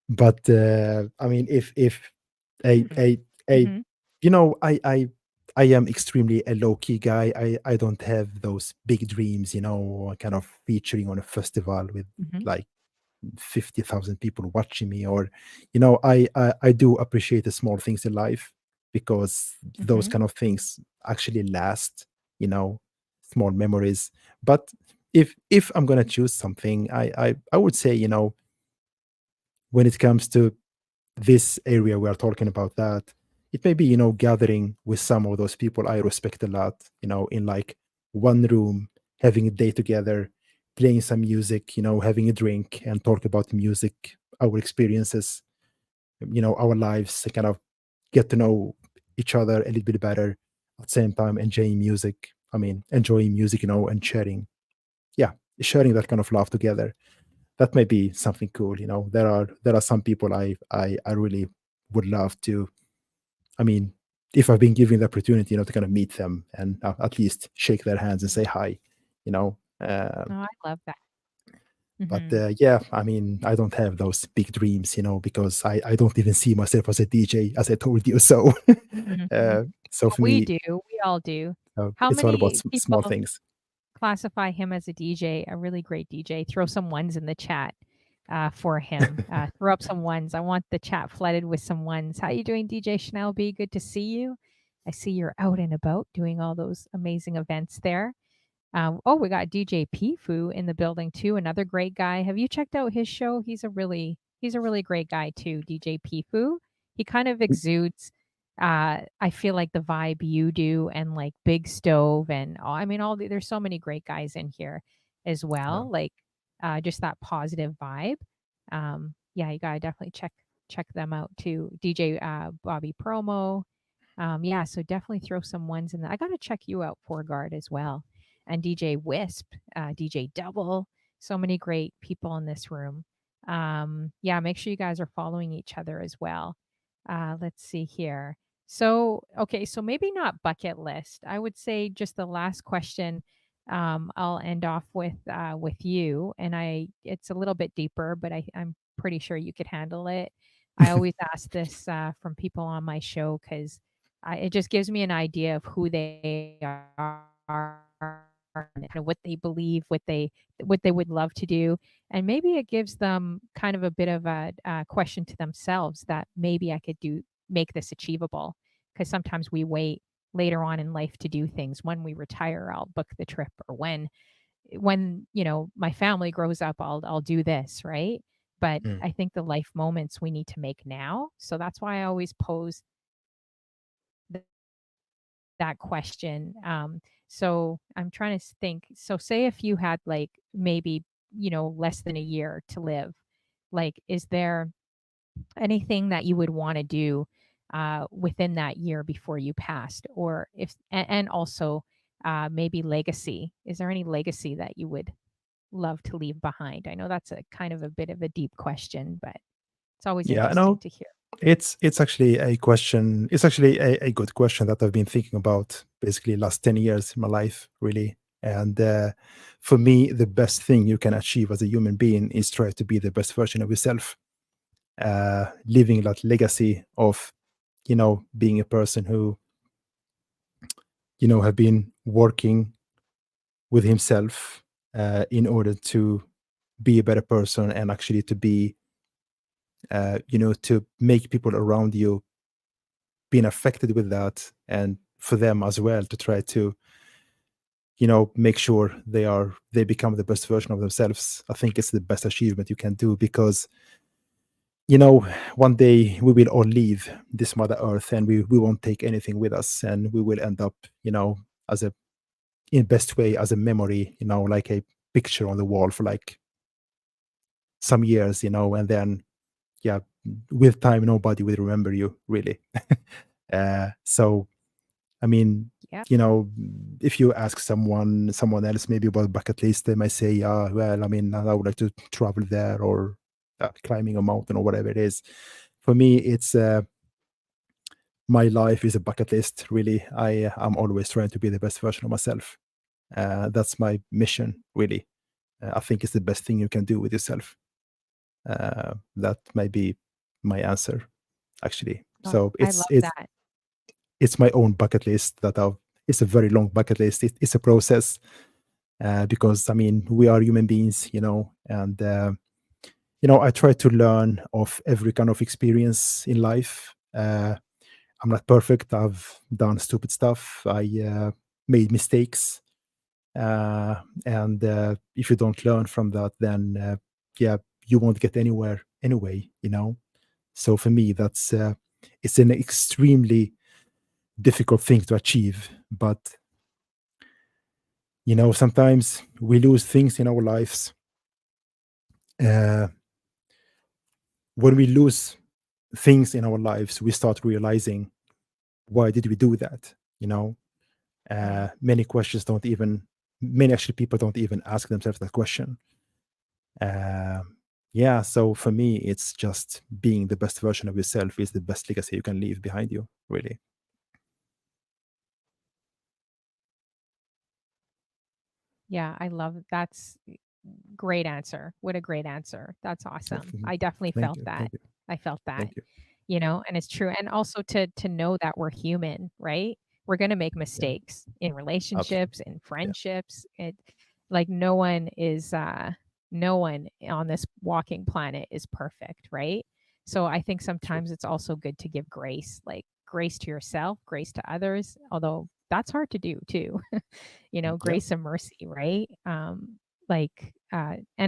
But I mean, if mm, a mhm, I am extremely a low key guy. I don't have those big dreams, kind of featuring on a festival with mhm, like 50,000 people watching me, or I do appreciate the small things in life because those mhm, kind of things actually last, you know, small memories. But if I'm gonna choose something, I would say, when it comes to this area we are talking about, that it may be, gathering with some of those people I respect a lot, in like one room, having a day together, playing some music, having a drink and talk about music, our experiences, our lives, kind of get to know each other a little bit better, at the same time enjoying music, and yeah, sharing that kind of love together. That may be something cool. There are some people I really would love to. I mean, if I've been given the opportunity, to kind of meet them and at least shake their hands and say hi, you know. oh, I love that. But Mhm, yeah, I mean, I don't have those big dreams, because I don't even see myself as a DJ, as I told you. So, mhm. so for We me, do. We all do. How it's all about many small people things. classify him as a DJ, a really great DJ? Throw some ones in the chat for him. Throw up some ones. I want the chat flooded with some ones. How you doing, DJ Chanel B? Good to see you. I see you're out and about doing all those amazing events there. Oh, we got DJ Pifu in the building too. Another great guy. Have you checked out his show? He's a really great guy too. DJ Pifu. He kind of exudes. I feel like the vibe you do, and like Big Stove, and I mean there's so many great guys in here as Yeah. well. Like just that positive vibe. Yeah, you gotta definitely check them out too. DJ Bobby Promo. Yeah, so definitely throw some ones in there. I gotta check you out, For Guard, as well, and DJ Wisp, DJ Double. So many great people in this room. Yeah, make sure you guys are following each other as well. Let's see here. So, okay, so maybe not bucket list. I would say just the last question. I'll end off with you, and it's a little bit deeper, but I'm pretty sure you could handle it. I always ask this from people on my show because it just gives me an idea of who they are and what they believe, what they would love to do, and maybe it gives them kind of a bit of a question to themselves that maybe I could make this achievable. Because sometimes we wait later on in life to do things. When we retire, I'll book the trip, or when my family grows up, I'll do this, right? But Mm. I think the life moments we need to make now. So that's why I always pose that question. So I'm trying to think. So say if you had like maybe, less than a year to live, like is there anything that you would want to do within that year before you passed? Or and also maybe legacy. Is there any legacy that you would love to leave behind? I know that's a kind of a bit of a deep question, but it's always Yeah, interesting no, to hear. it's actually a question. It's actually a good question that I've been thinking about basically last 10 years in my life, really. And for me, the best thing you can achieve as a human being is try to be the best version of yourself, leaving that legacy of, being a person who, have been working with himself in order to be a better person and actually to be, to make people around you being affected with that, and for them as well to try to, make sure they become the best version of themselves. I think it's the best achievement you can do, because you know one day we will all leave this mother earth, and we won't take anything with us, and we will end up, as a in best way as a memory, like a picture on the wall for like some years, and then yeah, with time nobody will remember you really. So I mean, Yeah. you know, if you ask someone else maybe about bucket list, they might say, "Yeah, well, I mean, I would like to travel there, or climbing a mountain, or whatever it is." For me, it's my life is a bucket list. Really, I'm always trying to be the best version of myself. That's my mission, really. I think it's the best thing you can do with yourself. That might be my answer, actually. Oh, So I it's love it's that. it's my own bucket list that I've. It's a very long bucket list. It's a process, because I mean we are human beings, and I try to learn of every kind of experience in life. I'm not perfect. I've done stupid stuff. I made mistakes, and if you don't learn from that, then yeah, you won't get anywhere anyway. So for me, that's it's an extremely difficult thing to achieve, but sometimes we lose things in our lives. uh, when we lose things in our lives, we start realizing, why did we do that? Right. Many actually people don't even ask themselves that question. uh, yeah, so for me it's just being the best version of yourself is the best legacy you can leave behind you, really. Yeah, I love that's great answer. What a great answer. That's Yeah, awesome. I definitely thank felt you, that. thank you, I felt that. thank you. And it's true. And also to know that we're human, right? We're going to make Yeah, mistakes in absolutely. relationships, in Yeah. friendships. It like no one on this walking planet is perfect, right? So I think True. sometimes it's also good to give grace, like grace to yourself, grace to others, although that's hard to do too. Yeah. Grace and mercy, right? And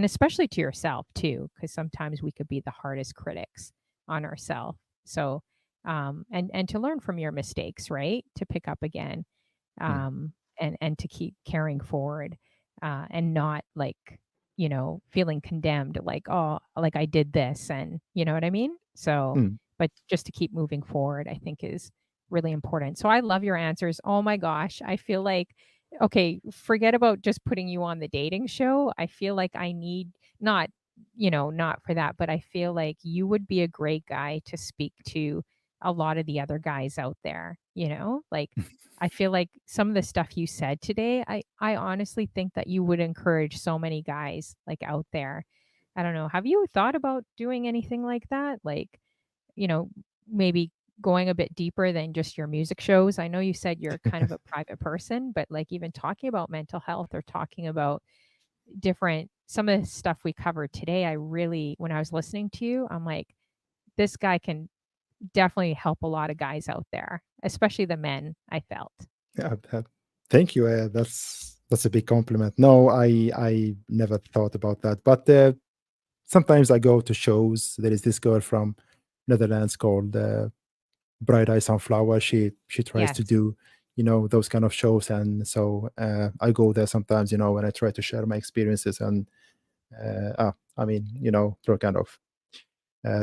especially to yourself too, because sometimes we could be the hardest critics on ourselves. So, and to learn from your mistakes, right? To pick up again, Mm, and to keep carrying forward, and not like, feeling condemned, like, oh, like I did this, and you know what I mean? So, mm, but just to keep moving forward, I think is really important. So I love your answers. Oh my gosh. I feel like, okay, forget about just putting you on the dating show. I feel like I need not, not for that, but I feel like you would be a great guy to speak to a lot of the other guys out there, Like I feel like some of the stuff you said today, I honestly think that you would encourage so many guys like out there. I don't know. Have you thought about doing anything like that? Like, you know, maybe going a bit deeper than just your music shows? I know you said you're kind of a private person, but like even talking about mental health or talking about different some of the stuff we covered today, I really when I was listening to you, I'm like, this guy can definitely help a lot of guys out there, especially the men, I felt. yeah, thank you. That's a big compliment. No, I never thought about that, but sometimes I go to shows. There is this girl from Netherlands called Bright Eye Sunflower. She tries to Yes. do those kind of shows, and so I go there sometimes, and I try to share my experiences, and I mean, to kind of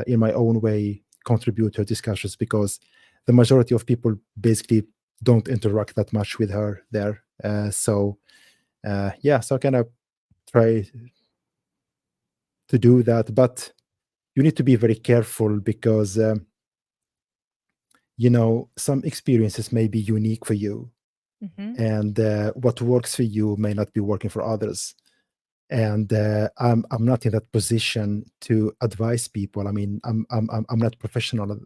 in my own way contribute to discussions, because the majority of people basically don't interact that much with her there. So yeah, so I kind of try. to do that, but you need to be very careful because some experiences may be unique for you, Mhm. and what works for you may not be working for others. And I'm not in that position to advise people. I mean, I'm not professional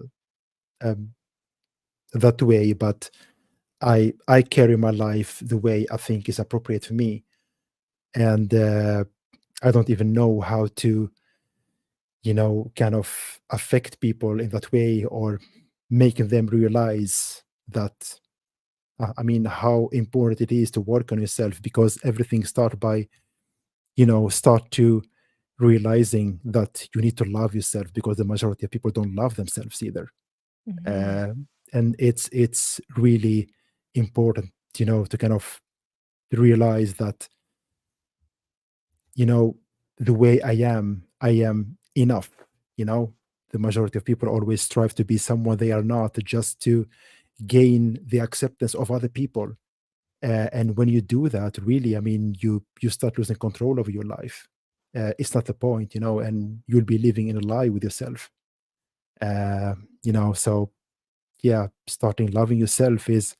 um, that way, but I carry my life the way I think is appropriate for me, and I don't even know how to kind of affect people in that way, or making them realize that I mean, how important it is to work on yourself, because everything start by start to realizing that you need to love yourself, because the majority of people don't love themselves either. Mhm. And it's really important, to kind of realize that you know the way I am enough. you know the majority of people always strive to be someone they are not, just to gain the acceptance of other people. And when you do that, really, I mean, you start losing control over your life. It's not the point, and you'll be living in a lie with yourself. So yeah, starting loving yourself is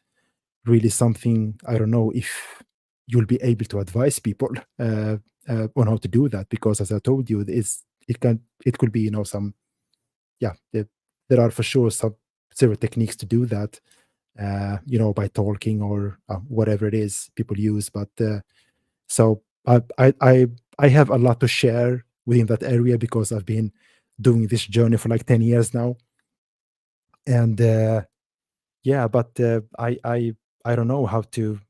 really something. I don't know if you'll be able to advise people on how to do that, because as I told you, it could be some, yeah, there are for sure some several techniques to do that, by talking, or whatever it is people use. But so I have a lot to share within that area, because I've been doing this journey for like 10 years now. And yeah, but I don't know how to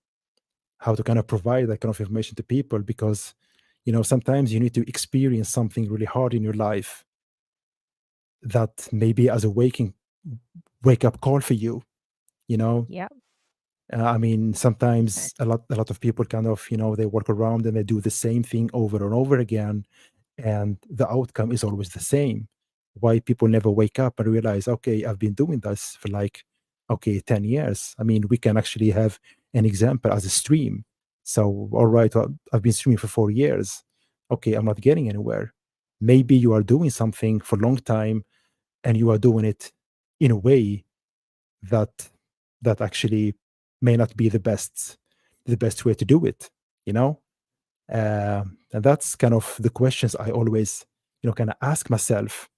kind of provide that kind of information to people, because sometimes you need to experience something really hard in your life, that maybe as a wake up call for you. you know Yep. I mean, Okay. sometimes a lot of people kind of they work around and they do the same thing over and over again, and the outcome is always the same. Why people never wake up and realize, okay, I've been doing this for like, okay, 10 years. I mean, we can actually have an example as a stream. So, all right, well, I've been streaming for 4 years. Okay, I'm not getting anywhere. Maybe you are doing something for a long time, and you are doing it in a way that actually may not be the best way to do it. you know and that's kind of the questions I always kind of ask myself.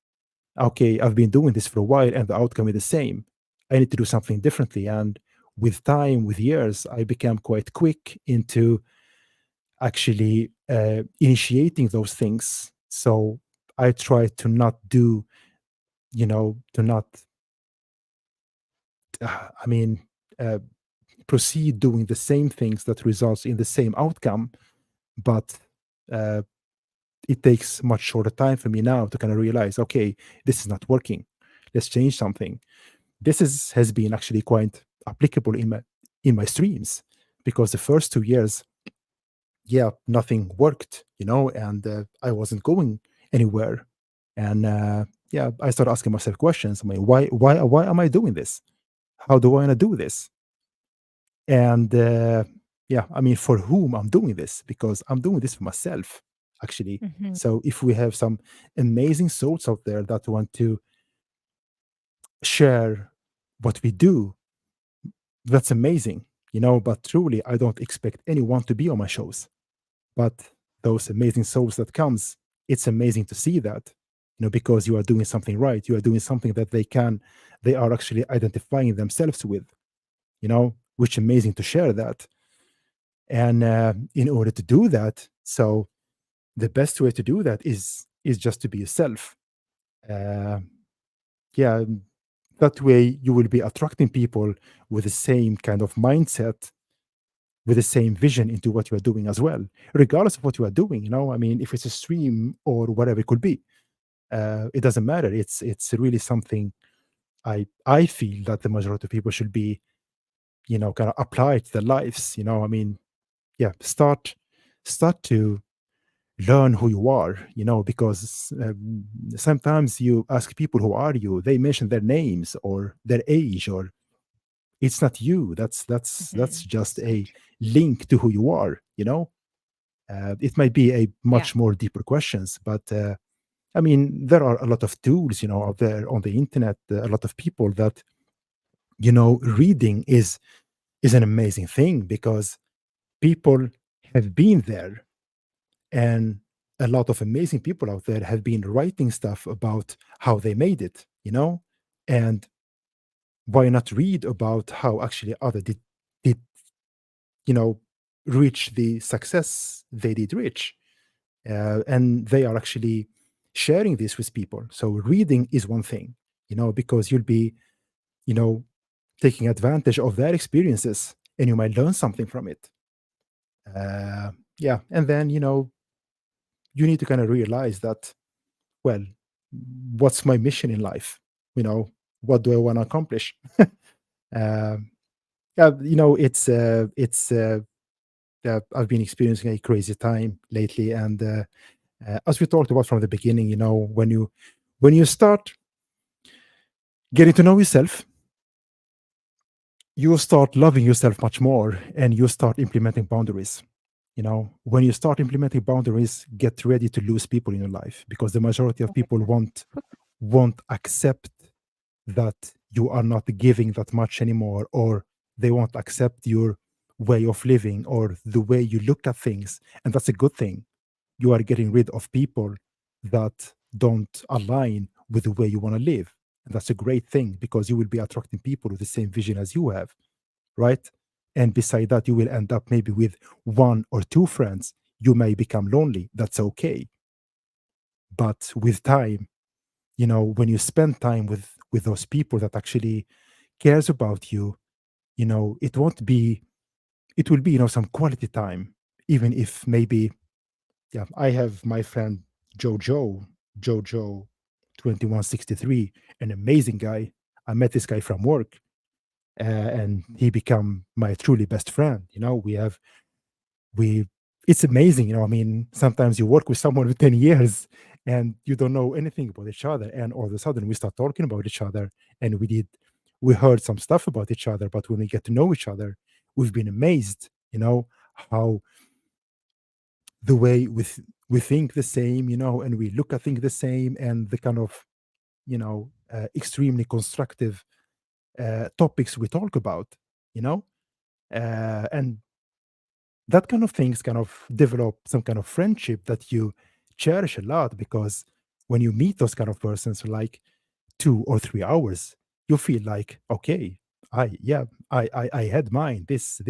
Okay, I've been doing this for a while, and the outcome is the same. I need to do something differently. And with time, with years, I became quite quick into actually initiating those things. So I try to not do, to not I mean, uh, proceed doing the same things that results in the same outcome. But uh, it takes much shorter time for me now to kind of realize, okay, this is not working. Let's change something. This has been actually quite applicable in my streams, because the first 2 years, yeah, nothing worked, and I wasn't going anywhere. And yeah, I started asking myself questions. I mean, why am I doing this? How do I want to do this? And yeah, I mean, for whom I'm doing this? Because I'm doing this for myself, actually. Mhm. So if we have some amazing souls out there that want to share what we do, that's amazing. But truly, I don't expect anyone to be on my shows. But those amazing souls that comes, it's amazing to see that, because you are doing something right. You are doing something that they are actually identifying themselves with, which amazing to share that. And in order to do that, so the best way to do that is just to be yourself. uh, yeah, that way you will be attracting people with the same kind of mindset, with the same vision into what you are doing as well, regardless of what you are doing. I mean, if it's a stream or whatever it could be, it doesn't matter. It's really something I feel that the majority of people should be, kind of apply to their lives. I mean, yeah, start to learn who you are, because sometimes you ask people, who are you? They mention their names or their age, or it's not you. That's Mhm. just So a true. link to who you are. It might be a Yeah. much more deeper questions, but I mean, there are a lot of tools, out there on the internet, a lot of people that, reading is an amazing thing because people have been there, and a lot of amazing people out there have been writing stuff about how they made it. And why not read about how actually other did you know reach the success they did reach, and they are actually sharing this with people. So reading is one thing, because you'll be you know taking advantage of their experiences, and you might learn something from it. uh, yeah, and then you need to kind of realize that, well, what's my mission in life? you know what do I want to accomplish? um, yeah, I've been experiencing a crazy time lately, and as we talked about from the beginning, when you start getting to know yourself, you start loving yourself much more, and you start implementing boundaries. When you start implementing boundaries, get ready to lose people in your life, because the majority of people won't accept that you are not giving that much anymore, or they won't accept your way of living or the way you look at things. And that's a good thing. You are getting rid of people that don't align with the way you want to live. And that's a great thing, because you will be attracting people with the same vision as you have, right? And beside that, you will end up maybe with one or two friends. You may become lonely. That's okay. But with time, when you spend time with those people that actually cares about you, it won't be it will be, some quality time. Even if maybe, yeah, I have my friend Jojo 2163, an amazing guy. I met this guy from work, and he become my truly best friend. We It's amazing. I mean, sometimes you work with someone for 10 years and you don't know anything about each other, and all of a sudden we start talking about each other, and we heard some stuff about each other. But when we get to know each other, we've been amazed, how the way we think the same, and we look at things the same, and the kind of, extremely constructive topics we talk about, you know and that kind of things kind of develop some kind of friendship that you cherish a lot, because when you meet those kind of persons for like 2 or 3 hours, you feel like, okay, I had mine. This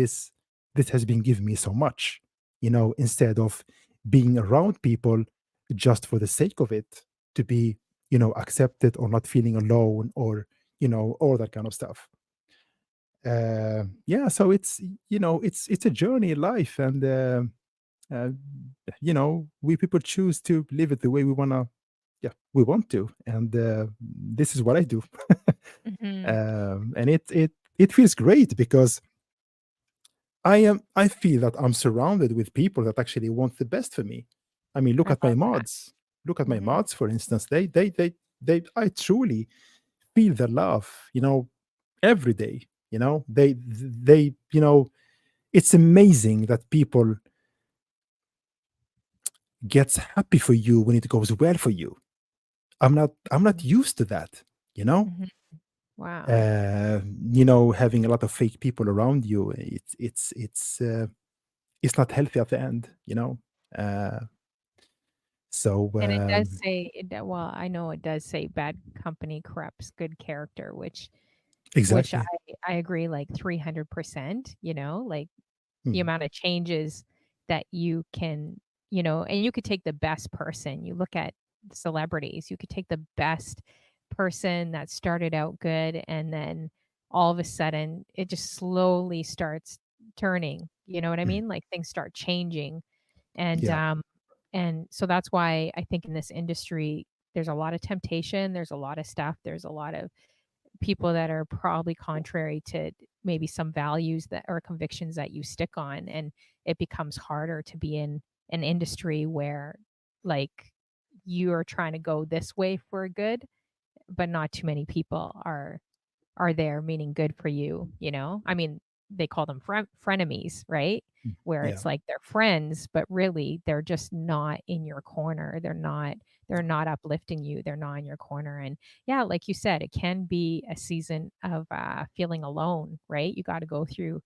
has been giving me so much, instead of being around people just for the sake of it, to be, accepted, or not feeling alone, or all that kind of stuff. Yeah, so it's a journey in life, and uh, we people choose to live it the way we want to, and this is what I do. Mhm. And it feels great, because I feel that I'm surrounded with people that actually want the best for me. I mean, look I at my love that. mods. Look at my Mhm. mods, for instance. They I truly feel the love, every day. It's amazing that people gets happy for you when it goes well for you. I'm not Mhm. used to that, you know? Mhm. Wow. Having a lot of fake people around you, it's not healthy at the end, you know? Uh, so And it does say well, I know it does say bad company corrupts good character, which exactly. I agree like 300%, like the Mm, amount of changes that you can, and you could take the best person. You look at celebrities, you could take the best person that started out good, and then all of a sudden it just slowly starts turning. You know what I mm, mean? Like things start changing. And yeah. so that's why I think in this industry there's a lot of temptation, there's a lot of stuff, there's a lot of people that are probably contrary to maybe some values that or convictions that you stick on, and it becomes harder to be in an industry where like you are trying to go this way for good, but not too many people are there meaning good for you, you know? I mean, they call them frenemies, right? Where Yeah. it's like they're friends, but really they're just not in your corner. They're they're not uplifting you, they're not in your corner. And yeah, like you said, it can be a season of feeling alone, right? You got to go through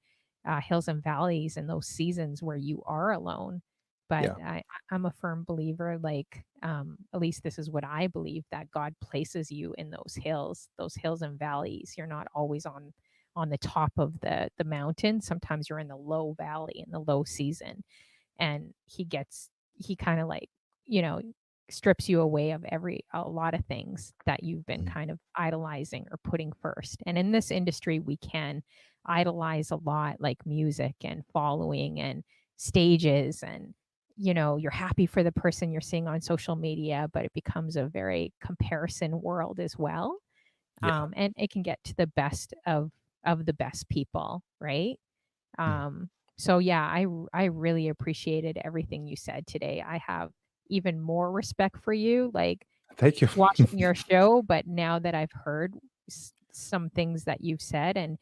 hills and valleys and those seasons where you are alone. But Yeah. I'm a firm believer, like, at least this is what I believe, that God places you in those hills and valleys. You're not always on the top of the mountain. Sometimes you're in the low valley, in the low season, and he kind of like, you know, strips you away of a lot of things that you've been Mm. kind of idolizing or putting first. And in this industry, we can idolize a lot, like music and following and stages, and you're happy for the person you're seeing on social media, but it becomes a very comparison world as well. Yeah. And it can get to the best of the best people, right? Mm. um, so yeah, I really appreciated everything you said today. I have even more respect for you, like Thank you. watching your show, but now that I've heard some things that you've said, and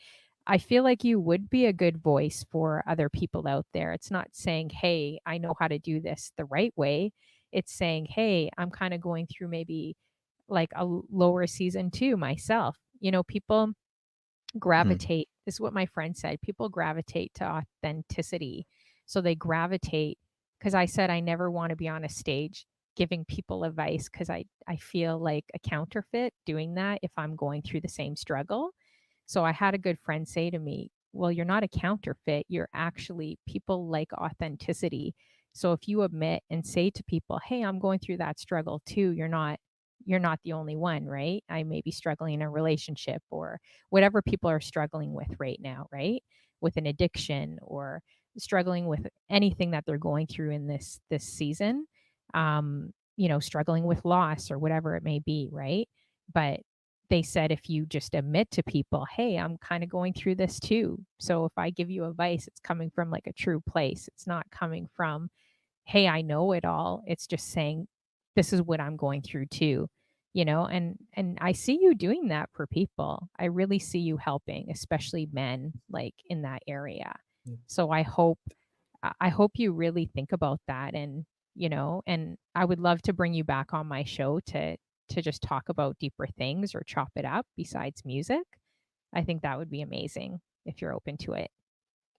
I feel like you would be a good voice for other people out there. It's not saying, "Hey, I know how to do this the right way." It's saying, "Hey, I'm kind of going through maybe like a lower season too myself." People Mm. gravitate, this is what my friend said, people gravitate to authenticity. So they gravitate, because I said I never want to be on a stage giving people advice, because I feel like a counterfeit doing that if I'm going through the same struggle. So I had a good friend say to me, well, you're not a counterfeit, you're actually, people like authenticity. So if you admit and say to people, hey, I'm going through that struggle too, you're not the only one, right? I may be struggling in a relationship, or whatever people are struggling with right now, right? With an addiction, or struggling with anything that they're going through in this season. Struggling with loss or whatever it may be, right? But they said, if you just admit to people, hey, I'm kind of going through this too. So if I give you advice, it's coming from like a true place. It's not coming from, hey, I know it all. It's just saying, this is what I'm going through too. And I see you doing that for people. I really see you helping, especially men, like in that area. Mm. So I hope you really think about that. And I would love to bring you back on my show to just talk about deeper things or chop it up besides music. I think that would be amazing if you're open to it.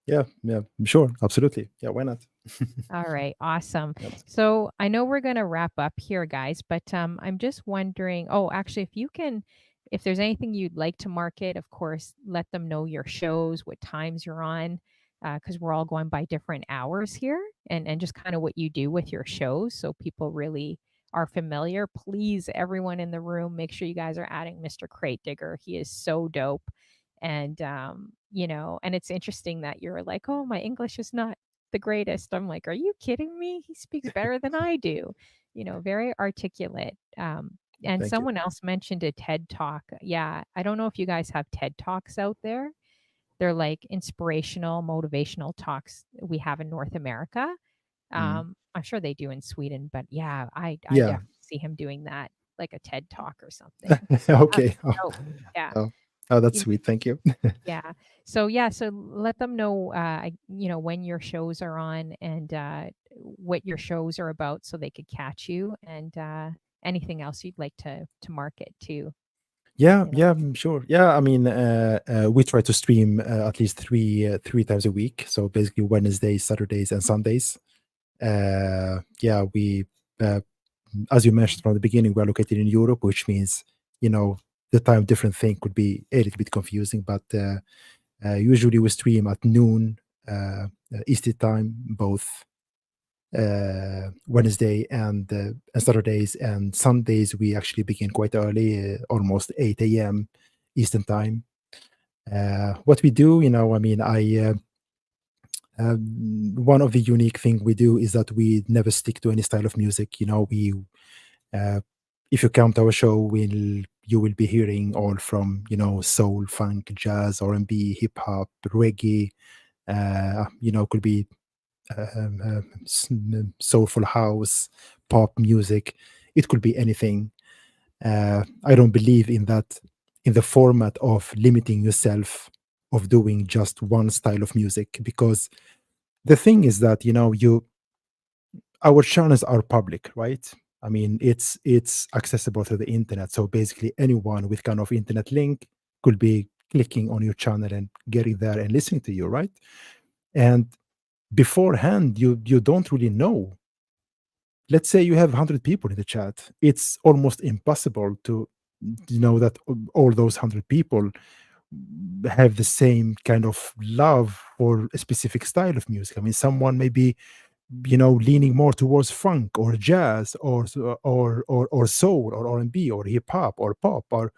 Yeah, yeah, sure, absolutely. Yeah, why not? All right, awesome. Yep. So I know we're going to wrap up here, guys, but I'm just wondering. Oh, actually, if there's anything you'd like to market, of course, let them know your shows, what times you're on, because we're all going by different hours here, and just kind of what you do with your shows, so people really are familiar. Please, everyone in the room, make sure you guys are adding Mr. Crate Digger. He is so dope. And it's interesting that you're like, oh, my English is not the greatest. I'm like, "Are you kidding me? He speaks better than I do." Very articulate. And Thank you. someone else mentioned a TED Talk. Yeah, I don't know if you guys have TED Talks out there. They're like inspirational, motivational talks we have in North America. Mm. I'm sure they do in Sweden, but yeah, I Yeah. definitely see him doing that, like a TED Talk or something. So that's Okay. Oh, dope. Yeah. oh, oh, that's You sweet. Thank you. yeah. So yeah, so let them know, when your shows are on, and what your shows are about, so they could catch you, and anything else you'd like to market too. Yeah, You know. yeah, sure. Yeah, I mean, we try to stream at least three times a week. So basically Wednesdays, Saturdays, and Sundays. Yeah, uh, as you mentioned from the beginning, we're located in Europe, which means you know the time different thing could be a little bit confusing. But usually we stream at noon Eastern time, both Wednesday and Saturdays, and Sundays we actually begin quite early, almost 8 a.m. Eastern time. What we do, I mean, one of the unique thing we do is that we never stick to any style of music. We uh, if you count our show, you will be hearing all from soul, funk, jazz, R&B, hip hop, reggae. Could be soulful house, pop music. It could be anything. I don't believe in that, in the format of limiting yourself, of doing just one style of music, because the thing is that our channels are public, right? I mean, it's accessible through the internet. So basically, anyone with kind of internet link could be clicking on your channel and getting there and listening to you, right? And beforehand, you don't really know. Let's say you have 100 people in the chat. It's almost impossible to know that all those 100 people have the same kind of love for a specific style of music. I mean, someone may be, leaning more towards funk or jazz or soul or R&B or hip hop or pop or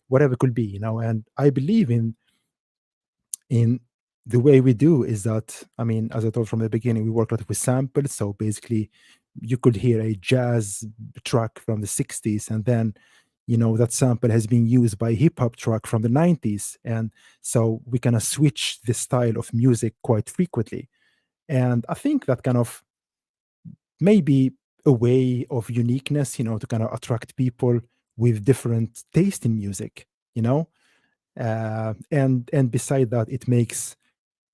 whatever it could be. And I believe in the way we do is that, I mean, as I told from the beginning, we work a lot with samples. So basically, you could hear a jazz track from the 60s, and then, that sample has been used by a hip hop track from the 90s. And so we kind of switch the style of music quite frequently. And I think that kind of maybe a way of uniqueness, to kind of attract people with different taste in music, you know? And beside that, it makes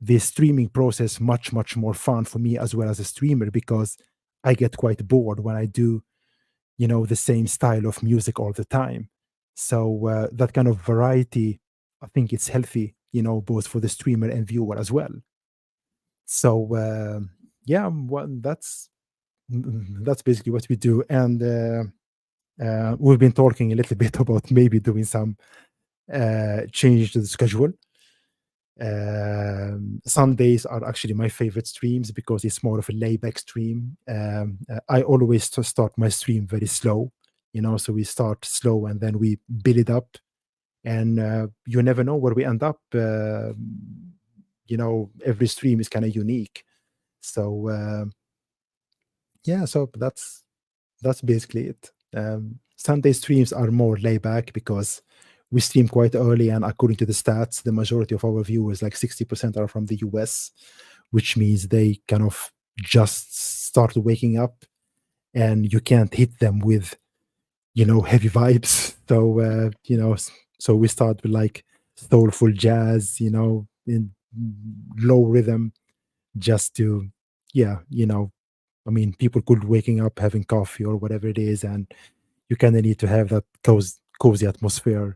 the streaming process much more fun for me as well as a streamer, because I get quite bored when I do the same style of music all the time. So that kind of variety, I think it's healthy, both for the streamer and viewer as well. So yeah, well, that's basically what we do. And we've been talking a little bit about maybe doing some change to the schedule. Sundays are actually my favorite streams because it's more of a layback stream. I always start my stream very slow, so we start slow and then we build it up, and you never know where we end up. Every stream is kind of unique. So yeah, so that's basically it. Sunday streams are more laid back because we stream quite early, and according to the stats, the majority of our viewers, like 60%, are from the US, which means they kind of just start waking up, and you can't hit them with, heavy vibes. So, so we start with like soulful jazz, in low rhythm, just to, yeah, I mean, people could waking up having coffee or whatever it is, and you kind of need to have that cozy atmosphere,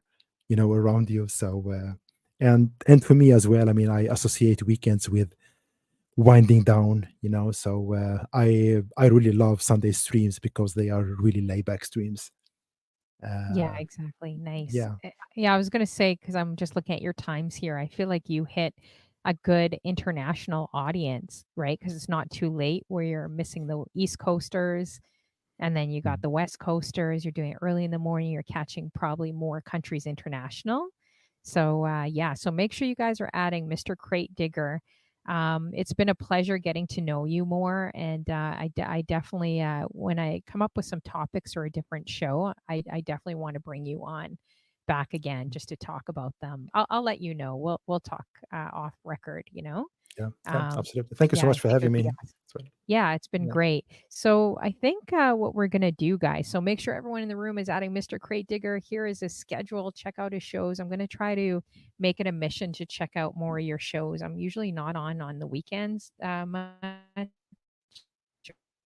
around you. So, and for me as well, I mean, I associate weekends with winding down, So I really love Sunday streams because they are really laid back streams. Yeah, Uh, exactly. Nice. yeah, Yeah, I was gonna say, because I'm just looking at your times here, I feel like you hit a good international audience, right? Because it's not too late where you're missing the East Coasters, and then you got mm, the West Coasters. You're doing it early in the morning. You're catching probably more countries international. So yeah, so make sure you guys are adding Mr. Crate Digger. It's been a pleasure getting to know you more, and I definitely, when I come up with some topics or a different show, I definitely want to bring you on back again just to talk about them. I'll let you know. We'll talk off record. yeah, yeah, Um, absolutely. Thank you so yeah, I much for think having it'd be me. awesome. As well. Yeah, it's been Yeah, great. So I think what we're gonna do, guys. So make sure everyone in the room is adding Mr. Crate Digger. Here is his schedule. Check out his shows. I'm gonna try to make it a mission to check out more of your shows. I'm usually not on the weekends much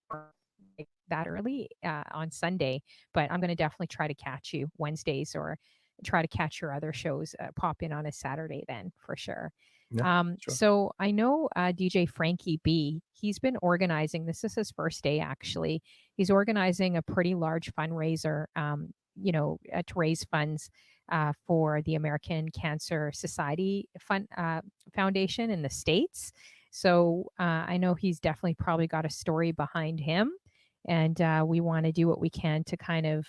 or like that early on Sunday, but I'm gonna definitely try to catch you Wednesdays or try to catch your other shows. Pop in on a Saturday then for sure. yeah, sure. So I know DJ Frankie B. He's been organizing. This is his first day actually. He's organizing a pretty large fundraiser. To raise funds for the American Cancer Society Foundation in the States. So I know he's definitely probably got a story behind him, and we want to do what we can to kind of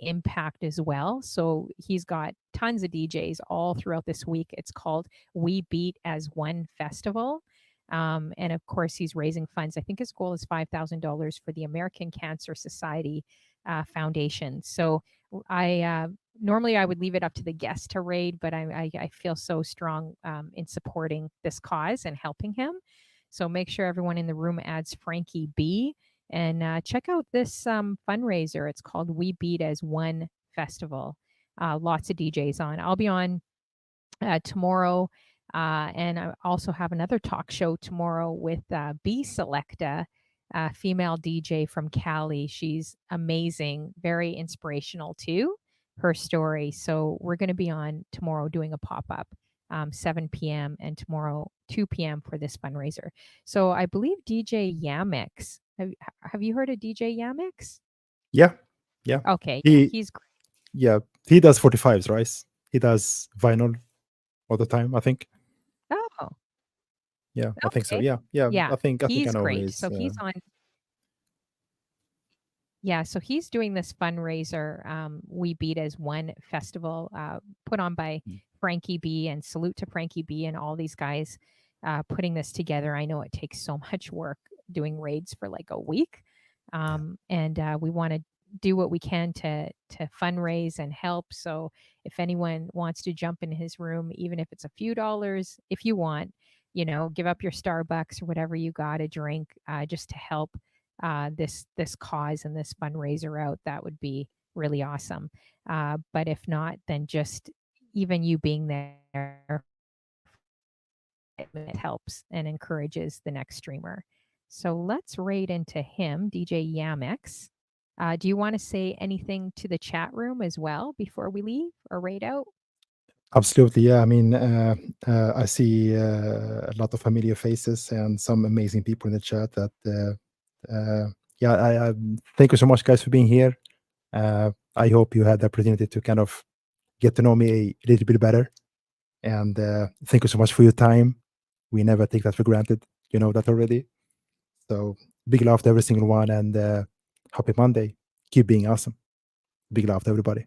impact as well. So he's got tons of DJs all throughout this week. It's called We Beat as One Festival. And of course, he's raising funds. I think his goal is $5,000 for the American Cancer Society Foundation. So I normally I would leave it up to the guest to raid, but I feel so strong in supporting this cause and helping him. So make sure everyone in the room adds Frankie B, and check out this fundraiser. It's called We Beat as One Festival. Lots of DJs on. I'll be on tomorrow, and I also have another talk show tomorrow with B Selecta. a female DJ from Cali. She's amazing, very inspirational too, her story. So we're going to be on tomorrow doing a pop up, 7 p.m. and tomorrow 2 p.m. for this fundraiser. So I believe DJ Yamix. Have you heard of DJ Yamix? Yeah, yeah. Okay, yeah, He he's great. yeah he does 45s, right? He does vinyl all the time, I think. Oh, Yeah, I think so. okay. Yeah, yeah. Yeah, I think I he's know great. his. So he's on. Yeah, so he's doing this fundraiser, We Beat as One festival, put on by Mm, Frankie B, and salute to Frankie B and all these guys putting this together. I know it takes so much work doing raids for like a week, yeah, and we want to do what we can to fundraise and help. So if anyone wants to jump in his room, even if it's a few dollars, if you want, give up your Starbucks or whatever you got to drink, just to help this cause and this fundraiser out, that would be really awesome. But if not, then just even you being there it helps and encourages the next streamer. So let's raid into him, DJ Yamex. Do you want to say anything to the chat room as well before we leave or raid out? absolutely. Yeah, I mean, I see a lot of familiar faces and some amazing people in the chat. Yeah, I thank you so much, guys, for being here. I hope you had the opportunity to kind of get to know me a little bit better. And thank you so much for your time. We never take that for granted. You know that already. So big love to every single one, and happy Monday. Keep being awesome. Big love to everybody.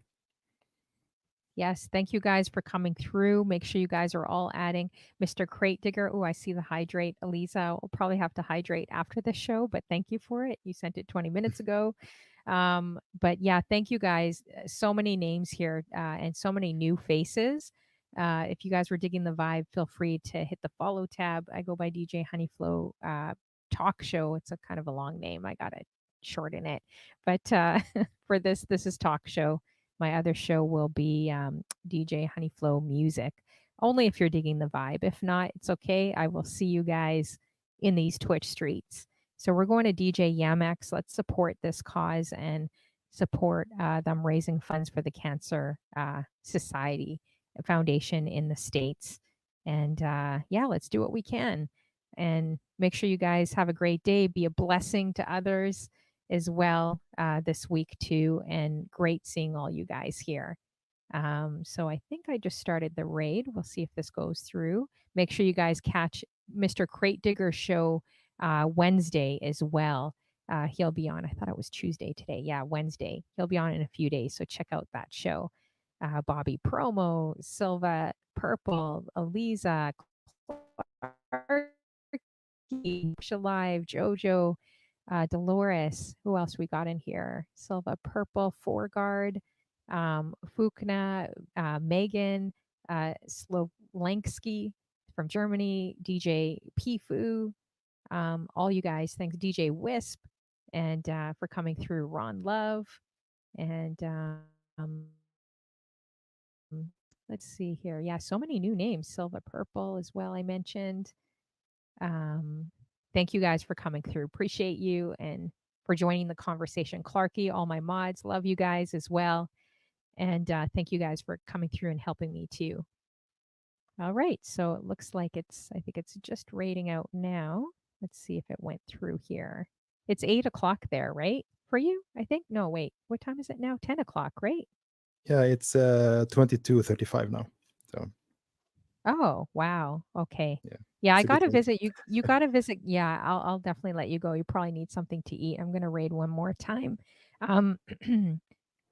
Yes, thank you guys for coming through. Make sure you guys are all adding Mr. Cratedigger. Oh, I see the hydrate. Eliza will probably have to hydrate after the show, but thank you for it. You sent it 20 minutes ago. But yeah, thank you guys. So many names here and so many new faces. If you guys were digging the vibe, feel free to hit the follow tab. I go by DJ Honeyflow Talk Show. It's a kind of a long name. I got to shorten it. But for this is Talk Show. My other show will be DJ Honeyflow Music, only if you're digging the vibe. If not, it's okay. I will see you guys in these Twitch streets. So we're going to DJ Yamex. Let's support this cause and support them raising funds for the Cancer Society Foundation in the States. And yeah, let's do what we can. And make sure you guys have a great day. Be a blessing to others as well this week too. And great seeing all you guys here. So I think I just started the raid. We'll see if this goes through. Make sure you guys catch Mr. Cratedigger's show Wednesday as well. He'll be on. I thought it was Tuesday today. Yeah, Wednesday. He'll be on in a few days. So check out that show. Bobby Promo, Silva Purple, Eliza, Alive, Jojo, Dolores. Who else we got in here? Silva Purple, Forgard, Fukna, Megan, Slovensky from Germany, DJ Pifu, all you guys. Thanks, DJ Wisp, and for coming through, Ron Love, and let's see here. Yeah, so many new names. Silva Purple as well, I mentioned. Um, Thank you guys for coming through. Appreciate you and for joining the conversation. Clarky, all my mods, love you guys as well. And thank you guys for coming through and helping me too. All right, so it looks like I think it's just rating out now. Let's see if it went through here. It's 8 o'clock there, right? For you, I think? No, wait. What time is it now? 10 o'clock, right? Yeah, it's 22:35 now. So Oh, wow. Okay. yeah, Yeah, I it's a bit gotta late. visit you. You gotta visit. Yeah, I'll definitely let you go. You probably need something to eat. I'm gonna raid one more time. Um,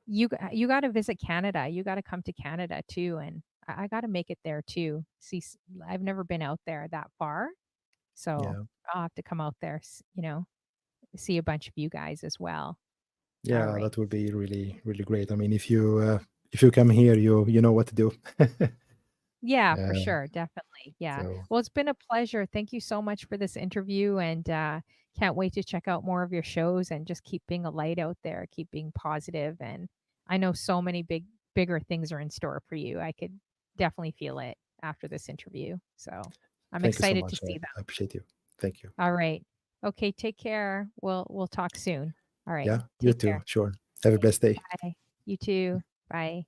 you gotta visit Canada. You gotta come to Canada too, and I gotta make it there too. See, I've never been out there that far, so Yeah, I'll have to come out there. See a bunch of you guys as well. All yeah, right. that would be really really great. I mean, if you come here, you know what to do. Yeah, for uh, sure. Definitely. Yeah. so Well, it's been a pleasure. Thank you so much for this interview and can't wait to check out more of your shows and just keep being a light out there, keep being positive and I know so many bigger things are in store for you. I could definitely feel it after this interview. So, I'm thank you so excited to much. see them. I appreciate you. Thank you. All right. Okay, take care. We'll talk soon. All right. Yeah, you Take too. care. Sure. Have a Okay, blessed day. bye. You too. Bye.